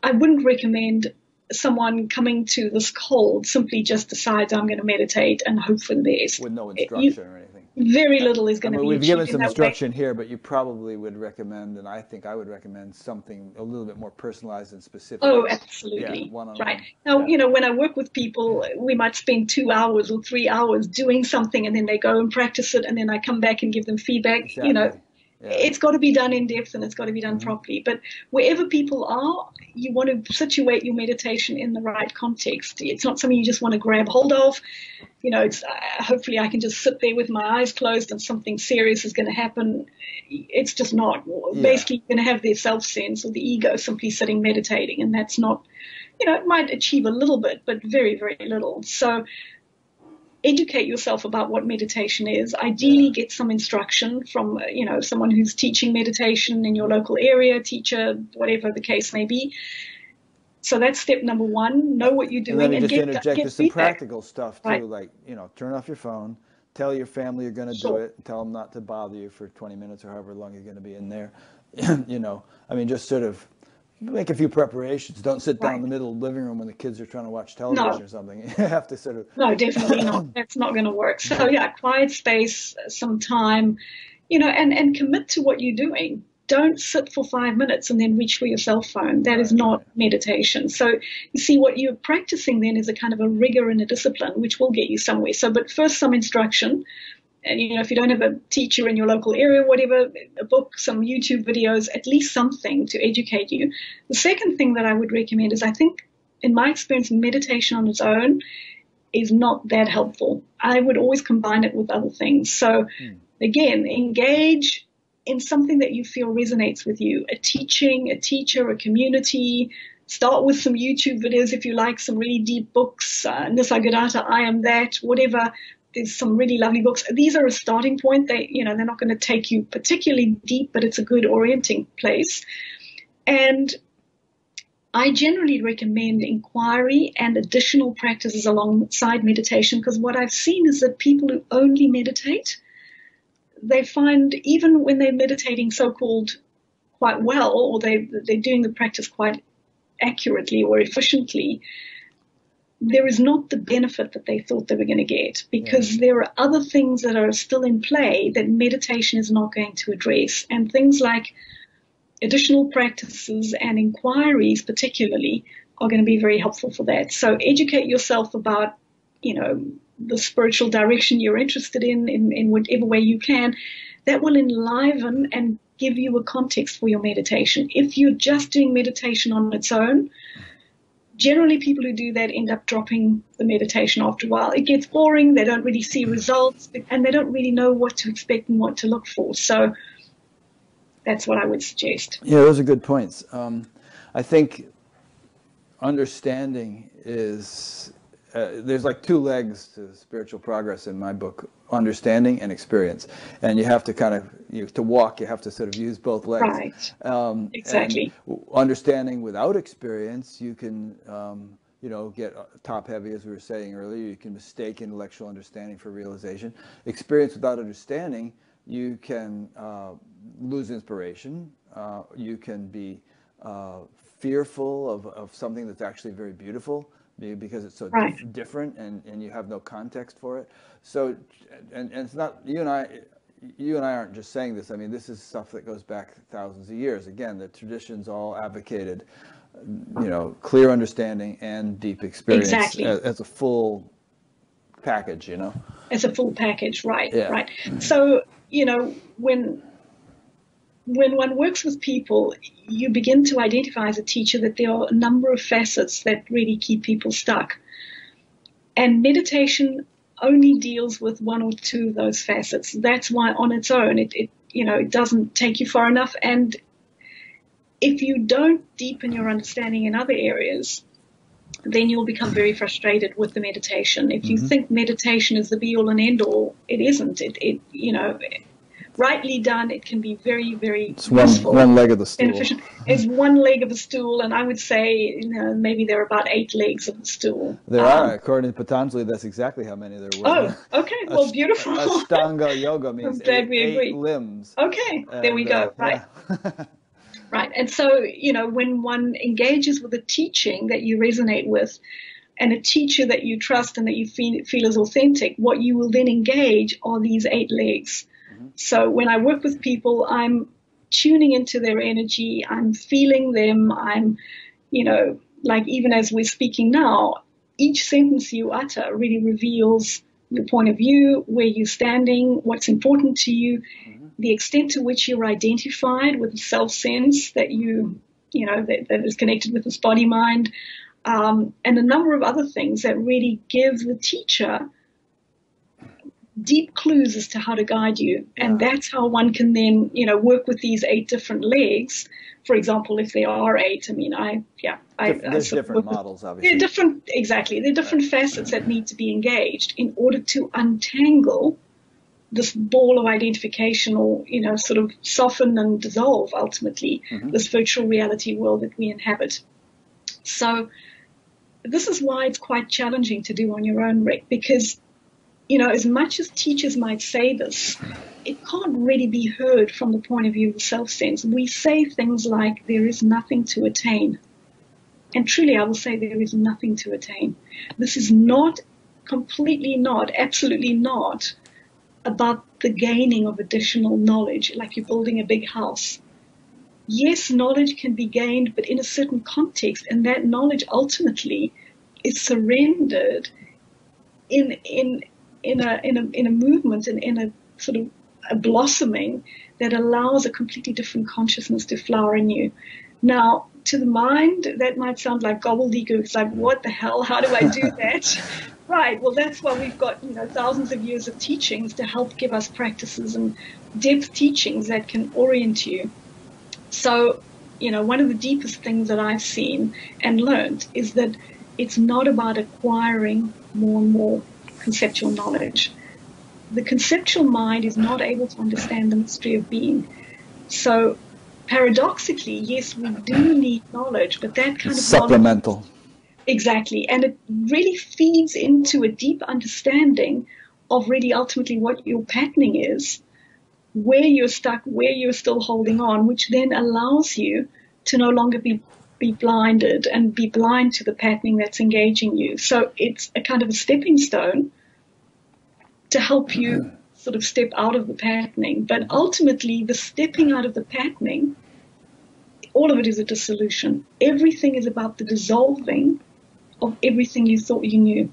I wouldn't recommend someone coming to this cold simply just decides I'm going to meditate and hope for the best. With no instruction or anything. Very little is going to be we've achieved given some in that instruction way. here, but you probably would recommend, and I think I would recommend, something a little bit more personalized and specific. Oh, absolutely. Yeah, one-on-one. Right. Now, you know, when I work with people, we might spend 2 hours or 3 hours doing something, and then they go and practice it, and then I come back and give them feedback. Exactly. You know, yeah. It's got to be done in depth and it's got to be done properly. But wherever people are, you want to situate your meditation in the right context. It's not something you just want to grab hold of. You know, it's hopefully I can just sit there with my eyes closed and something serious is going to happen. It's just not. Yeah. Basically, you're going to have their self-sense or the ego simply sitting meditating, and that's not, you know, it might achieve a little bit, but very, very little. So educate yourself about what meditation is. Ideally, get some instruction from, you know, someone who's teaching meditation in your local area, teacher, whatever the case may be. So that's step number one. Know what you're doing. And let me just interject with some feedback. practical stuff too, Right. like, you know, turn off your phone, tell your family you're going to do it, tell them not to bother you for 20 minutes or however long you're going to be in there. You know, I mean, just sort of make a few preparations. Don't sit down in the middle of the living room when the kids are trying to watch television or something. You have to sort of... No, definitely not. That's not going to work. So yeah, quiet space, some time, you know, and commit to what you're doing. don't sit for 5 minutes and then reach for your cell phone. That is not meditation. So you see, what you're practicing then is a kind of a rigor and a discipline, which will get you somewhere. So, but first some instruction. And, you know, if you don't have a teacher in your local area, whatever, a book, some YouTube videos, at least something to educate you. The second thing that I would recommend is, I think, in my experience, meditation on its own is not that helpful. I would always combine it with other things. So again, engage in something that you feel resonates with you, a teaching, a teacher, a community. Start with some YouTube videos if you like, some really deep books, Nisargadatta, I Am That, whatever. There's some really lovely books. These are a starting point. They're not going to take you particularly deep, but it's a good orienting place. And I generally recommend inquiry and additional practices alongside meditation, because what I've seen is that people who only meditate, they find even when they're meditating so-called quite well, or they're doing the practice quite accurately or efficiently, there is not the benefit that they thought they were going to get, because there are other things that are still in play that meditation is not going to address. And things like additional practices and inquiries particularly are going to be very helpful for that. So educate yourself about, the spiritual direction you're interested in whatever way you can. That will enliven and give you a context for your meditation. If you're just doing meditation on its own, generally people who do that end up dropping the meditation after a while. It gets boring, they don't really see results, and they don't really know what to expect and what to look for. So that's what I would suggest. Yeah, those are good points. I think understanding is, there's like two legs to spiritual progress in my book: understanding and experience. And you have to to walk, you have to sort of use both legs. Right. Exactly. Understanding without experience, you can, get top heavy, as we were saying earlier. You can mistake intellectual understanding for realization. Experience without understanding, you can lose inspiration. You can be fearful of something that's actually very beautiful, because it's so different and you have no context for it. So, and it's not, you and I aren't just saying this. I mean, this is stuff that goes back thousands of years. Again, the traditions all advocated, clear understanding and deep experience as a full package, As a full package, right, yeah. Right. So, when one works with people, you begin to identify as a teacher that there are a number of facets that really keep people stuck. And meditation only deals with one or two of those facets. That's why on its own, it doesn't take you far enough. And if you don't deepen your understanding in other areas, then you'll become very frustrated with the meditation. If you think meditation is the be all and end all, it isn't. Rightly done, it can be very, very useful. One leg of the stool. Beneficial. It's one leg of a stool, and I would say maybe there are about 8 legs of the stool. There are, according to Patanjali, that's exactly how many there were. Oh, okay, well, beautiful. Ashtanga yoga means eight limbs. Okay, there we go, right. Yeah. Right, and so, when one engages with a teaching that you resonate with, and a teacher that you trust and that you feel is authentic, what you will then engage are these 8 legs. So when I work with people, I'm tuning into their energy, I'm feeling them, I'm, like even as we're speaking now, each sentence you utter really reveals your point of view, where you're standing, what's important to you, the extent to which you're identified with the self-sense that that is connected with this body-mind, and a number of other things that really give the teacher deep clues as to how to guide you. And that's how one can then, work with these 8 different legs. For example, if there are 8, there's different models, obviously. They're different facets that need to be engaged in order to untangle this ball of identification, or, sort of soften and dissolve, ultimately, this virtual reality world that we inhabit. So this is why it's quite challenging to do on your own, Rick, because as much as teachers might say this, it can't really be heard from the point of view of the self-sense. We say things like, there is nothing to attain. And truly, I will say there is nothing to attain. This is absolutely not about the gaining of additional knowledge, like you're building a big house. yes, knowledge can be gained, but in a certain context, and that knowledge ultimately is surrendered in a movement and in a sort of a blossoming that allows a completely different consciousness to flower in you. Now, to the mind, that might sound like gobbledygook. It's like, what the hell? How do I do that? Right. Well, that's why we've got, thousands of years of teachings to help give us practices and depth teachings that can orient you. So, one of the deepest things that I've seen and learned is that it's not about acquiring more and more conceptual knowledge. The conceptual mind is not able to understand the mystery of being. So paradoxically, yes, we do need knowledge, but that kind of supplemental. Knowledge, exactly. And it really feeds into a deep understanding of really ultimately what your patterning is, where you're stuck, where you're still holding on, which then allows you to no longer be blinded and be blind to the patterning that's engaging you. So it's a kind of a stepping stone to help you sort of step out of the patterning. But ultimately, the stepping out of the patterning, all of it is a dissolution. Everything is about the dissolving of everything you thought you knew.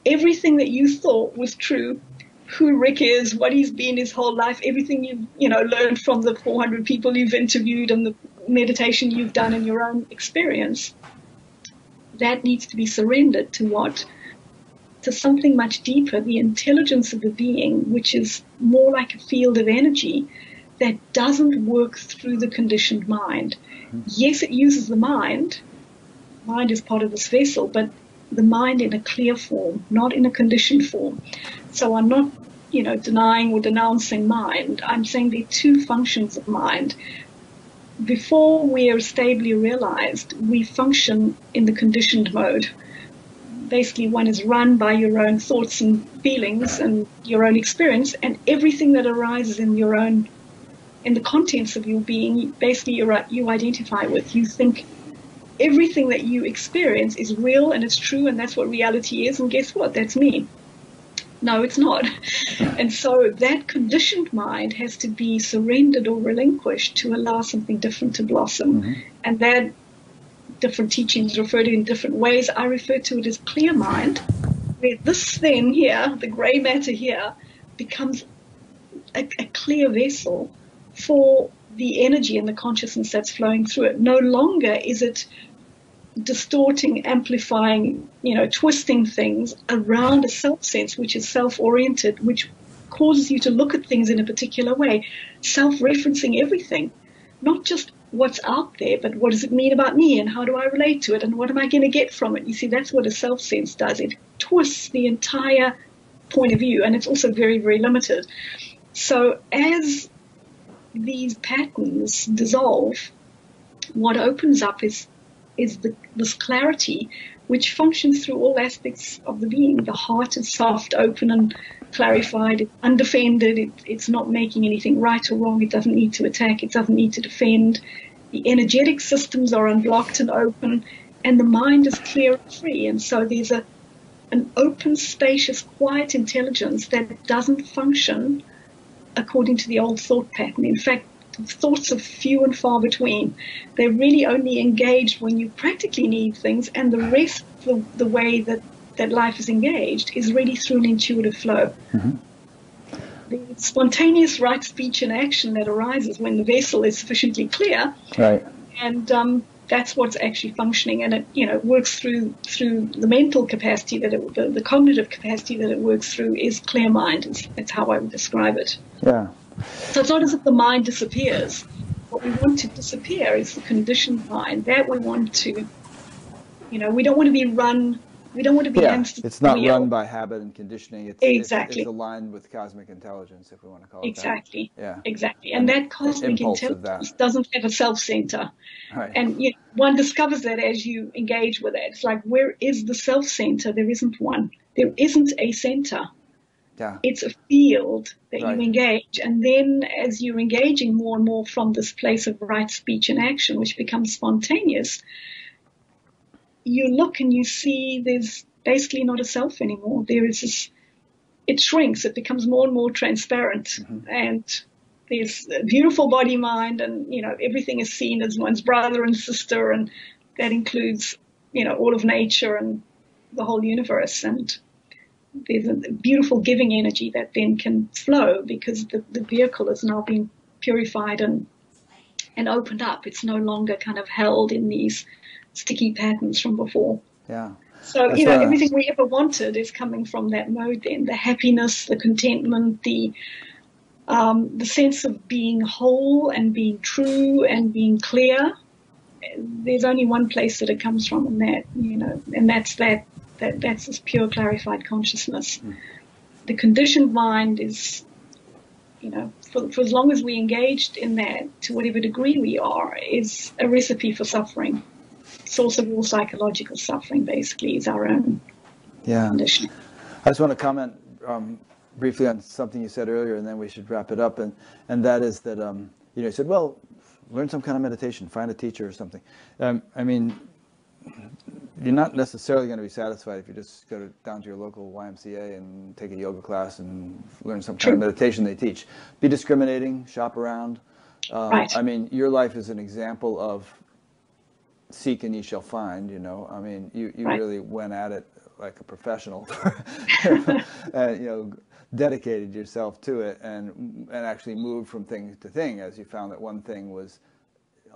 Everything that you thought was true, who Rick is, what he's been his whole life, everything you've learned from the 400 people you've interviewed and the meditation you've done in your own experience, that needs to be surrendered to what? To something much deeper, the intelligence of the being, which is more like a field of energy that doesn't work through the conditioned mind. Yes, it uses the mind. Mind is part of this vessel, but the mind in a clear form, not in a conditioned form. So I'm not, denying or denouncing mind. I'm saying there are two functions of mind. Before we are stably realized, we function in the conditioned mode. Basically, one is run by your own thoughts and feelings and your own experience, and everything that arises in the contents of your being, basically you identify with. You think everything that you experience is real and it's true, and that's what reality is, and guess what? That's me. No, it's not. And so that conditioned mind has to be surrendered or relinquished to allow something different to blossom. Mm-hmm. And that different teachings refer to it in different ways. I refer to it as clear mind, where this thing here, the gray matter here, becomes a clear vessel for the energy and the consciousness that's flowing through it. No longer is it distorting, amplifying, twisting things around a self-sense, which is self-oriented, which causes you to look at things in a particular way, self-referencing everything, not just what's out there, but what does it mean about me and how do I relate to it and what am I going to get from it? You see, that's what a self-sense does. It twists the entire point of view, and it's also very, very limited. So as these patterns dissolve, what opens up is this clarity which functions through all aspects of the being. The heart is soft, open and clarified, it's undefended, it's not making anything right or wrong, it doesn't need to attack, it doesn't need to defend. The energetic systems are unblocked and open, and the mind is clear and free. And so there's an open, spacious, quiet intelligence that doesn't function according to the old thought pattern. In fact, thoughts are few and far between. They're really only engaged when you practically need things, and the rest of the way that life is engaged is really through an intuitive flow. Mm-hmm. The spontaneous right speech and action that arises when the vessel is sufficiently clear, right, and that's what's actually functioning, and it works through the mental capacity the cognitive capacity that it works through is clear mind. That's how I would describe it. Yeah. So it's not as if the mind disappears. What we want to disappear is the conditioned mind. That we want to, we don't want to be run. We don't want to be hamster. It's not run by habit and conditioning. Exactly. It's aligned with cosmic intelligence, if we want to call it exactly. that. Yeah. Exactly. And that cosmic intelligence doesn't have a self-center. Right. And one discovers that as you engage with it. It's like, where is the self-center? There isn't one. There isn't a center. Yeah. It's a field that you engage. And then as you're engaging more and more from this place of right speech and action, which becomes spontaneous, you look and you see there's basically not a self anymore. There is this, it shrinks, it becomes more and more transparent. Mm-hmm. And there's a beautiful body mind, and everything is seen as one's brother and sister, and that includes all of nature and the whole universe. And there's a beautiful giving energy that then can flow because the vehicle has now been purified and opened up. It's no longer kind of held in these sticky patterns from before. Yeah. So, everything we ever wanted is coming from that mode then. The happiness, the contentment, the sense of being whole and being true and being clear. There's only one place that it comes from, and that's that's this pure clarified consciousness. The conditioned mind is, for as long as we engaged in that, to whatever degree we are, is a recipe for suffering. Source of all psychological suffering, basically, is our own conditioning. I just want to comment briefly on something you said earlier, and then we should wrap it up. And that is that you said, well, learn some kind of meditation, find a teacher or something. I mean, you're not necessarily going to be satisfied if you just go down to your local YMCA and take a yoga class and learn some kind of meditation they teach. Be discriminating, shop around. Right. I mean, your life is an example of seek and ye shall find, I mean, you really went at it like a professional, and, dedicated yourself to it and actually moved from thing to thing as you found that one thing was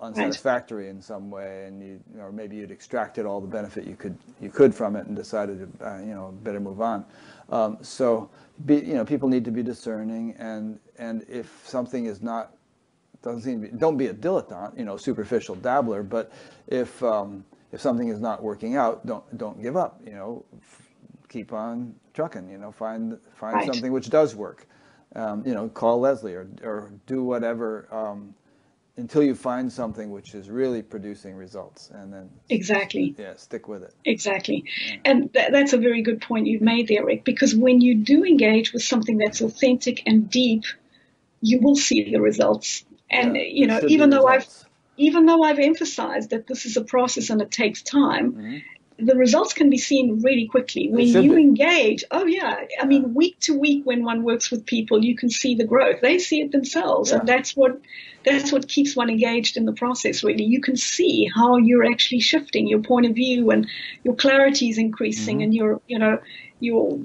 unsatisfactory in some way, and or maybe you'd extracted all the benefit you could from it and decided to, better move on. So, people need to be discerning, and if something is not, doesn't seem to be, don't be a dilettante, superficial dabbler. But if something is not working out, don't give up. Keep on trucking. Find something which does work. Call Leslie or do whatever until you find something which is really producing results, and then stick with it. Exactly, and that's a very good point you've made there, Rick. Because when you do engage with something that's authentic and deep, you will see the results. And even though I've emphasized that this is a process and it takes time, the results can be seen really quickly when you engage. Oh yeah, I mean, week to week, when one works with people, you can see the growth. They see it themselves, and that's what keeps one engaged in the process. Really, you can see how you're actually shifting your point of view, and your clarity is increasing, and your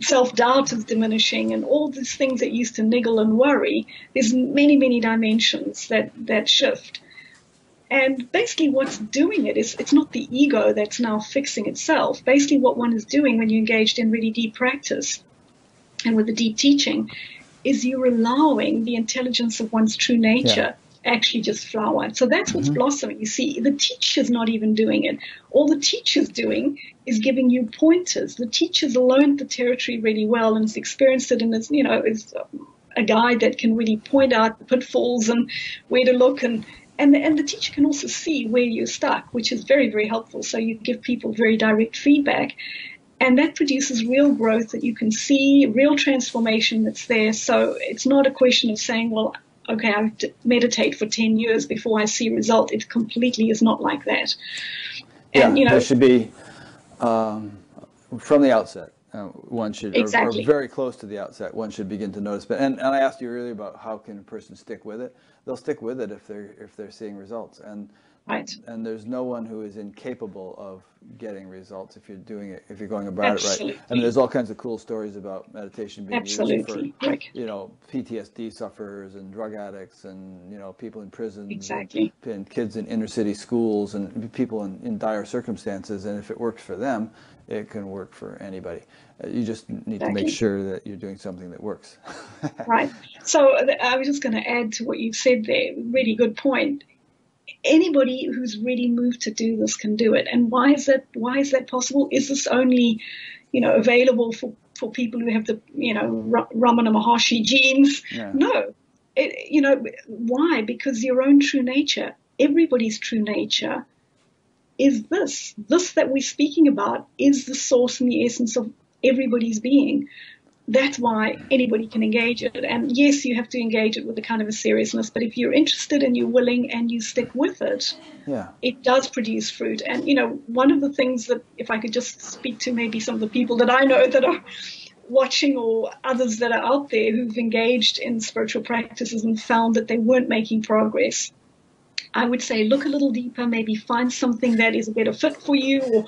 self-doubt is diminishing, and all these things that used to niggle and worry. There's many dimensions that shift. And basically what's doing it is, it's not the ego that's now fixing itself. Basically what one is doing when you're engaged in really deep practice and with the deep teaching is you're allowing the intelligence of one's true nature actually just flower. So that's what's blossoming. You see, the teacher's not even doing it. All the teacher's doing is giving you pointers. The teacher's learned the territory really well and has experienced it, and is a guide that can really point out the pitfalls and where to look, and the teacher can also see where you're stuck, which is very, very helpful. So you give people very direct feedback, and that produces real growth that you can see, real transformation that's there. So it's not a question of saying, well, okay, I have to meditate for 10 years before I see result. It completely is not like that. And, there should be, from the outset, one should, or very close to the outset, one should begin to notice. But and I asked you earlier about how can a person stick with it. They'll stick with it if they're seeing results. And and there's no one who is incapable of getting results if you're doing it, if you're going about it right. I mean, there's all kinds of cool stories about meditation being used for, PTSD sufferers and drug addicts and, people in prisons and kids in inner city schools and people in dire circumstances. And if it works for them, it can work for anybody. You just need to make sure that you're doing something that works. Right. So I was just going to add to what you've said there. Really good point. Anybody who's really moved to do this can do it. And why is that possible? Is this only, available for people who have the, Ramana Maharshi genes? Yeah. No. Why? Because your own true nature, everybody's true nature is this. This that we're speaking about is the source and the essence of everybody's being. That's why anybody can engage it. And yes, you have to engage it with a kind of a seriousness, but if you're interested and you're willing and you stick with it, it does produce fruit. And, one of the things that, if I could just speak to maybe some of the people that I know that are watching, or others that are out there who've engaged in spiritual practices and found that they weren't making progress, I would say look a little deeper, maybe find something that is a better fit for you, or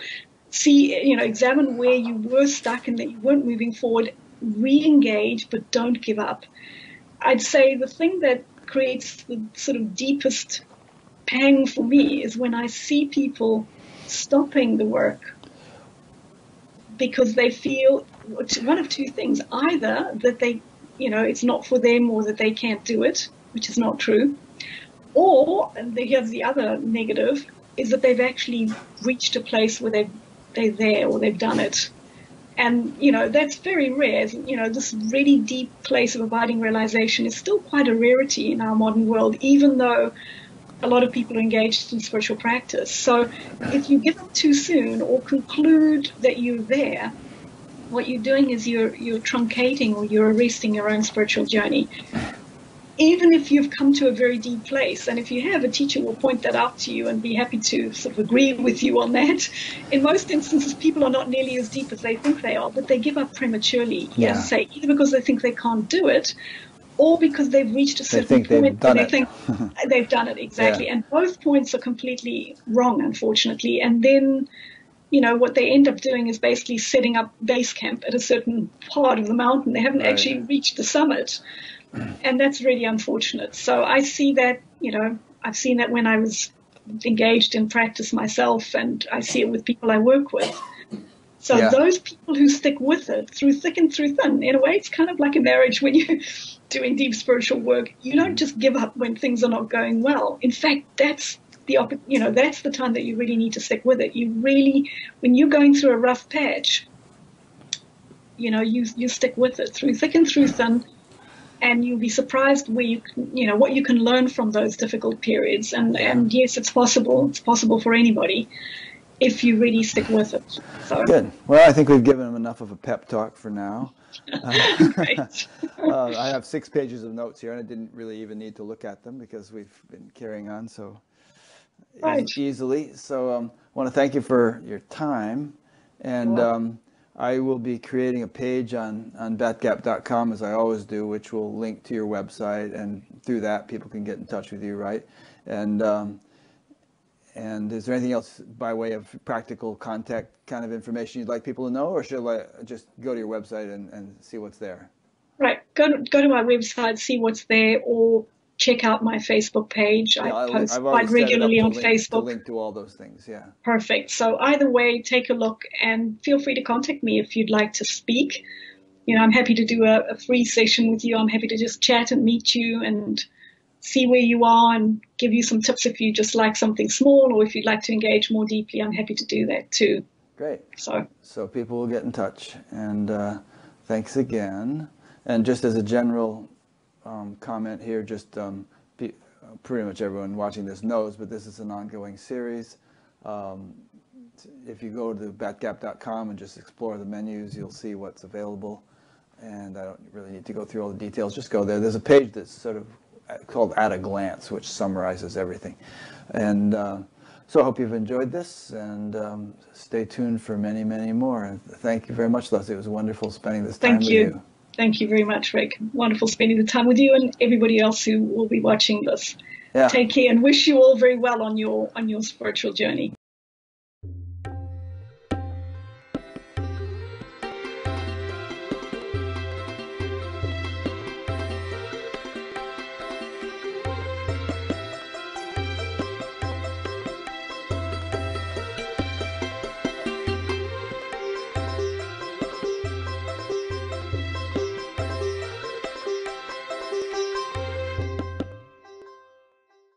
see, examine where you were stuck and that you weren't moving forward, re-engage, but don't give up. I'd say the thing that creates the sort of deepest pang for me is when I see people stopping the work because they feel one of two things: either that they, it's not for them, or that they can't do it, which is not true, or, and here's the other negative, is that they've actually reached a place where they're there, or they've done it. And, that's very rare. This really deep place of abiding realization is still quite a rarity in our modern world, even though a lot of people are engaged in spiritual practice. So if you give up too soon or conclude that you're there, what you're doing is you're truncating, or you're arresting your own spiritual journey. Even if you've come to a very deep place, and if you have, a teacher will point that out to you and be happy to sort of agree with you on that. In most instances, people are not nearly as deep as they think they are, but they give up prematurely. Yeah. Say, either because they think they can't do it, or because they've reached a certain point where they think they've done it, exactly. Yeah. And both points are completely wrong, unfortunately. And then, what they end up doing is basically setting up base camp at a certain part of the mountain. They haven't actually reached the summit. And that's really unfortunate. So I see that, I've seen that when I was engaged in practice myself, and I see it with people I work with. So those people who stick with it through thick and through thin, in a way, it's kind of like a marriage when you're doing deep spiritual work. You don't just give up when things are not going well. In fact, that's that's the time that you really need to stick with it. You really, when you're going through a rough patch, you stick with it through thick and through thin. And you'll be surprised where what you can learn from those difficult periods. And yes, it's possible. It's possible for anybody if you really stick with it. So. Good. Well, I think we've given them enough of a pep talk for now. Great. I have 6 pages of notes here, and I didn't really even need to look at them because we've been carrying on so easily. So I want to thank you for your time. And I will be creating a page on batgap.com, as I always do, which will link to your website, and through that people can get in touch with you, right? And is there anything else by way of practical contact kind of information you'd like people to know, or should I just go to your website and see what's there? Right. Go to my website, see what's there, or check out my Facebook page. I post quite regularly on Facebook. To link to all those things, yeah. Perfect. So either way, take a look, and feel free to contact me if you'd like to speak. I'm happy to do a free session with you. I'm happy to just chat and meet you and see where you are and give you some tips if you just like something small, or if you'd like to engage more deeply, I'm happy to do that too. Great. So people will get in touch, and thanks again. And just as a general comment here, just pretty much everyone watching this knows, but this is an ongoing series. If you go to batgap.com and just explore the menus, you'll see what's available. And I don't really need to go through all the details. Just go there. There's a page that's sort of called At a Glance, which summarizes everything. And so I hope you've enjoyed this, and stay tuned for many, many more. And thank you very much, Leslie. It was wonderful spending this time with you. Thank you very much, Rick. Wonderful spending the time with you and everybody else who will be watching this. Yeah. Take care, and wish you all very well on your spiritual journey.